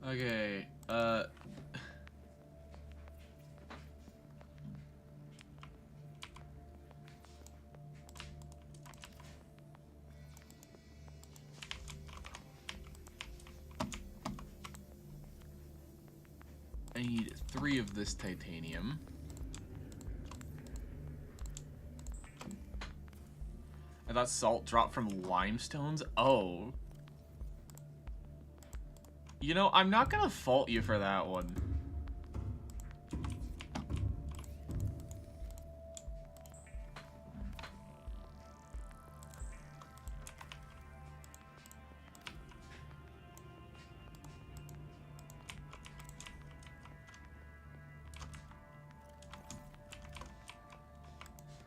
Okay, I need 3 of this titanium. I thought salt dropped from limestones? Oh. You know, I'm not gonna fault you for that one.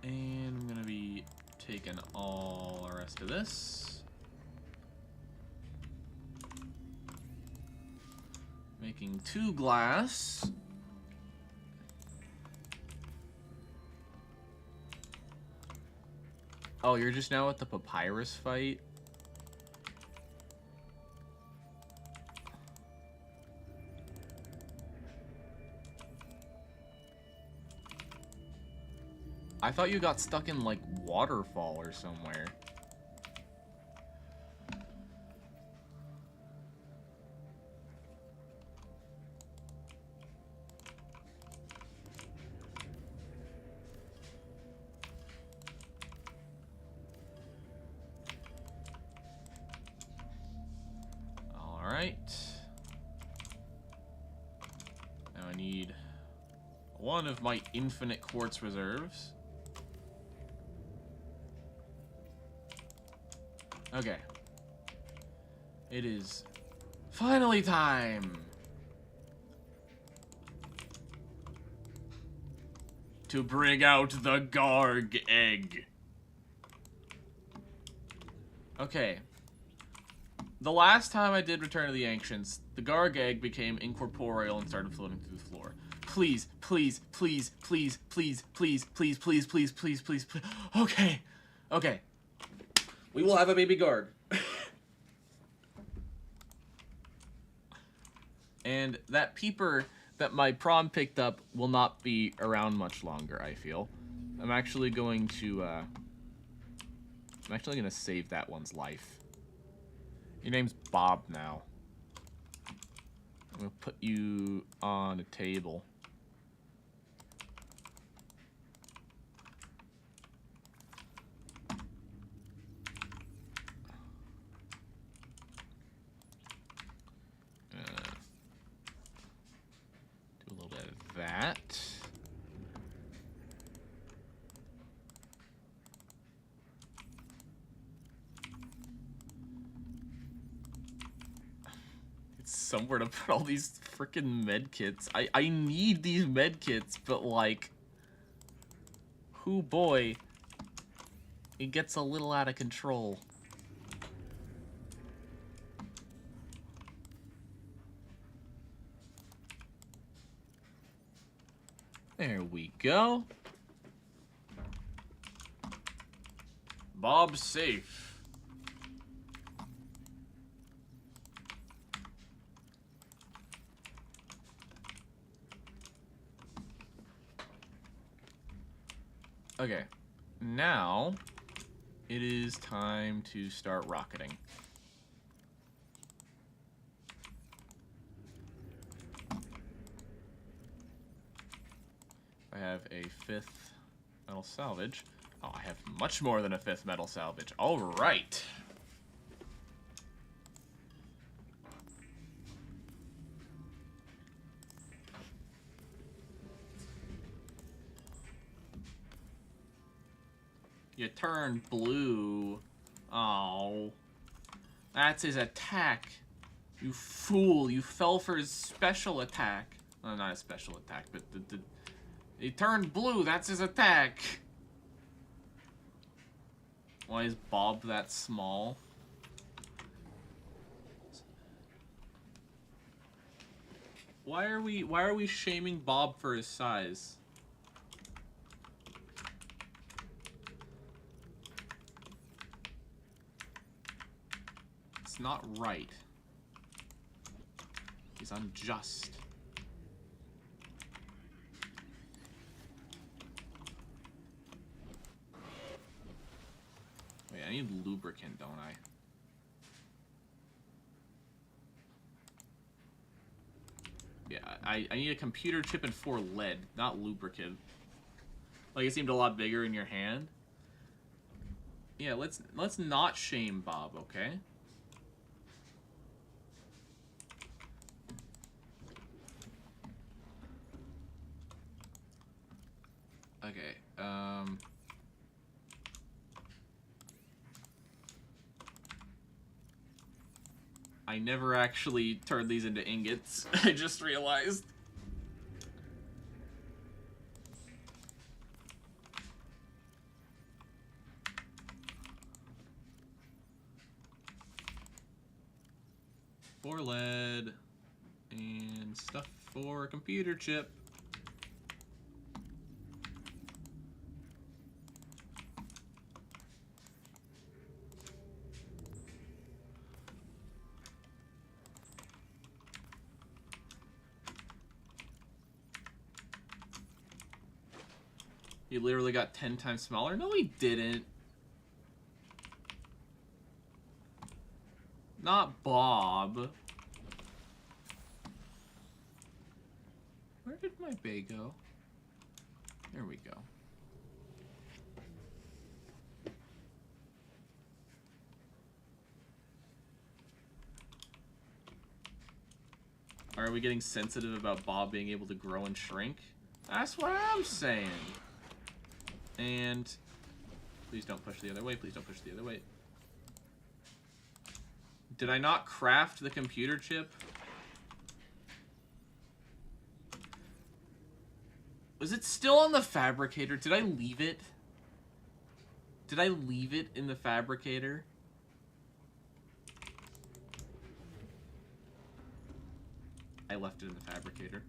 And I'm gonna be taking all the rest of this. Making 2 glass. Oh, you're just now at the papyrus fight? I thought you got stuck in, like, waterfall or somewhere. Alright. Now I need 1 of my infinite quartz reserves. Okay. It is finally time to bring out the Garg egg. Okay. The last time I did Return of the Ancients, the Garg egg became incorporeal and started floating through the floor. Please, please, please, please, please, please, please, please, please, please, please, please. Okay. Okay. We will have a baby Garg. And that peeper that my prawn picked up will not be around much longer, I feel. I'm actually going to save that one's life. Your name's Bob now. I'm gonna put you on a table. Do a little bit of that. Somewhere to put all these freaking med kits. I need these med kits, but like, hoo boy, it gets a little out of control. There we go. Bob's safe. Okay, now it is time to start rocketing. I have a 5th metal salvage. Oh, I have much more than a 5th metal salvage. All right. You turned blue. Oh. That's his attack. You fool. You fell for his special attack. Well, not a special attack, but he turned blue. That's his attack. Why is Bob that small? Why are we shaming Bob for his size? It's not right. He's unjust. Wait, I need lubricant, don't I? Yeah, I need a computer chip and 4 lead, not lubricant. Like, it seemed a lot bigger in your hand. Yeah, let's not shame Bob, okay? Okay, I never actually turned these into ingots. I just realized. For lead and stuff for a computer chip. He literally got 10 times smaller? No, he didn't. Not Bob. Where did my bay go? There we go. Are we getting sensitive about Bob being able to grow and shrink? That's what I'm saying. And please don't push the other way. Please don't push the other way. Did I not craft the computer chip? Was it still on the fabricator? Did I leave it? Did I leave it in the fabricator? I left it in the fabricator.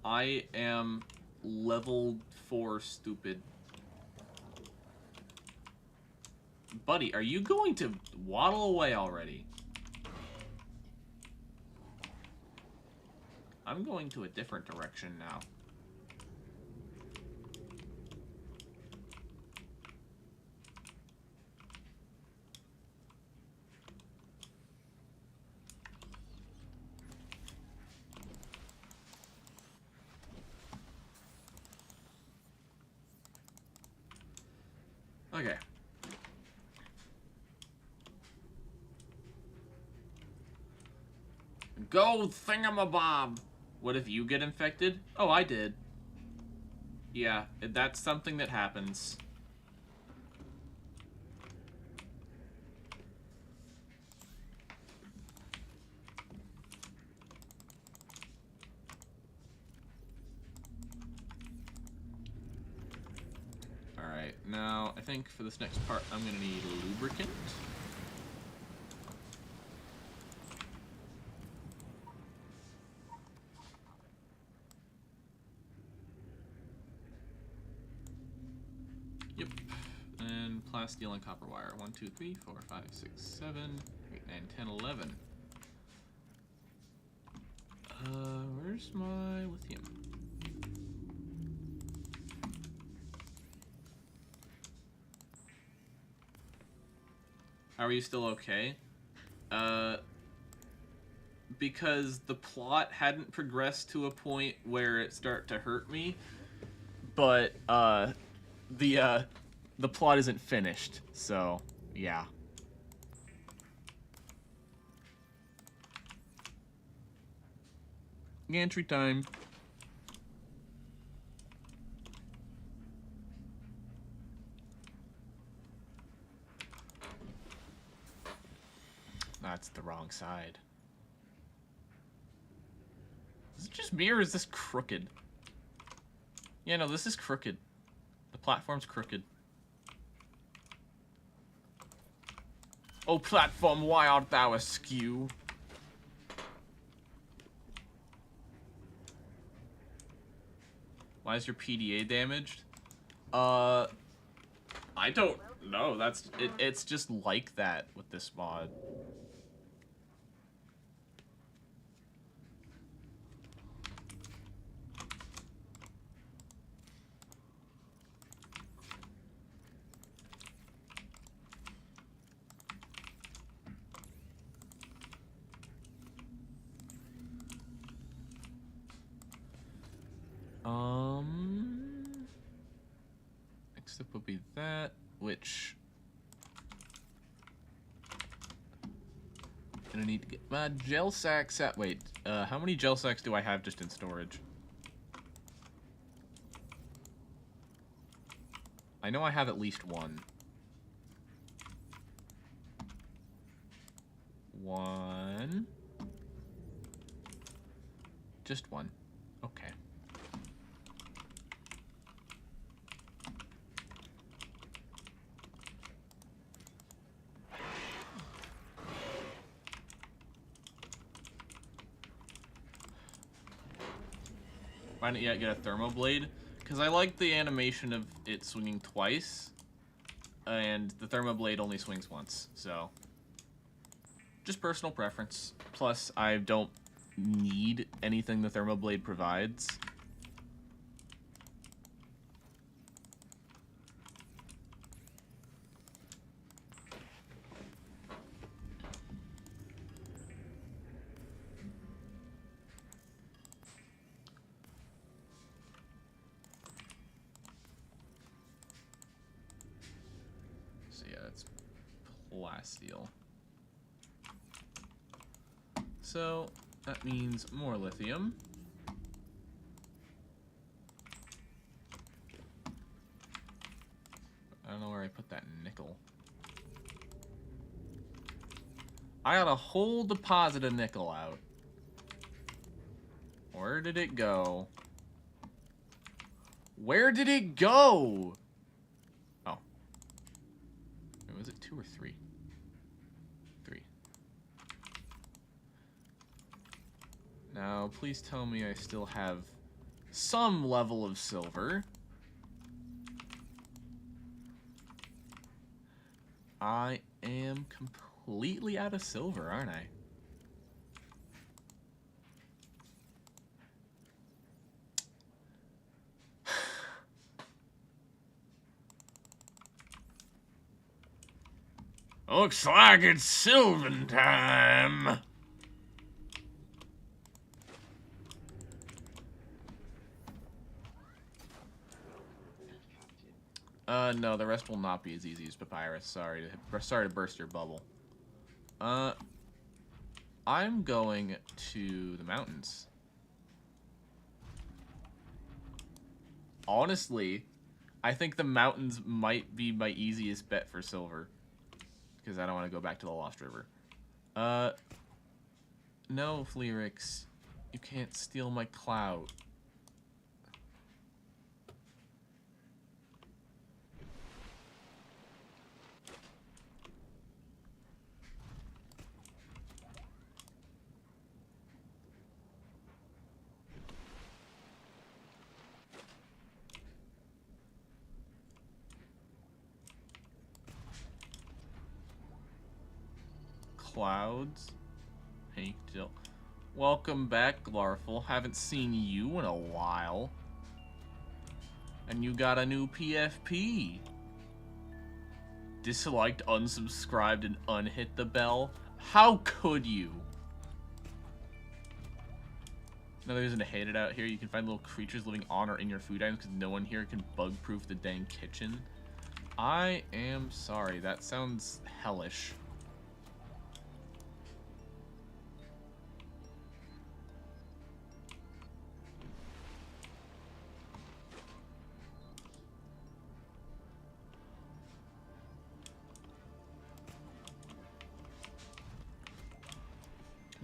I am level 4 stupid. Buddy, are you going to waddle away already? I'm going to a different direction now. Okay. Go thingamabob! What if you get infected? Oh, I did. Yeah, that's something that happens. Alright, now I think for this next part I'm gonna need lubricant. Yep. And plasteel and copper wire. 1, 2, 3, 4, 5, 6, 7, 8, 9, 10, 11. Where's my lithium? How are you still okay? Because the plot hadn't progressed to a point where it started to hurt me, but the plot isn't finished, so yeah. Gantry time. That's the wrong side. Is it just me or is this crooked? Yeah, no, this is crooked. The platform's crooked. Oh, platform, why art thou askew? Why is your PDA damaged? I don't know. That's it's just like that with this mod. Next up would be that, which gonna need to get my gel sacks out. Wait, how many gel sacks do I have just in storage? I know I have at least one. One. Just one. Okay. Why don't you get a thermo blade? Because I like the animation of it swinging twice, and the thermo blade only swings once, so just personal preference. Plus, I don't need anything the thermo blade provides. So yeah, it's plasteel. So that means more lithium. I got a whole deposit of nickel out. Where did it go? Where did it go? Oh. Wait, was it 2 or 3? 3. Now, please tell me I still have some level of silver. I am completely out of silver, aren't I? Looks like it's Sylvan time. No, the rest will not be as easy as Papyrus. Sorry to burst your bubble. I'm going to the mountains. Honestly, I think the mountains might be my easiest bet for silver. Because I don't want to go back to the Lost River. No, Fleerix. You can't steal my clout. Clouds. Hey, Jill. Welcome back, Glarful. Haven't seen you in a while. And you got a new PFP. Disliked, unsubscribed, and unhit the bell? How could you? Another reason to hate it out here, you can find little creatures living on or in your food items because no one here can bug-proof the dang kitchen. I am sorry, that sounds hellish.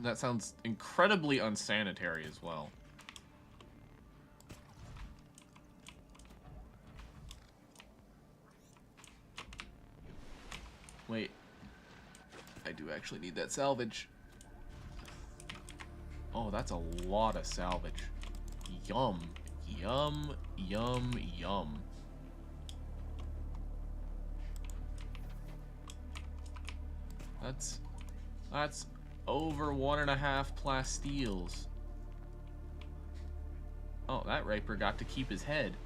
That sounds incredibly unsanitary as well. Wait. I do actually need that salvage. Oh, that's a lot of salvage. Yum. Yum, yum, yum. That's over 1.5 plastiles. Oh, that Raper got to keep his head.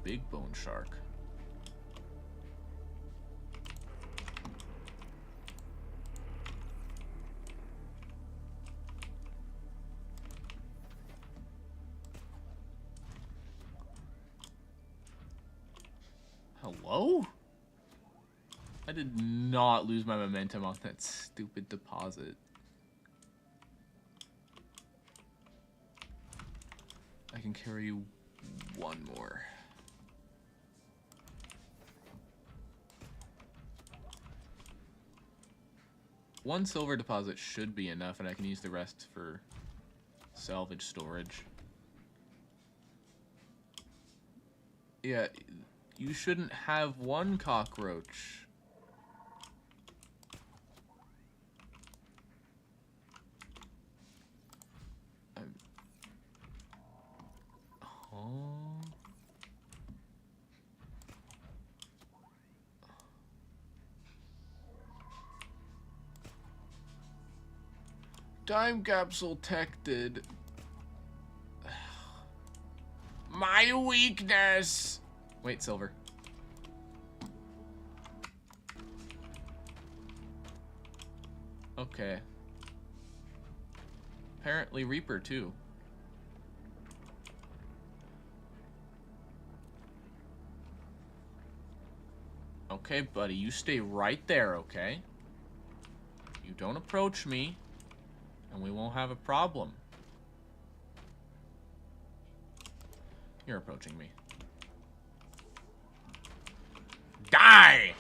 Big bone shark. Hello? I did not lose my momentum on that stupid deposit. I can carry you one more. One silver deposit should be enough, and I can use the rest for salvage storage. Yeah, you shouldn't have one cockroach. Oh. Time capsule detected. My weakness. Wait, silver. Okay. Apparently Reaper too. Okay, buddy, you stay right there, okay? You don't approach me, and we won't have a problem. You're approaching me. Die!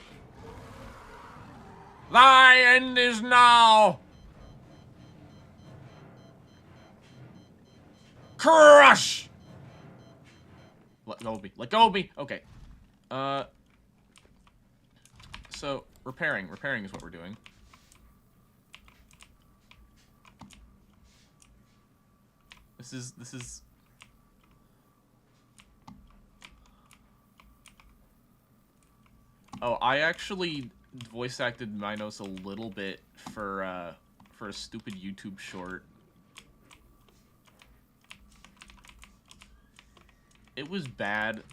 Thy end is now! Crush! Let go of me. Let go of me! Okay. So, repairing. Repairing is what we're doing. This is... Oh, I actually voice acted Minos a little bit for a stupid YouTube short. It was bad.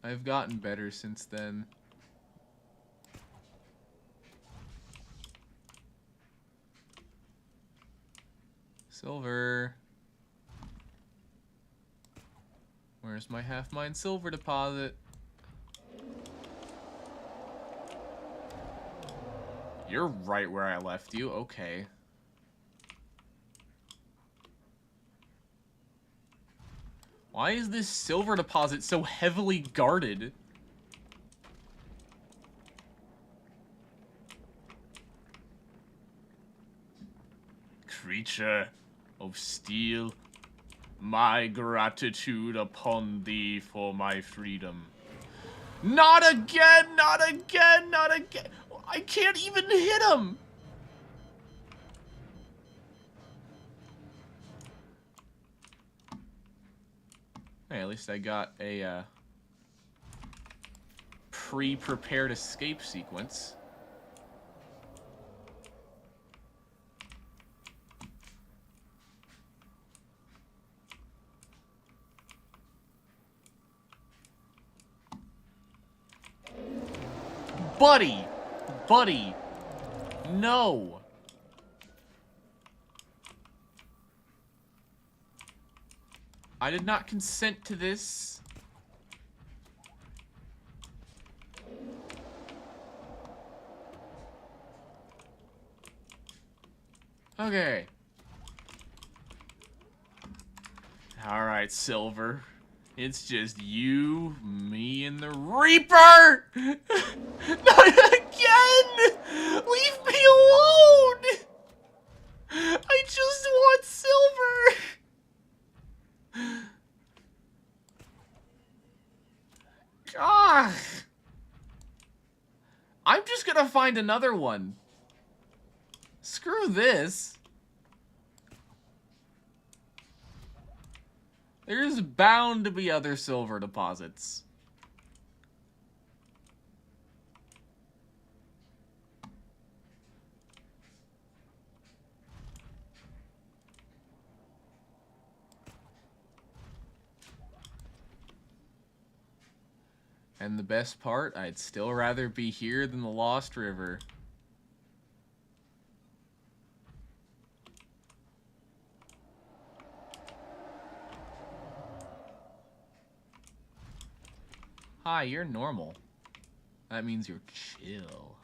I've gotten better since then. Silver. Where's my half-mine silver deposit? You're right where I left you. Okay. Why is this silver deposit so heavily guarded? Creature of steel, my gratitude upon thee for my freedom. Not again! Not again! Not again! I can't even hit him! Hey, at least I got a pre-prepared escape sequence. Buddy! Buddy! No! I did not consent to this. Okay. Alright, Silver. It's just you, me, and the Reaper! Not again! Leave me alone! I just want Silver! God! I'm just gonna find another one. Screw this. There's bound to be other silver deposits. And the best part, I'd still rather be here than the Lost River. Hi, you're normal. That means you're chill.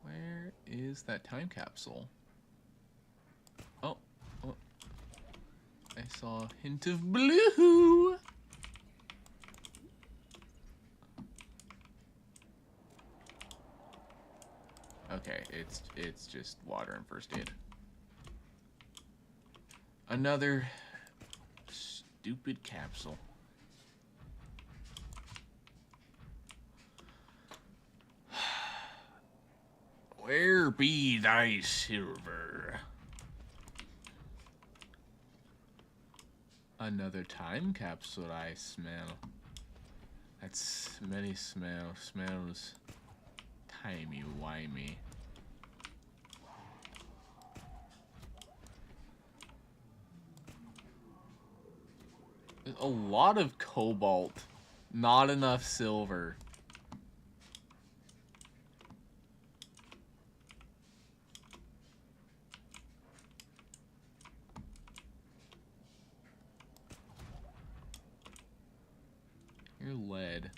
Where is that time capsule? Oh, oh. I saw a hint of blue. Okay, it's just water and first aid. Another stupid capsule. Where be thy silver? Another time capsule I smell. That's many smells timey-wimey. A lot of cobalt, not enough silver. You're lead.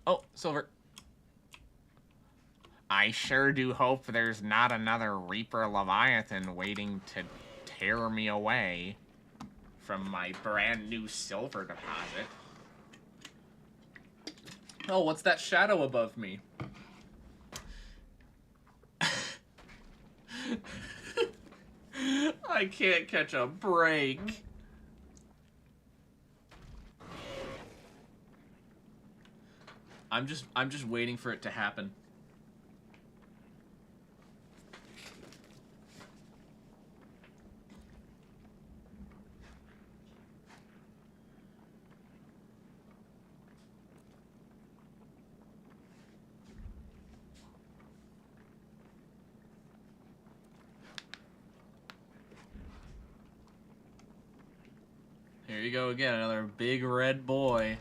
Oh, silver. I sure do hope there's not another Reaper Leviathan waiting to tear me away from my brand new silver deposit. Oh, what's that shadow above me? I can't catch a break. I'm just waiting for it to happen. Here you go again, another big red boy.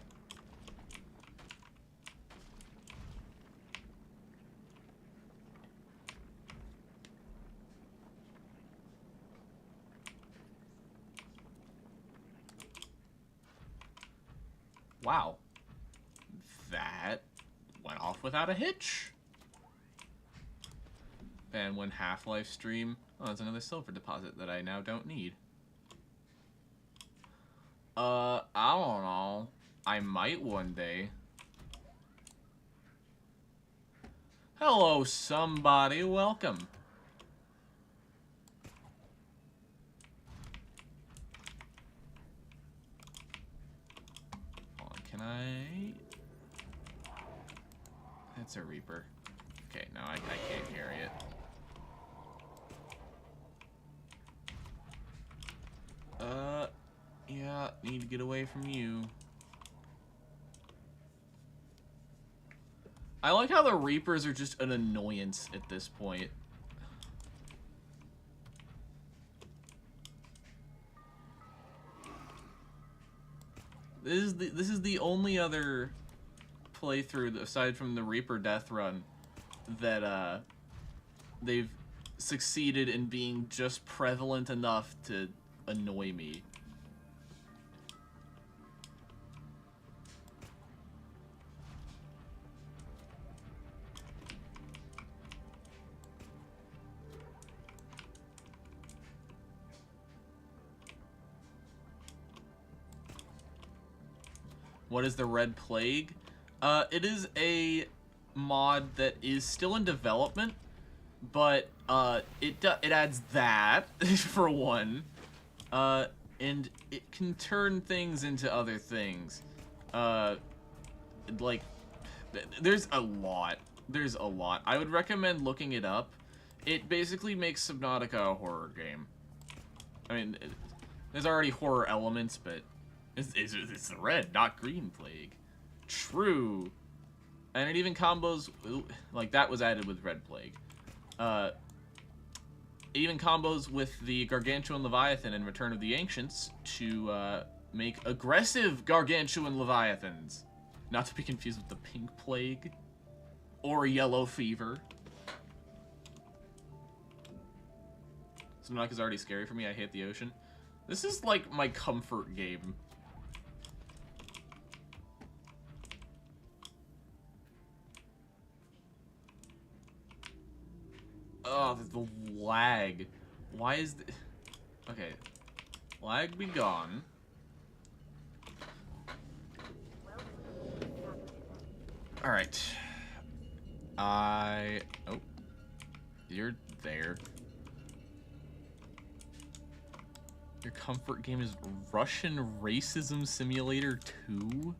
Wow. That went off without a hitch. And when Half-Life stream... Oh, that's another silver deposit that I now don't need. I don't know. I might one day. Hello, somebody. Welcome. Hold on, can I... That's a Reaper. Okay, no, I can't carry it. Yeah, need to get away from you. I like how the Reapers are just an annoyance at this point. This is the only other playthrough aside from the Reaper Deathrun that they've succeeded in being just prevalent enough to annoy me. What is the Red Plague? It is a mod that is still in development, but it adds that for one, and it can turn things into other things. Like there's a lot. There's a lot. I would recommend looking it up. It basically makes Subnautica a horror game. I mean, there's already horror elements, but it's the red, not green plague. True. And it even combos, like that was added with Red Plague. It even combos with the Gargantuan Leviathan in Return of the Ancients to make aggressive Gargantuan Leviathans. Not to be confused with the Pink Plague or Yellow Fever. Subnautica's already scary for me. I hate the ocean. This is like my comfort game. Oh, the lag. Why is the... Okay. Lag be gone. Alright. Oh. You're there. Your comfort game is Russian Racism Simulator 2?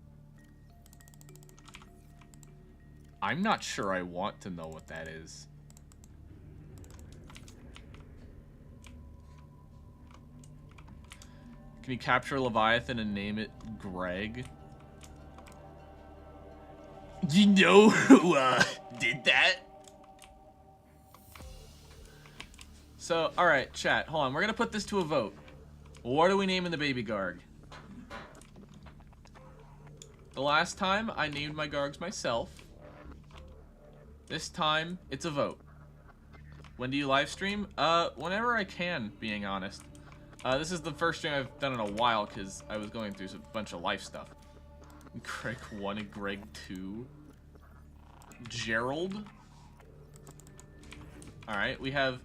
I'm not sure I want to know what that is. Can you capture a Leviathan and name it Greg? You know who did that? So, alright, chat, hold on. We're gonna put this to a vote. What are we naming the baby Garg? The last time, I named my Gargs myself. This time, it's a vote. When do you live stream? Whenever I can, being honest. This is the first stream I've done in a while because I was going through a bunch of life stuff. Greg 1 and Greg 2. Gerald. Alright, we have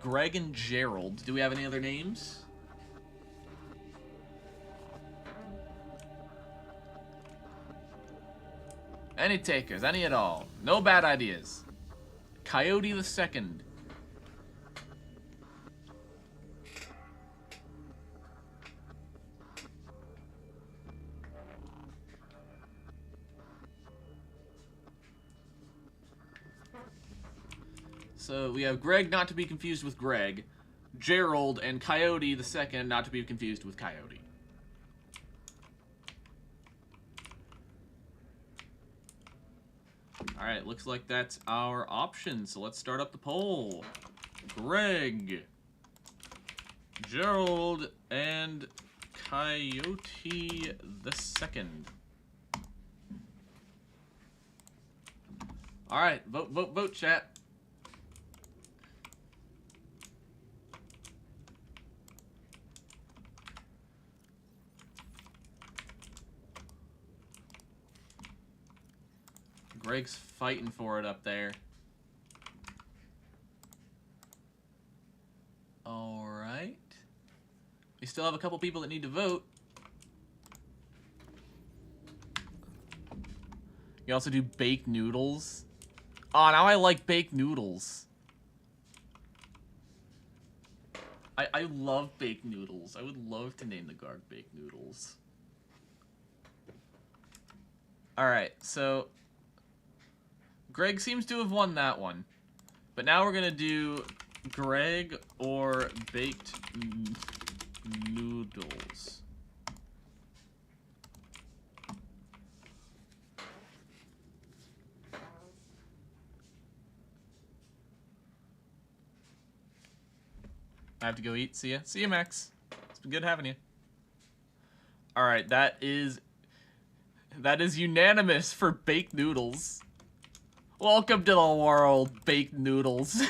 Greg and Gerald. Do we have any other names? Any takers, any at all. No bad ideas. Coyote the Second. So we have Greg, not to be confused with Greg. Gerald and Coyote the Second, not to be confused with Coyote. Alright, looks like that's our option. So let's start up the poll. Greg, Gerald, and Coyote the Second. Alright, vote, vote, vote, chat. Greg's fighting for it up there. Alright. We still have a couple people that need to vote. You also do baked noodles. Oh, now I like baked noodles. I love baked noodles. I would love to name the Garg baked noodles. Alright, so Greg seems to have won that one. But now we're gonna do Greg or baked noodles. I have to go eat. See ya. See ya, Max. It's been good having you. Alright, that is unanimous for baked noodles. Welcome to the world, baked noodles.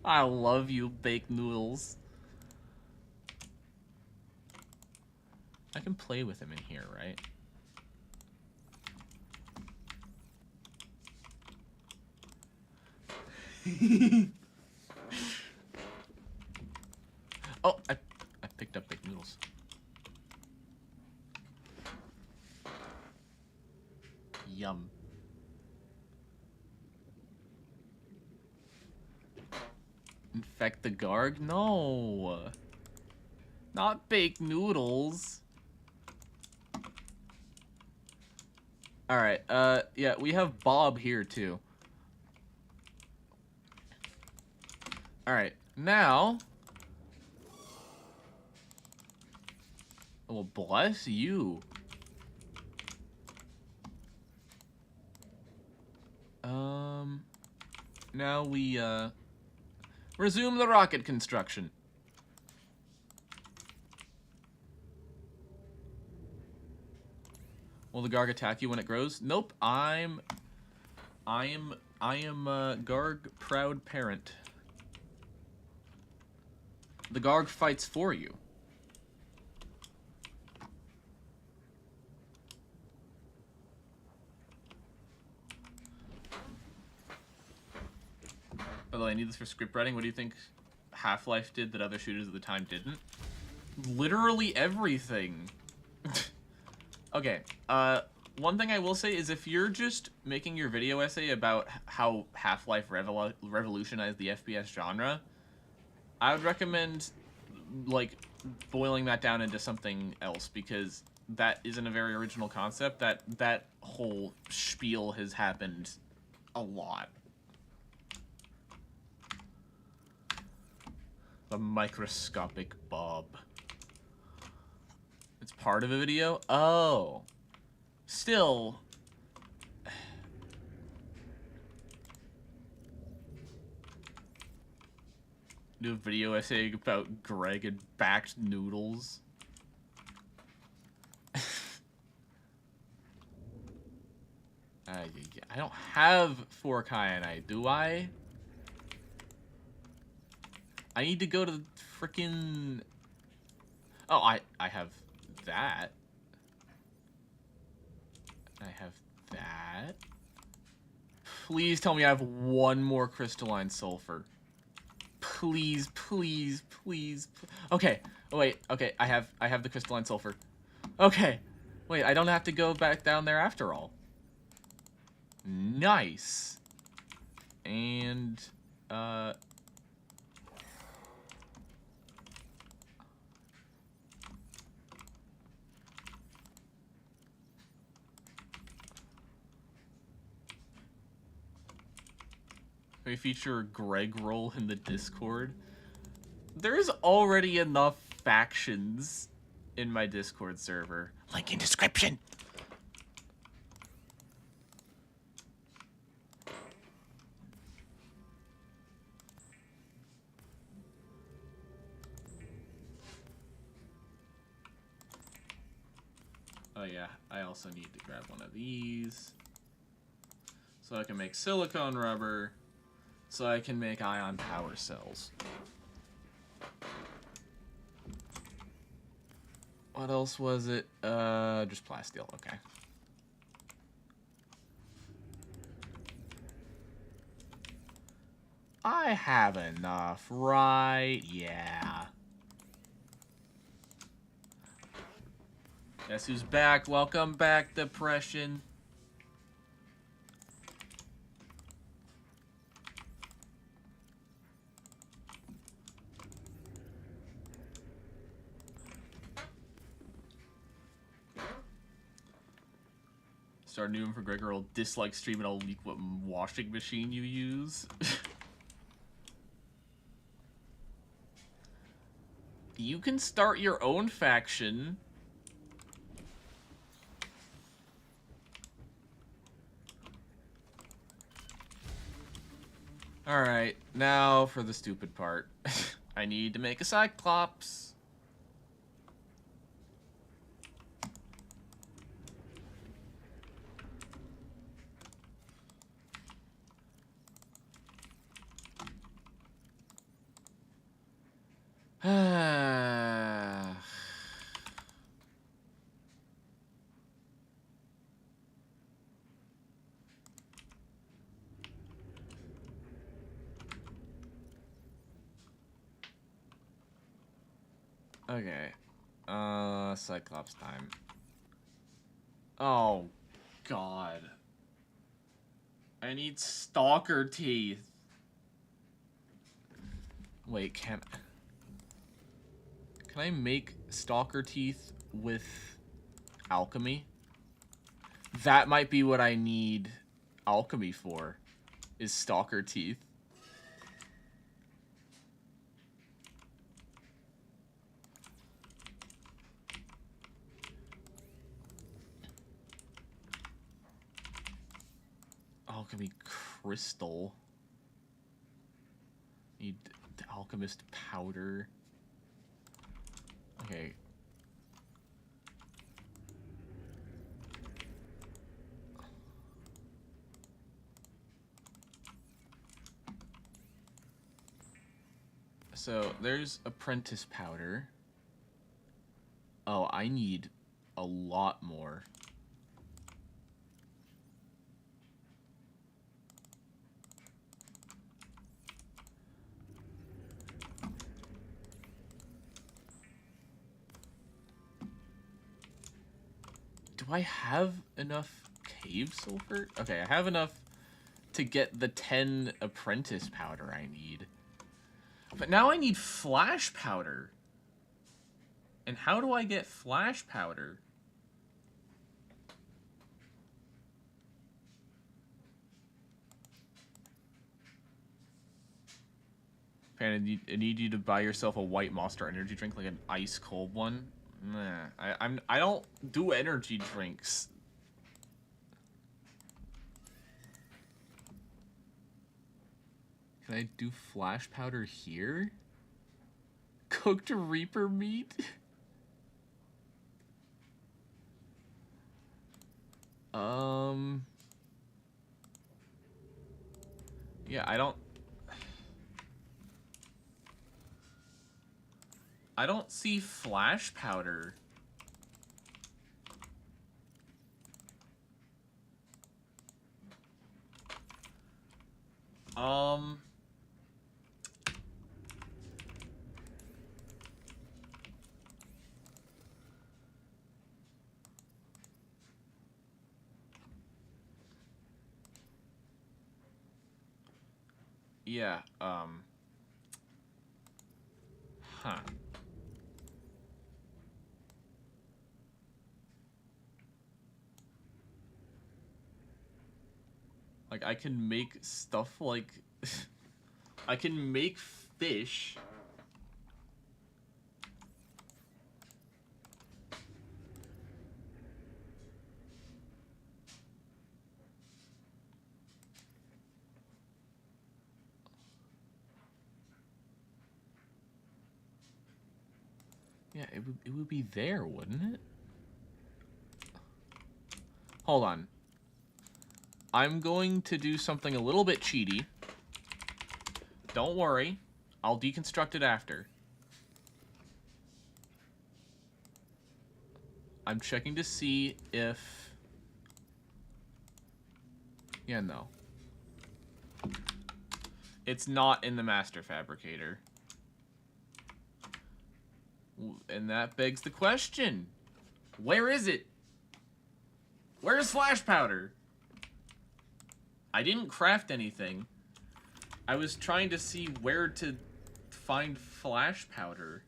I love you, baked noodles. I can play with him in here, right? Oh, I picked up baked noodles. Yum. Infect the Garg? No. Not baked noodles. Alright, yeah, we have Bob here too. Alright, now... Well, bless you. Now we, resume the rocket construction. Will the Garg attack you when it grows? Nope. I am Garg proud parent. The Garg fights for you. Although I need this for script writing, what do you think Half-Life did that other shooters at the time didn't? Literally everything. Okay, one thing I will say is if you're just making your video essay about how Half-Life revolutionized the FPS genre, I would recommend, like, boiling that down into something else, because that isn't a very original concept. That whole spiel has happened a lot. The microscopic Bob. It's part of a video? Oh. Still. Do a video essay about Greg and backed noodles. I don't have 4 kyanite, do I? I need to go to the frickin' Oh, I have that. I have that. Please tell me I have one more crystalline sulfur. Please, please, please. Okay. Oh, wait. Okay, I have the crystalline sulfur. Okay. Wait, I don't have to go back down there after all. Nice. And we feature Greg role in the Discord. There's already enough factions in my Discord server. Link in description. Oh yeah, I also need to grab one of these. So I can make silicone rubber. So I can make ion power cells. What else was it? Just plasteel, okay. I have enough, right? Yeah. Guess who's back? Welcome back, Depression. Start a new one for Gregor. I'll dislike stream and I'll leak what washing machine you use. You can start your own faction. Alright, now for the stupid part. I need to make a Cyclops. Okay. Cyclops time. Oh, God. I need stalker teeth. Wait, can I make stalker teeth with alchemy? That might be what I need alchemy for, is stalker teeth. Alchemy crystal. Need the alchemist powder. Okay. So there's apprentice powder. Oh, I need a lot more. Do I have enough cave sulfur? Okay, I have enough to get the 10 apprentice powder I need. But now I need flash powder. And how do I get flash powder? Fan, I need you to buy yourself a white Monster energy drink, like an ice cold one. Nah, I don't do energy drinks. Can I do flash powder here? Cooked Reaper meat? Yeah, I don't... I don't see flash powder. Yeah, huh. Like, I can make stuff like... I can make fish. Yeah, it would be there, wouldn't it? Hold on. I'm going to do something a little bit cheaty. Don't worry. I'll deconstruct it after. I'm checking to see if... Yeah, no. It's not in the Master Fabricator. And that begs the question. Where is it? Where's flash powder? I didn't craft anything. I was trying to see where to find flash powder.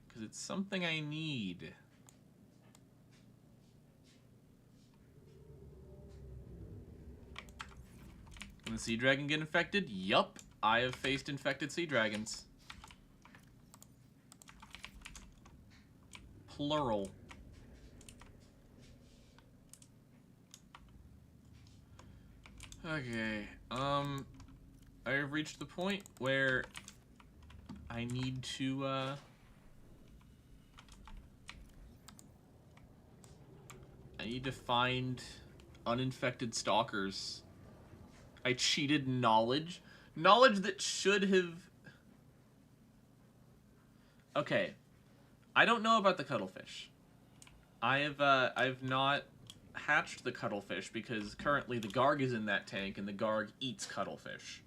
Because it's something I need. Can the sea dragon get infected? Yup. I have faced infected sea dragons. Plural. Okay, I've reached the point where I need to, I need to find uninfected stalkers. I cheated knowledge. Knowledge that should have... Okay. I don't know about the cuttlefish. I've not hatched the cuttlefish because currently the Garg is in that tank and the Garg eats cuttlefish.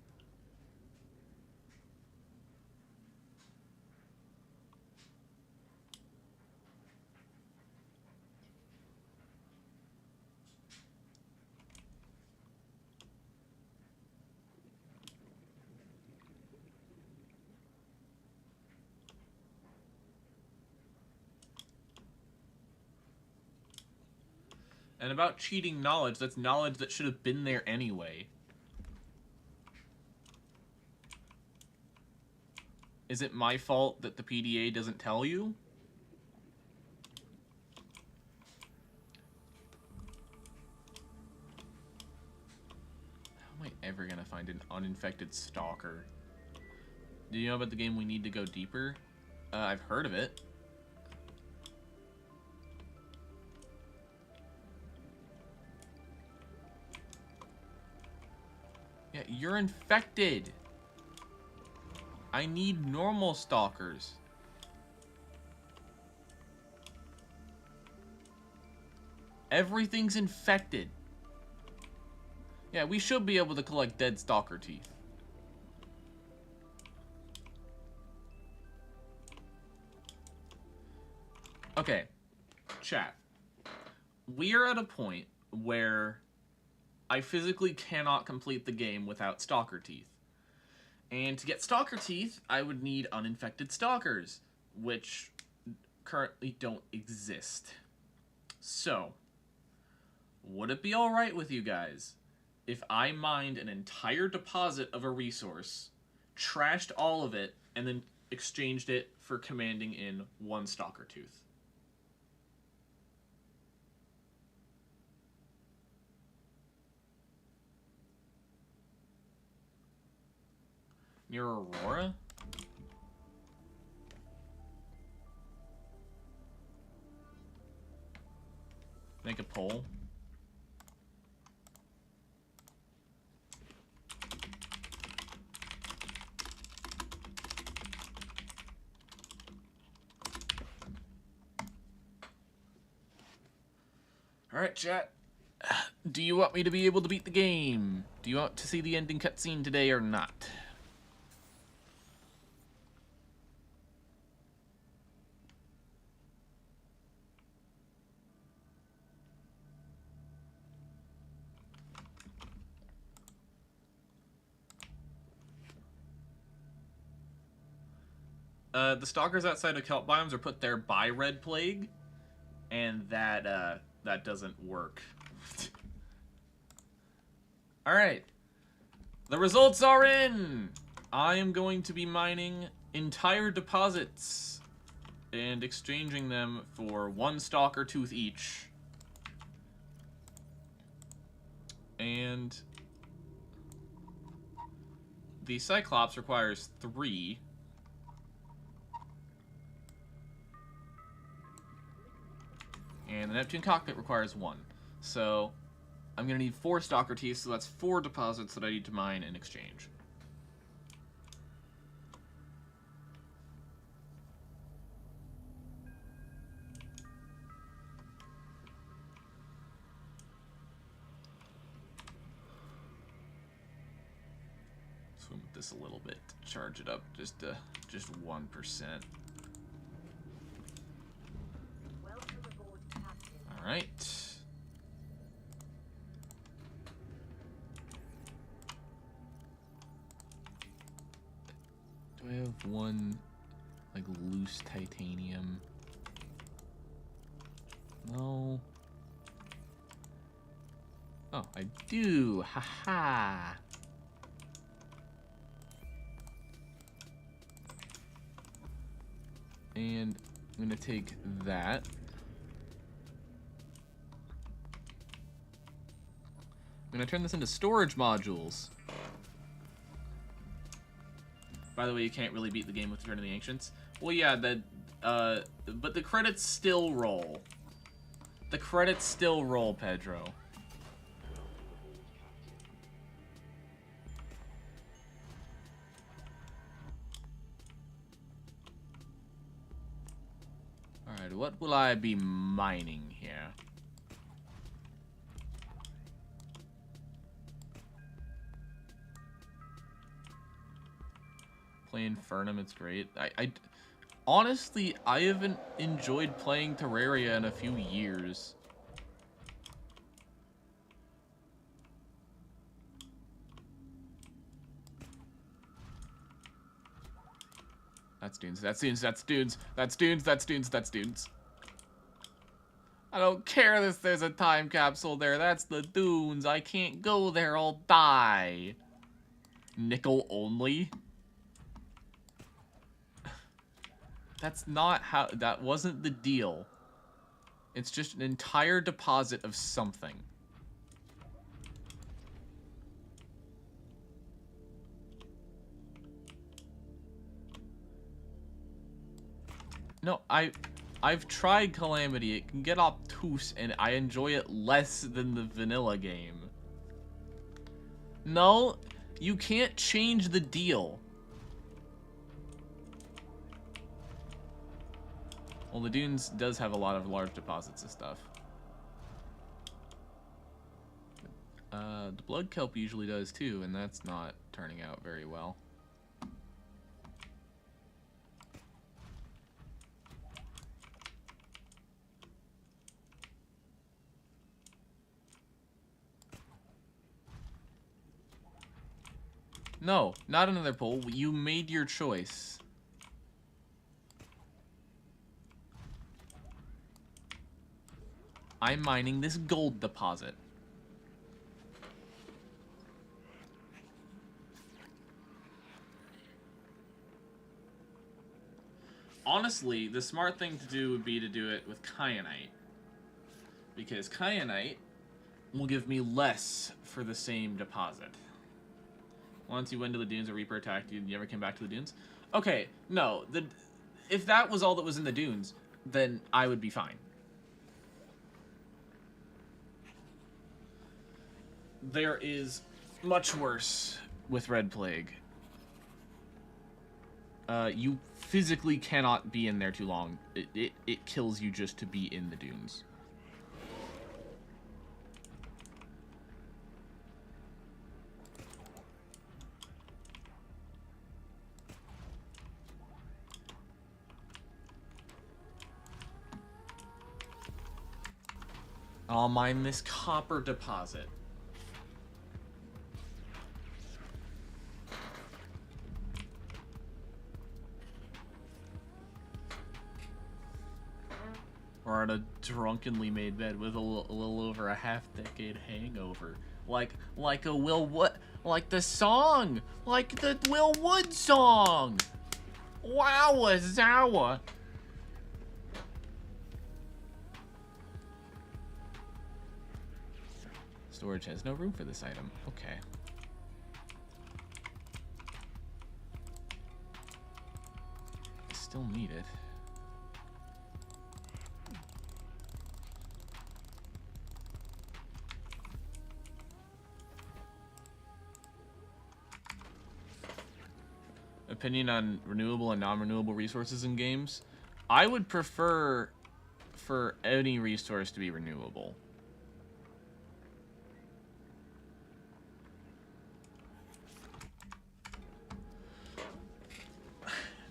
And about cheating knowledge, that's knowledge that should have been there anyway. Is it my fault that the PDA doesn't tell you? How am I ever gonna find an uninfected stalker? Do you know about the game We Need to Go Deeper? I've heard of it. Yeah, you're infected. I need normal stalkers. Everything's infected. Yeah, we should be able to collect dead stalker teeth. Okay, chat. We are at a point where I physically cannot complete the game without stalker teeth. And to get stalker teeth, I would need uninfected stalkers, which currently don't exist. So, would it be alright with you guys if I mined an entire deposit of a resource, trashed all of it, and then exchanged it for commanding in one stalker tooth? Near Aurora? Make a poll. Alright, chat. Do you want me to be able to beat the game? Do you want to see the ending cutscene today or not? The stalkers outside of kelp biomes are put there by Red Plague, and that doesn't work. Alright. The results are in! I am going to be mining entire deposits and exchanging them for 1 stalker tooth each. And the Cyclops requires 3. And the Neptune Cockpit requires 1. So I'm going to need 4 stalker teeth, so that's 4 deposits that I need to mine in exchange. Swim with this a little bit to charge it up just 1%. Alright. Do I have 1, like, loose titanium? No. Oh, I do! Haha! And I'm gonna take that. I'm gonna turn this into storage modules. By the way, you can't really beat the game with Return of the Ancients. Well, yeah, but the credits still roll. The credits still roll, Pedro. Alright, what will I be mining here? Playing Infernum, it's great. Honestly, I haven't enjoyed playing Terraria in a few years. That's dunes, that's dunes, that's dunes, that's dunes, that's dunes, that's dunes. I don't care if there's a time capsule there, that's the dunes. I can't go there, I'll die. Nickel only? That's not how, that wasn't the deal. It's just an entire deposit of something. No, I've tried Calamity. It can get obtuse, and I enjoy it less than the vanilla game. No, you can't change the deal. Well, the dunes does have a lot of large deposits of stuff. The blood kelp usually does too, and that's not turning out very well. No, not another poll. You made your choice. I'm mining this gold deposit. Honestly, the smart thing to do would be to do it with kyanite. Because kyanite will give me less for the same deposit. Once you went to the dunes, a Reaper attacked you, and you ever came back to the dunes? Okay, no. If that was all that was in the dunes, then I would be fine. there is much worse with Red Plague. You physically cannot be in there too long. It kills you just to be in the dunes. I'll mine this copper deposit. Or at a drunkenly made bed with a little over a half-decade hangover. Like a Will Wood, like the song! Like the Will Wood song! Wowa zowa! Storage has no room for this item. Okay. I still need it. Opinion on renewable and non-renewable resources in games? I would prefer for any resource to be renewable.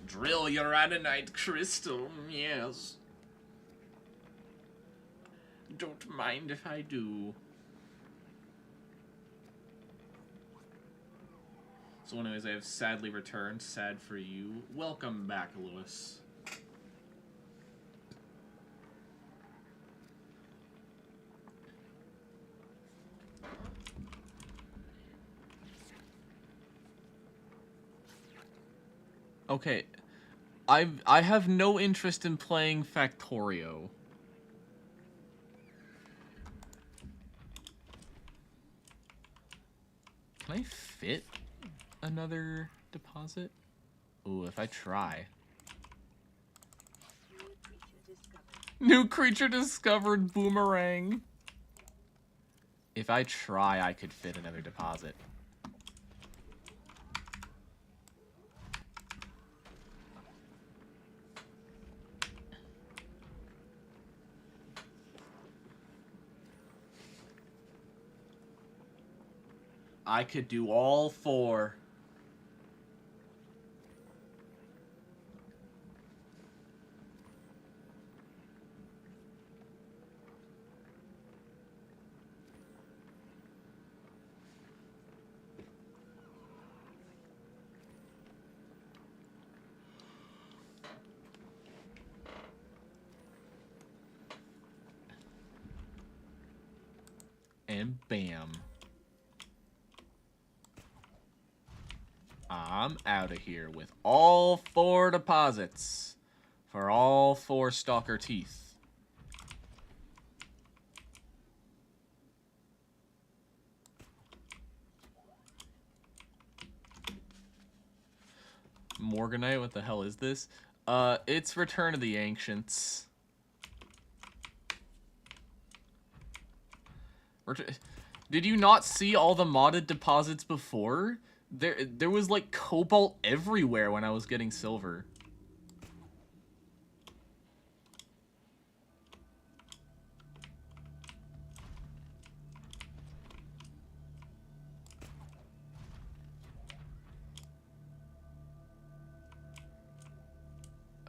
Drill your adenite crystal, yes. Don't mind if I do. So anyways, I have sadly returned. Sad for you. Welcome back, Lewis. Okay. I have no interest in playing Factorio. Can I fit another deposit? Ooh, if I try. New creature discovered, boomerang. If I try, I could fit another deposit. I could do all four. And bam. I'm out of here with all four deposits for all four stalker teeth. Morganite, what the hell is this? It's Return of the Ancients. Did you not see all the modded deposits before? There was like cobalt everywhere when I was getting silver.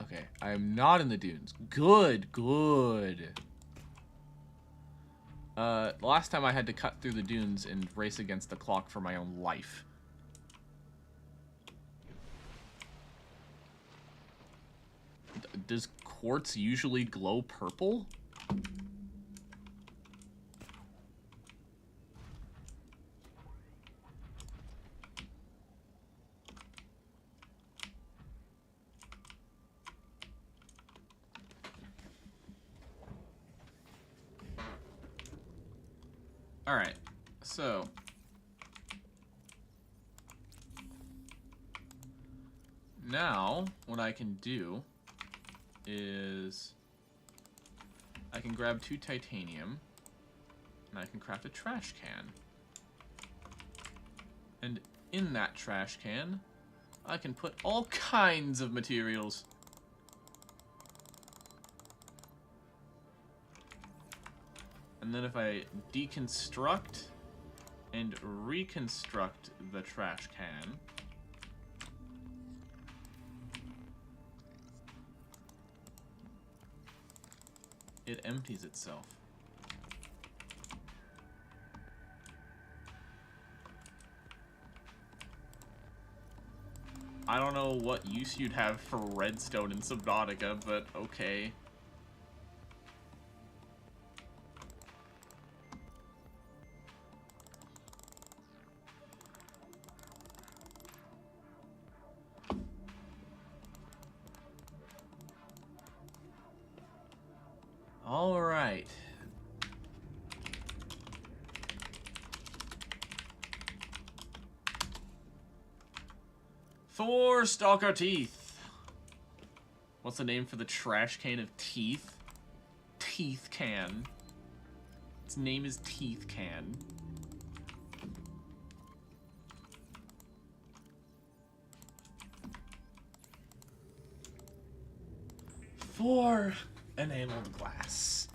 Okay, I am not in the dunes. Good, good. Last time I had to cut through the dunes and race against the clock for my own life. Does quartz usually glow purple? Alright, so now what I can do is I can grab 2 titanium and I can craft a trash can. And in that trash can, I can put all kinds of materials. And then if I deconstruct and reconstruct the trash can, it empties itself. I don't know what use you'd have for redstone in Subnautica, but okay. All right. Thor Stalker Teeth. What's the name for the trash can of teeth? Teeth can. Its name is Teeth Can. For enameled glass.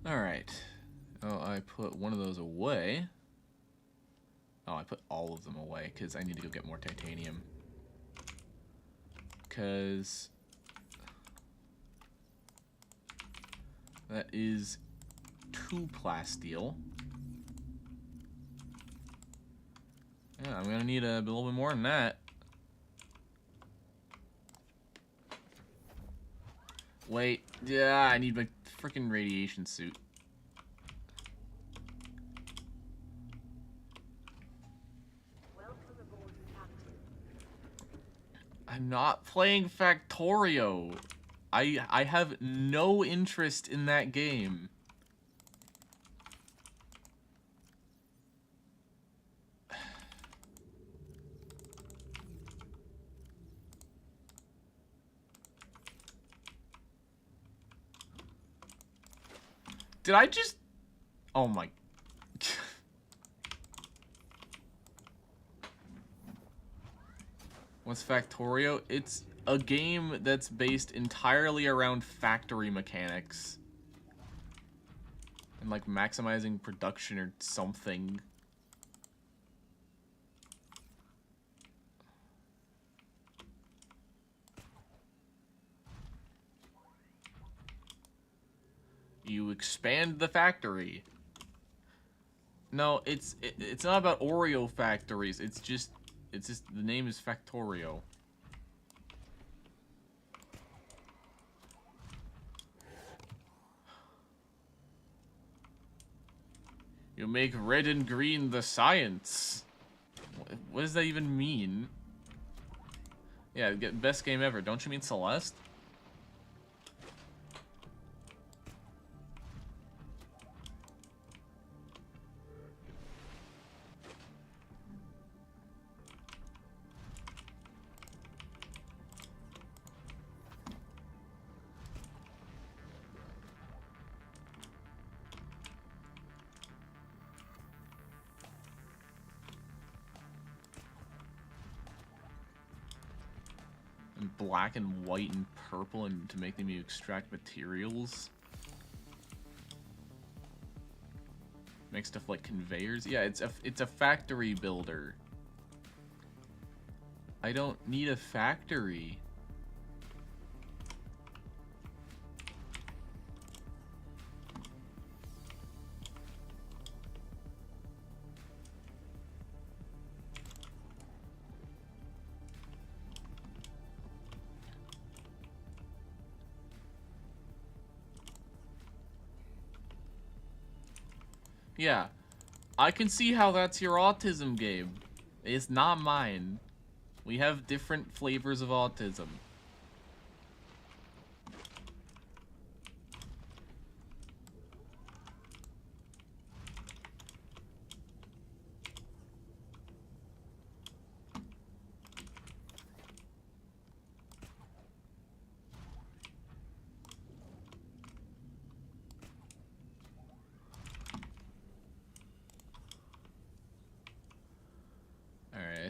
Alright. Oh, I put one of those away. Oh, I put all of them away because I need to go get more titanium. Because that is 2 plasteel. Yeah, I'm gonna need a little bit more than that. Wait, yeah, I need my freaking radiation suit. I'm not playing Factorio. I have no interest in that game. Did I just... Oh my... What's Factorio? It's a game that's based entirely around factory mechanics. And like maximizing production or something. You expand the factory. No, it's not about Oreo factories. It's just the name is Factorio. You make red and green the science. What does that even mean? Yeah, best game ever. Don't you mean Celeste? Black and white and purple and to make them extract materials. Make stuff like conveyors. Yeah, it's a factory builder. I don't need a factory. Yeah, I can see how that's your autism game. It's not mine. We have different flavors of autism.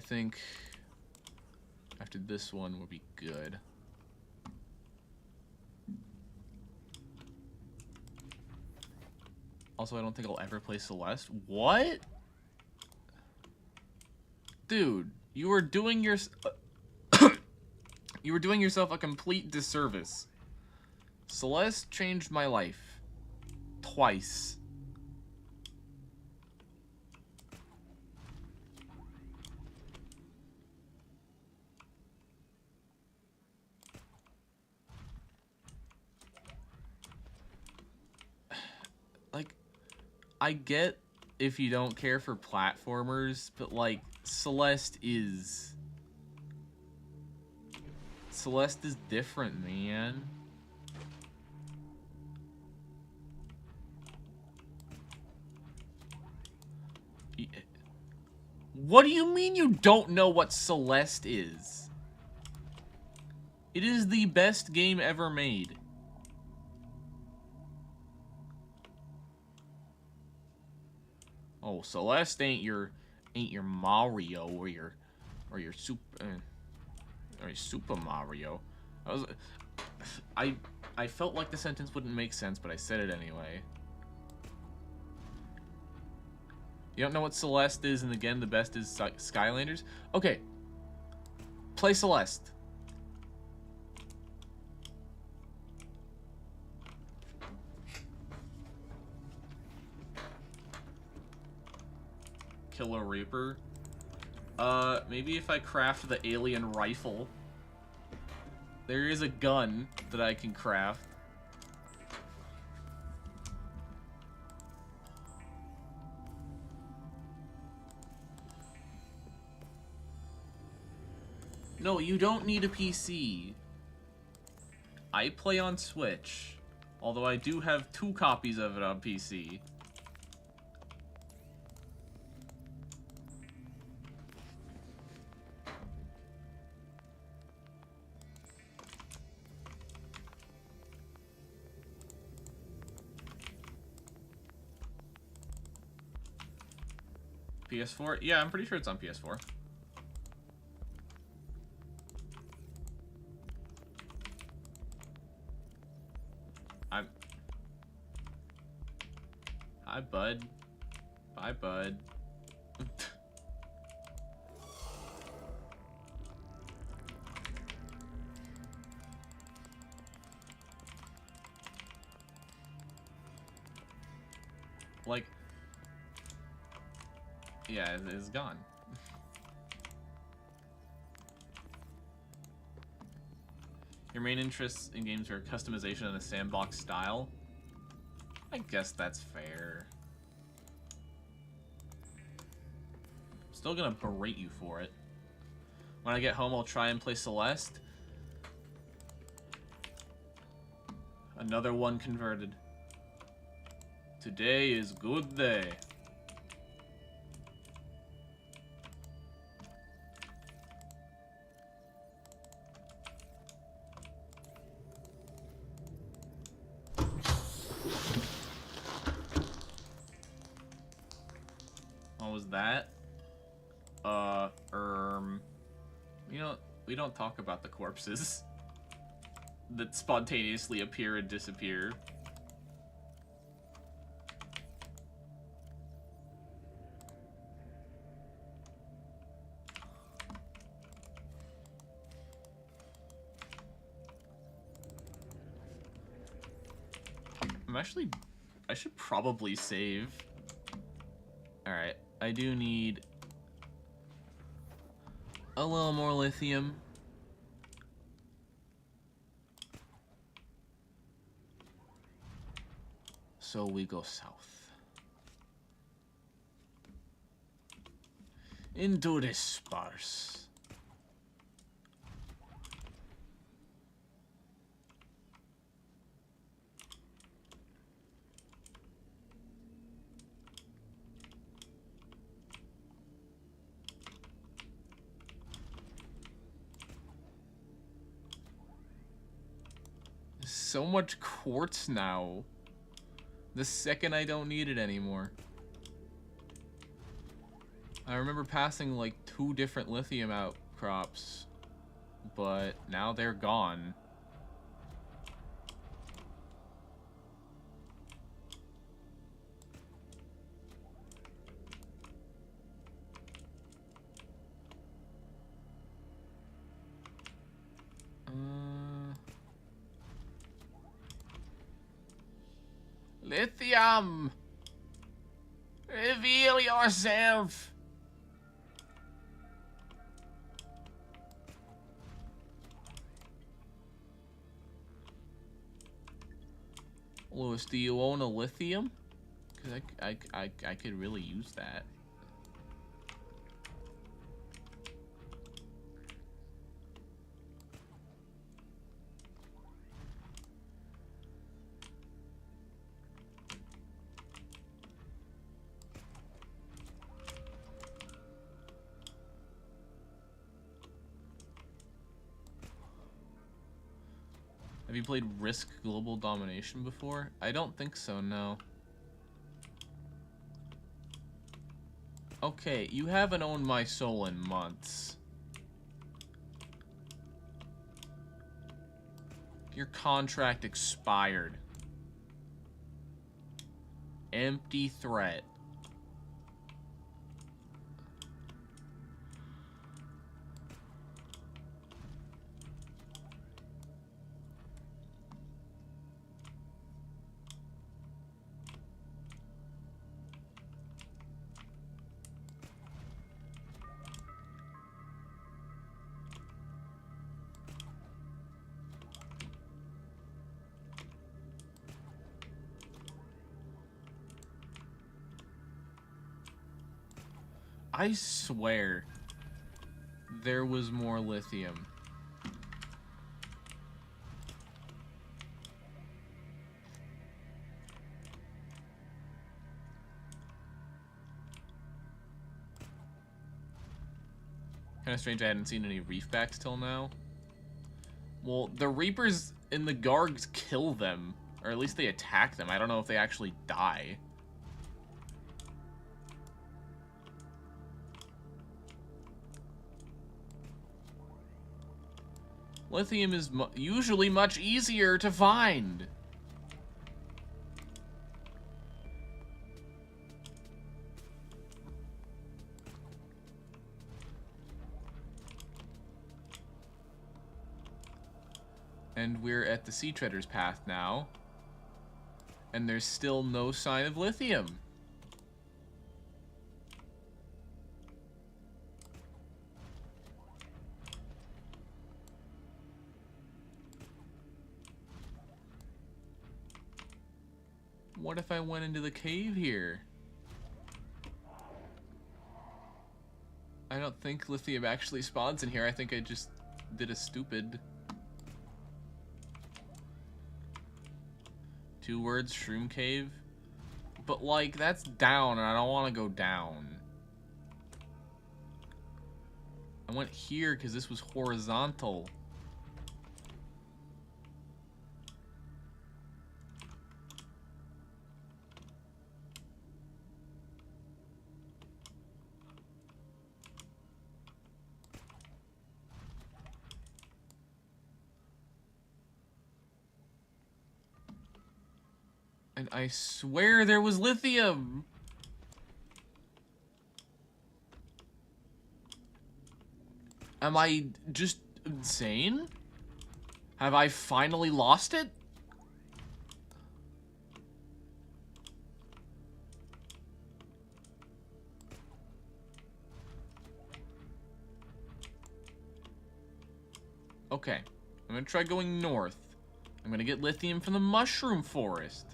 think after this one will be good. Also, I don't think I'll ever play Celeste. What? Dude, you were doing your you were doing yourself a complete disservice. Celeste changed my life twice. Like, I get if you don't care for platformers, but like Celeste is different, man. What do you mean you don't know what Celeste is? It is the best game ever made. Oh, Celeste ain't your Mario or your Super Mario. I felt like the sentence wouldn't make sense, but I said it anyway. You don't know what Celeste is, and again, the best is Skylanders? Okay. Play Celeste. Kill a Reaper. Maybe if I craft the alien rifle. There is a gun that I can craft. No, you don't need a PC. I play on Switch, although I do have 2 copies of it on PC. PS4? Yeah, I'm pretty sure it's on PS4. Hi, bud. Bye, bud. Like, yeah, it's gone. Your main interests in games are customization and a sandbox style? I guess that's fair. Still gonna berate you for it. When I get home, I'll try and play Celeste. Another one converted. Today is good day. What was that? You know, we don't talk about the corpses that spontaneously appear and disappear. I should probably save. Alright, I do need a little more lithium. So we go south. Into the sparse. So much quartz now. The second I don't need it anymore. I remember passing like 2 different lithium outcrops, but now they're gone. Lithium! Reveal yourself! Lewis, do you own a lithium? Because I could really use that. Have you played Risk Global Domination before? I don't think so, no. Okay, you haven't owned my soul in months. Your contract expired. Empty threat. I swear there was more lithium. Kinda strange I hadn't seen any reefbacks till now. Well, the Reapers and the Gargs kill them. Or at least they attack them. I don't know if they actually die. Lithium is usually much easier to find. And we're at the Sea Treader's Path now. And there's still no sign of lithium. What if I went into the cave here? I don't think lithium actually spawns in here. I think I just did a stupid... 2 words, Shroom Cave. But, like, that's down, and I don't want to go down. I went here because this was horizontal. And I swear there was lithium! Am I just insane? Have I finally lost it? Okay, I'm gonna try going north. I'm gonna get lithium from the mushroom forest.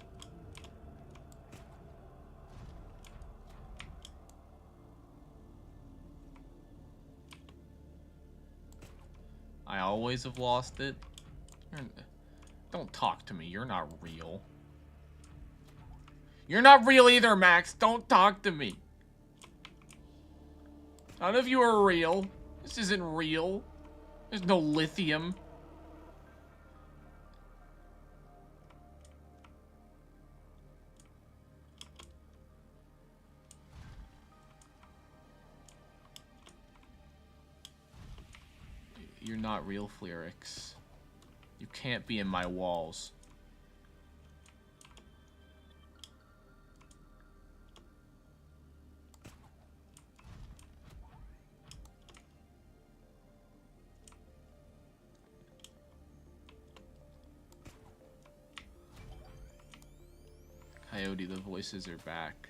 I always have lost it. Don't talk to me. You're not real. You're not real either, Max. Don't talk to me. None of you are real. This isn't real. There's no lithium. You're not real Fleerix. You can't be in my walls. Coyote, the voices are back.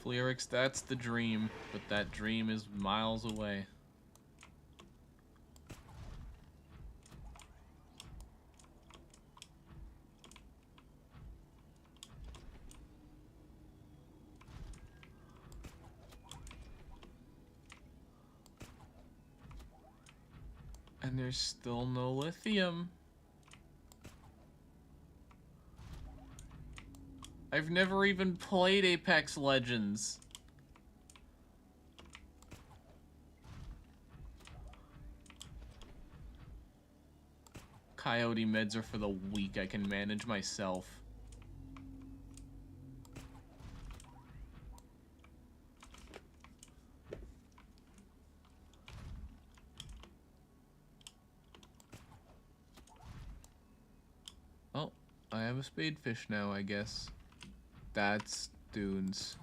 Fleerix, that's the dream, but that dream is miles away. And there's still no lithium. I've never even played Apex Legends. Coyote meds are for the weak. I can manage myself. Oh, I have a spadefish now, I guess. That's dunes.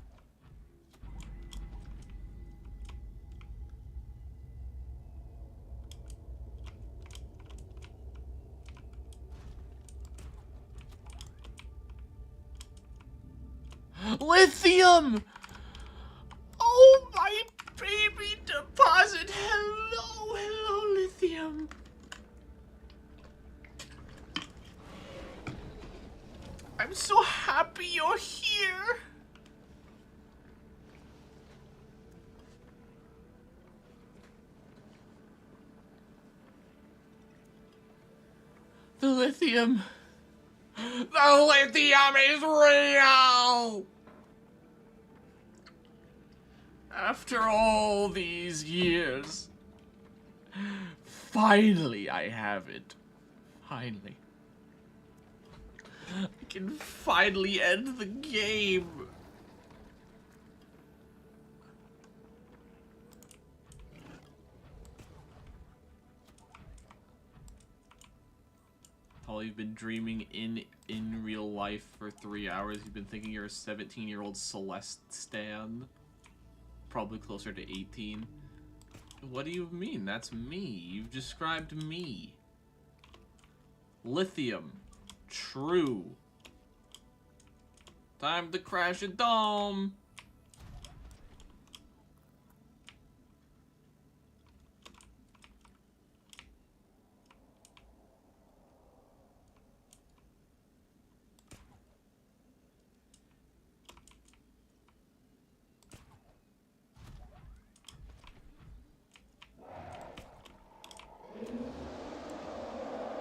Lithium! Oh, my baby deposit! Hello, hello, lithium! I'm so happy you're here! The lithium! The lithium is real! After all these years, finally I have it. Finally. I can finally end the game. All you've been dreaming in real life for 3 hours. You've been thinking you're a 17-year-old Celeste stan. Probably closer to 18. What do you mean? That's me. You've described me. Lithium. True. Time to crash a dome.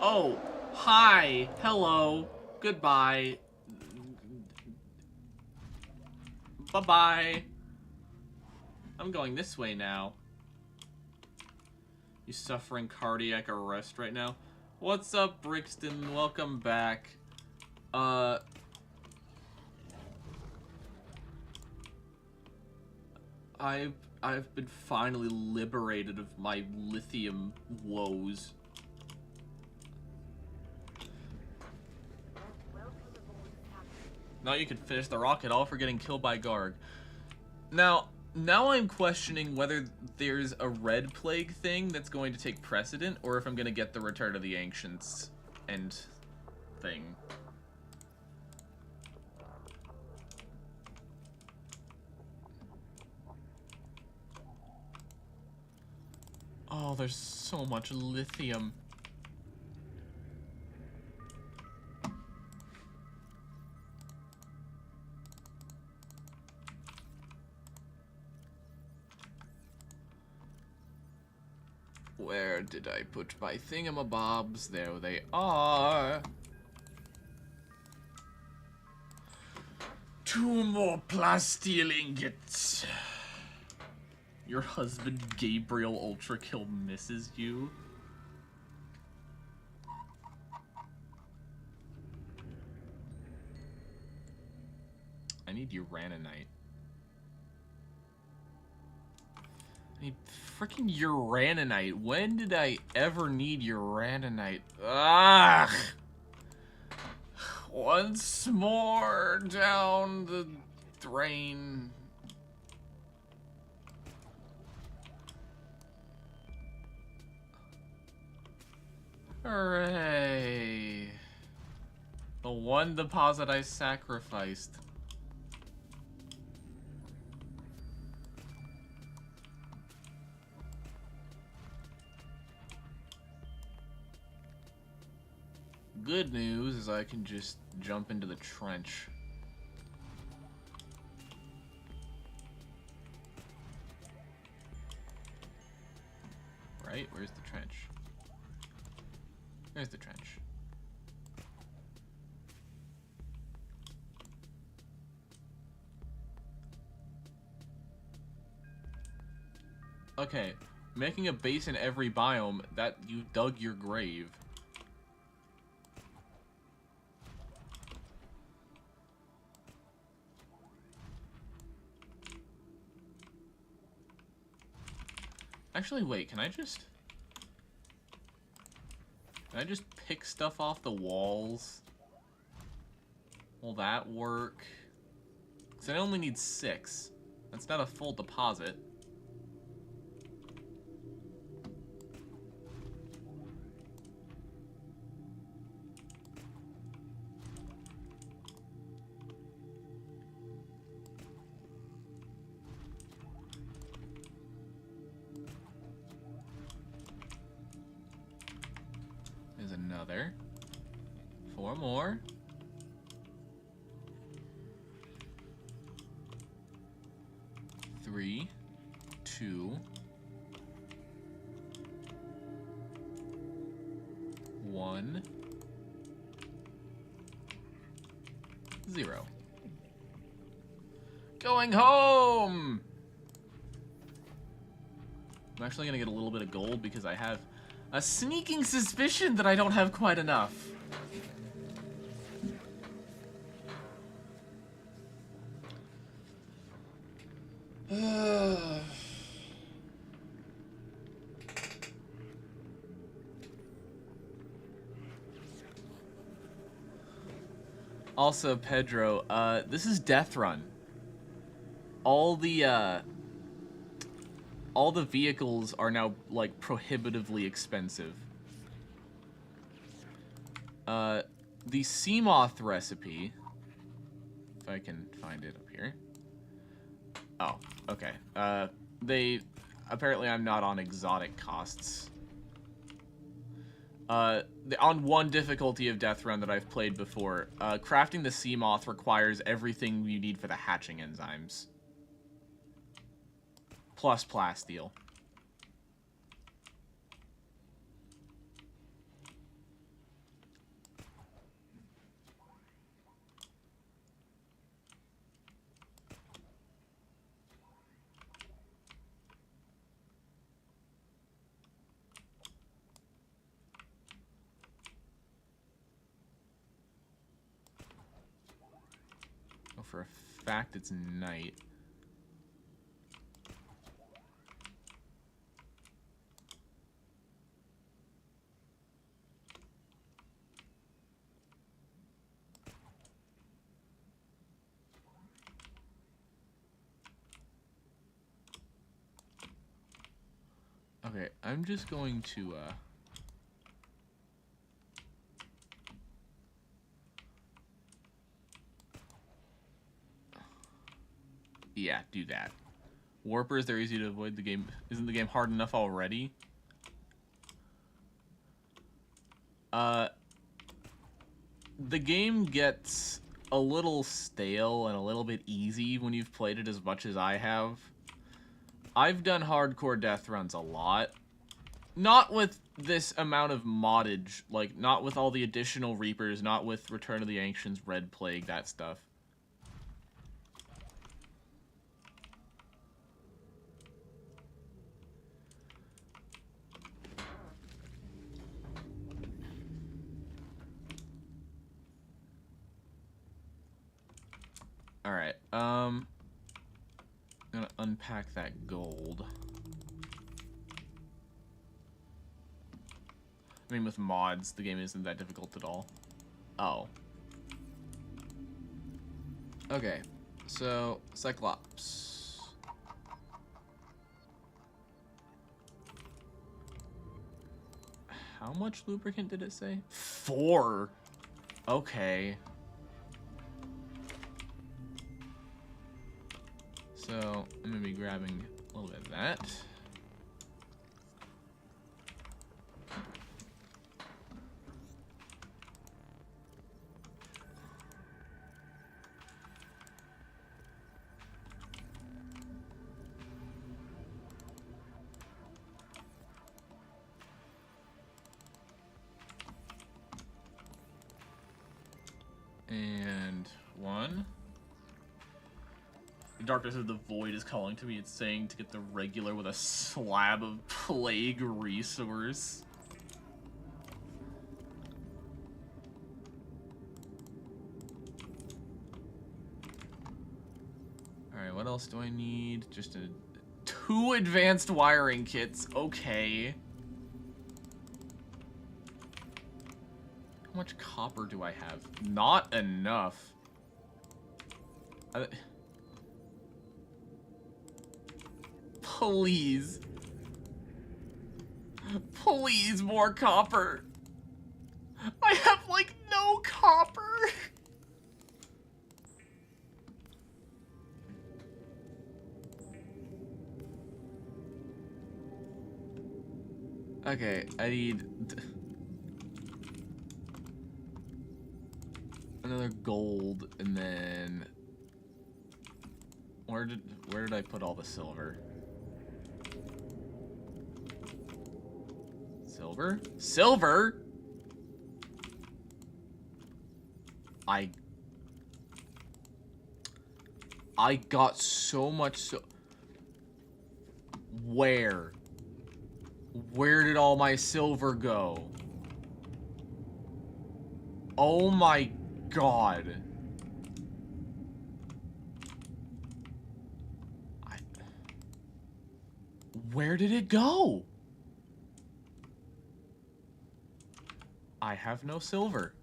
Oh, hi, hello, goodbye, bye-bye. I'm going this way now. You suffering cardiac arrest right now? What's up, Brixton? Welcome back. I've been finally liberated of my lithium woes. Now you can finish the rocket, all for getting killed by Garg. Now I'm questioning whether there's a red plague thing that's going to take precedent, or if I'm going to get the Return of the Ancients and thing. Oh, there's so much lithium. Where did I put my thingamabobs? There they are. 2 more plasteel ingots. Your husband Gabriel Ultra Kill misses you. I need Uranite. I need freaking Uranite. When did I ever need Uranite? Ugh! Once more down the drain. Hooray! The one deposit I sacrificed. Good news is I can just jump into the trench. Right? Where's the trench? There's the trench. Okay, making a base in every biome, that you dug your grave. Actually, wait, can I just pick stuff off the walls? Will that work? Because I only need 6. That's not a full deposit. There's another. 4 more. Three, 2, 1, 0. Going home! I'm actually gonna get a little bit of gold because I have a sneaking suspicion that I don't have quite enough. Also, Pedro, this is Deathrun. All the vehicles are now, like, prohibitively expensive. The Seamoth recipe, if I can find it up here. Oh, okay. Apparently I'm not on exotic costs. On one difficulty of Deathrun that I've played before, crafting the Seamoth requires everything you need for the hatching enzymes. Plus plasteel. Oh, for a fact it's night. Okay, I'm just going to, yeah, do that. Warpers, they're easy to avoid. The game isn't the game hard enough already? The game gets a little stale and a little bit easy when you've played it as much as I have. I've done hardcore death runs a lot. Not with this amount of moddage, like, not with all the additional Reapers, not with Return of the Ancients, Red Plague, that stuff. Alright, I'm gonna unpack that gold. I mean, with mods, the game isn't that difficult at all. Oh. Okay, so, Cyclops. How much lubricant did it say? 4! Okay. So, I'm gonna be grabbing a little bit of that. And 1. The darkness of the void is calling to me. It's saying to get the regular with a slab of plague resource. Alright, what else do I need? Just 2 advanced wiring kits. Okay. How much copper do I have? Not enough. Please. Please, more copper. I have, like, no copper. Okay, I need another gold, and then where did I put all the silver? Silver? Silver? I got so much Where? Where did all my silver go? Oh my god. Where did it go? I have no silver.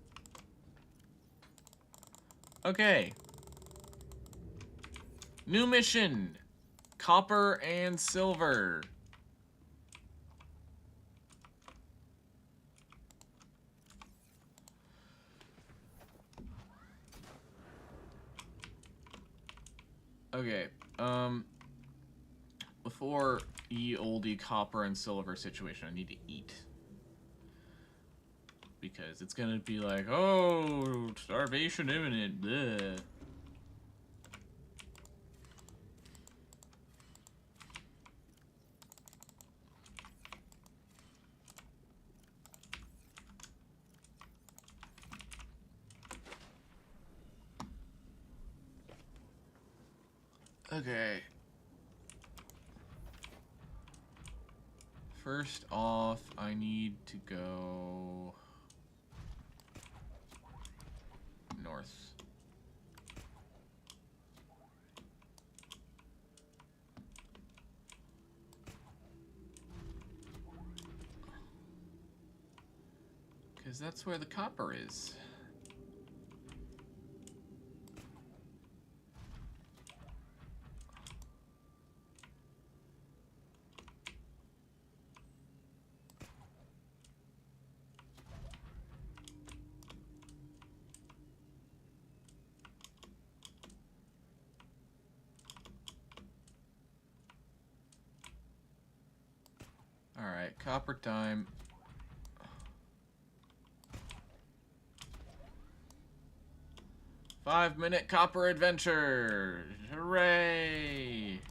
Okay. New mission. Copper and silver. Okay, before ye olde copper and silver situation, I need to eat. Because it's gonna be like, oh, starvation imminent, bleh. Okay. First off, I need to go north. Because that's where the copper is. Alright, copper time. Five-minute copper adventure! Hooray!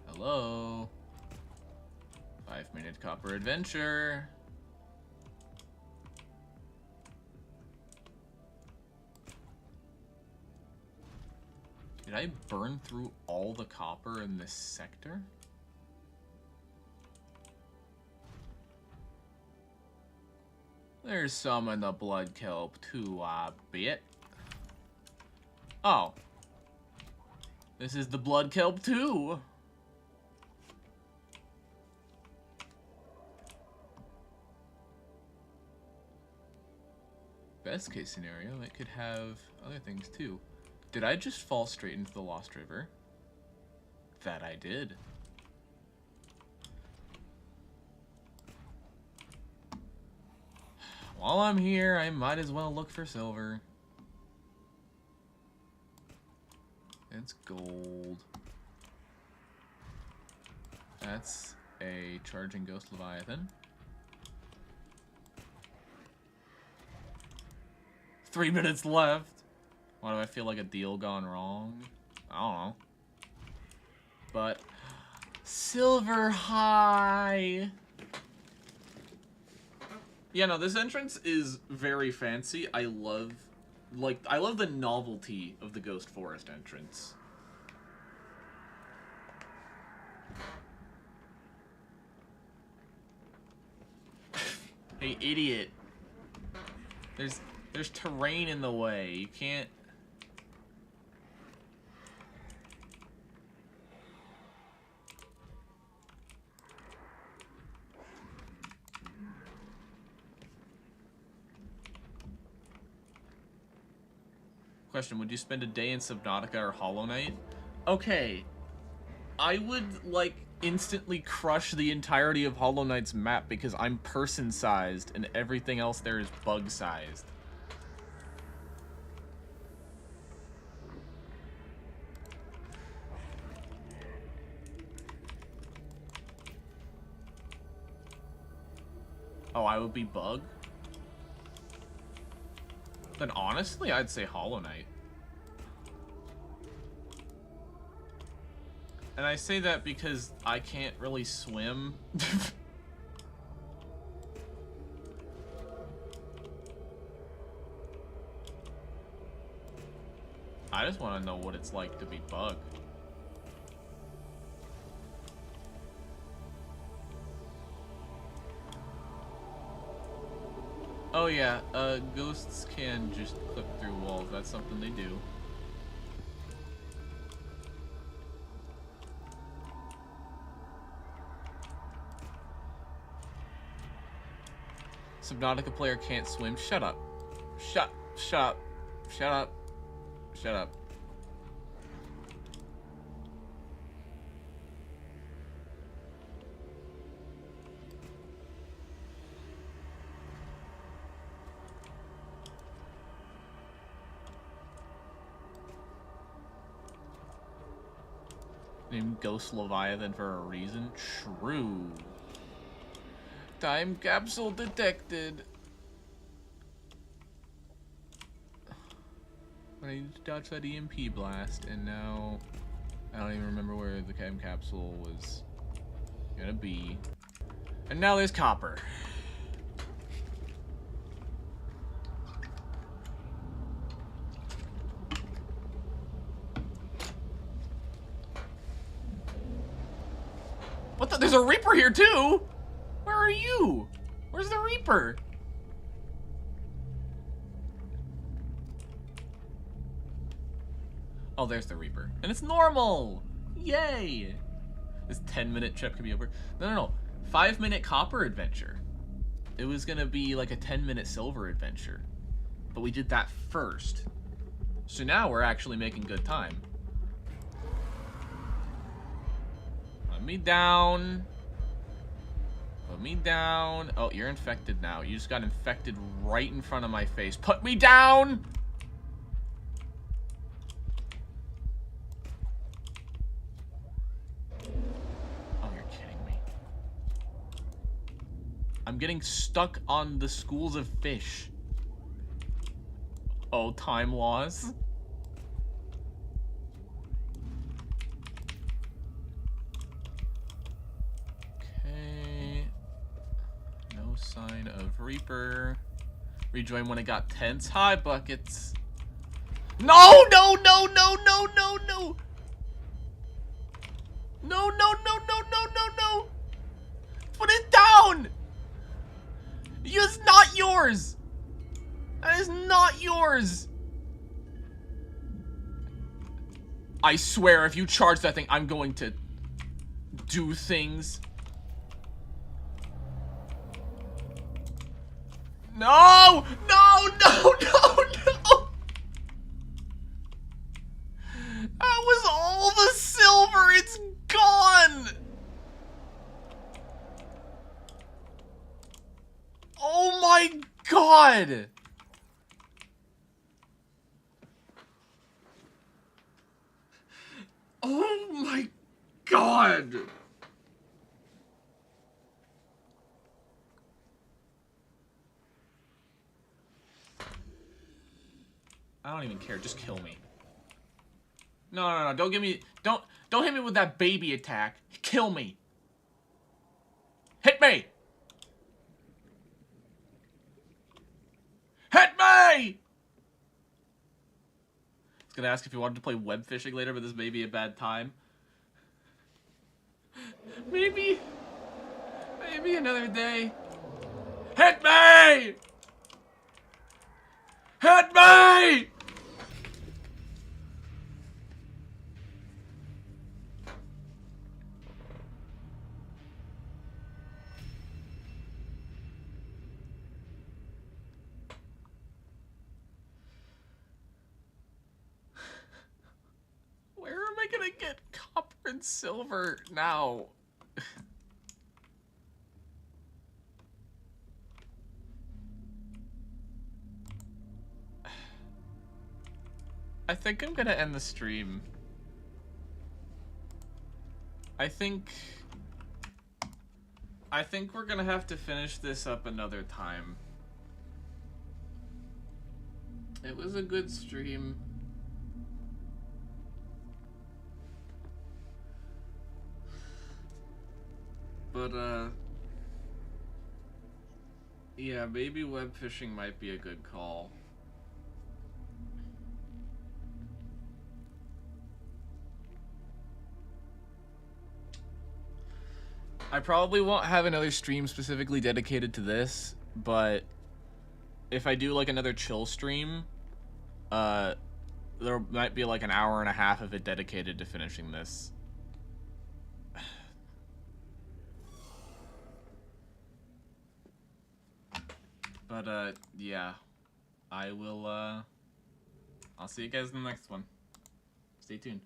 Hello? 5 3-minute copper adventure. Did I burn through all the copper in this sector? There's some in the blood kelp too, I bet. Oh. This is the blood kelp too. Best case scenario, it could have other things too. Did I just fall straight into the Lost River? That I did. While I'm here, I might as well look for silver. It's gold. That's a charging ghost Leviathan. 3 minutes left. Why do I feel like a deal gone wrong? I don't know. But silver high. Yeah, no, this entrance is very fancy. I love the novelty of the Ghost Forest entrance. Hey, idiot. There's terrain in the way. You can't... Question, would you spend a day in Subnautica or Hollow Knight? Okay. I would, like, instantly crush the entirety of Hollow Knight's map because I'm person-sized and everything else there is bug-sized. Oh, I would be bug? Then honestly, I'd say Hollow Knight. And I say that because I can't really swim. I just want to know what it's like to be bug. Oh yeah, ghosts can just clip through walls. That's something they do. Subnautica player can't swim. Shut up. Shut up. Shut up. Shut up. Named Ghost Leviathan for a reason? True. Time capsule detected. I need to dodge that EMP blast, and now I don't even remember where the time capsule was gonna be. And now there's copper. What the? There's a Reaper here too? Where are you? Where's the Reaper? Oh, there's the Reaper. And it's normal! Yay! This 10-minute trip could be over. No. 5-minute copper adventure. It was gonna be like a 10-minute silver adventure. But we did that first. So now we're actually making good time. Let me down. Put me down. Oh, you're infected now. You just got infected right in front of my face. Put me down! Oh, you're kidding me. I'm getting stuck on the schools of fish. Oh, time loss. of Reaper. Rejoin when it got tense. Hi, buckets. No, no, no, no, no, no, no. No, no, no, no, no, no, no. Put it down. It's not yours. That is not yours. I swear, if you charge that thing, I'm going to do things. No! No! No! No! No! That was all the silver! It's gone! Oh my god! Oh my god! I don't even care. Just kill me. No, no, no. Don't give me... Don't hit me with that baby attack. Kill me. Hit me! Hit me! I was gonna ask if you wanted to play web fishing later, but this may be a bad time. Maybe another day. Hit me! Hit me! Where am I gonna get copper and silver now? I think I'm gonna end the stream. I think we're gonna have to finish this up another time. It was a good stream. But, yeah, maybe web fishing might be a good call. I probably won't have another stream specifically dedicated to this, but if I do like another chill stream, there might be like an hour and a half of it dedicated to finishing this. But, yeah. I will, I'll see you guys in the next one. Stay tuned.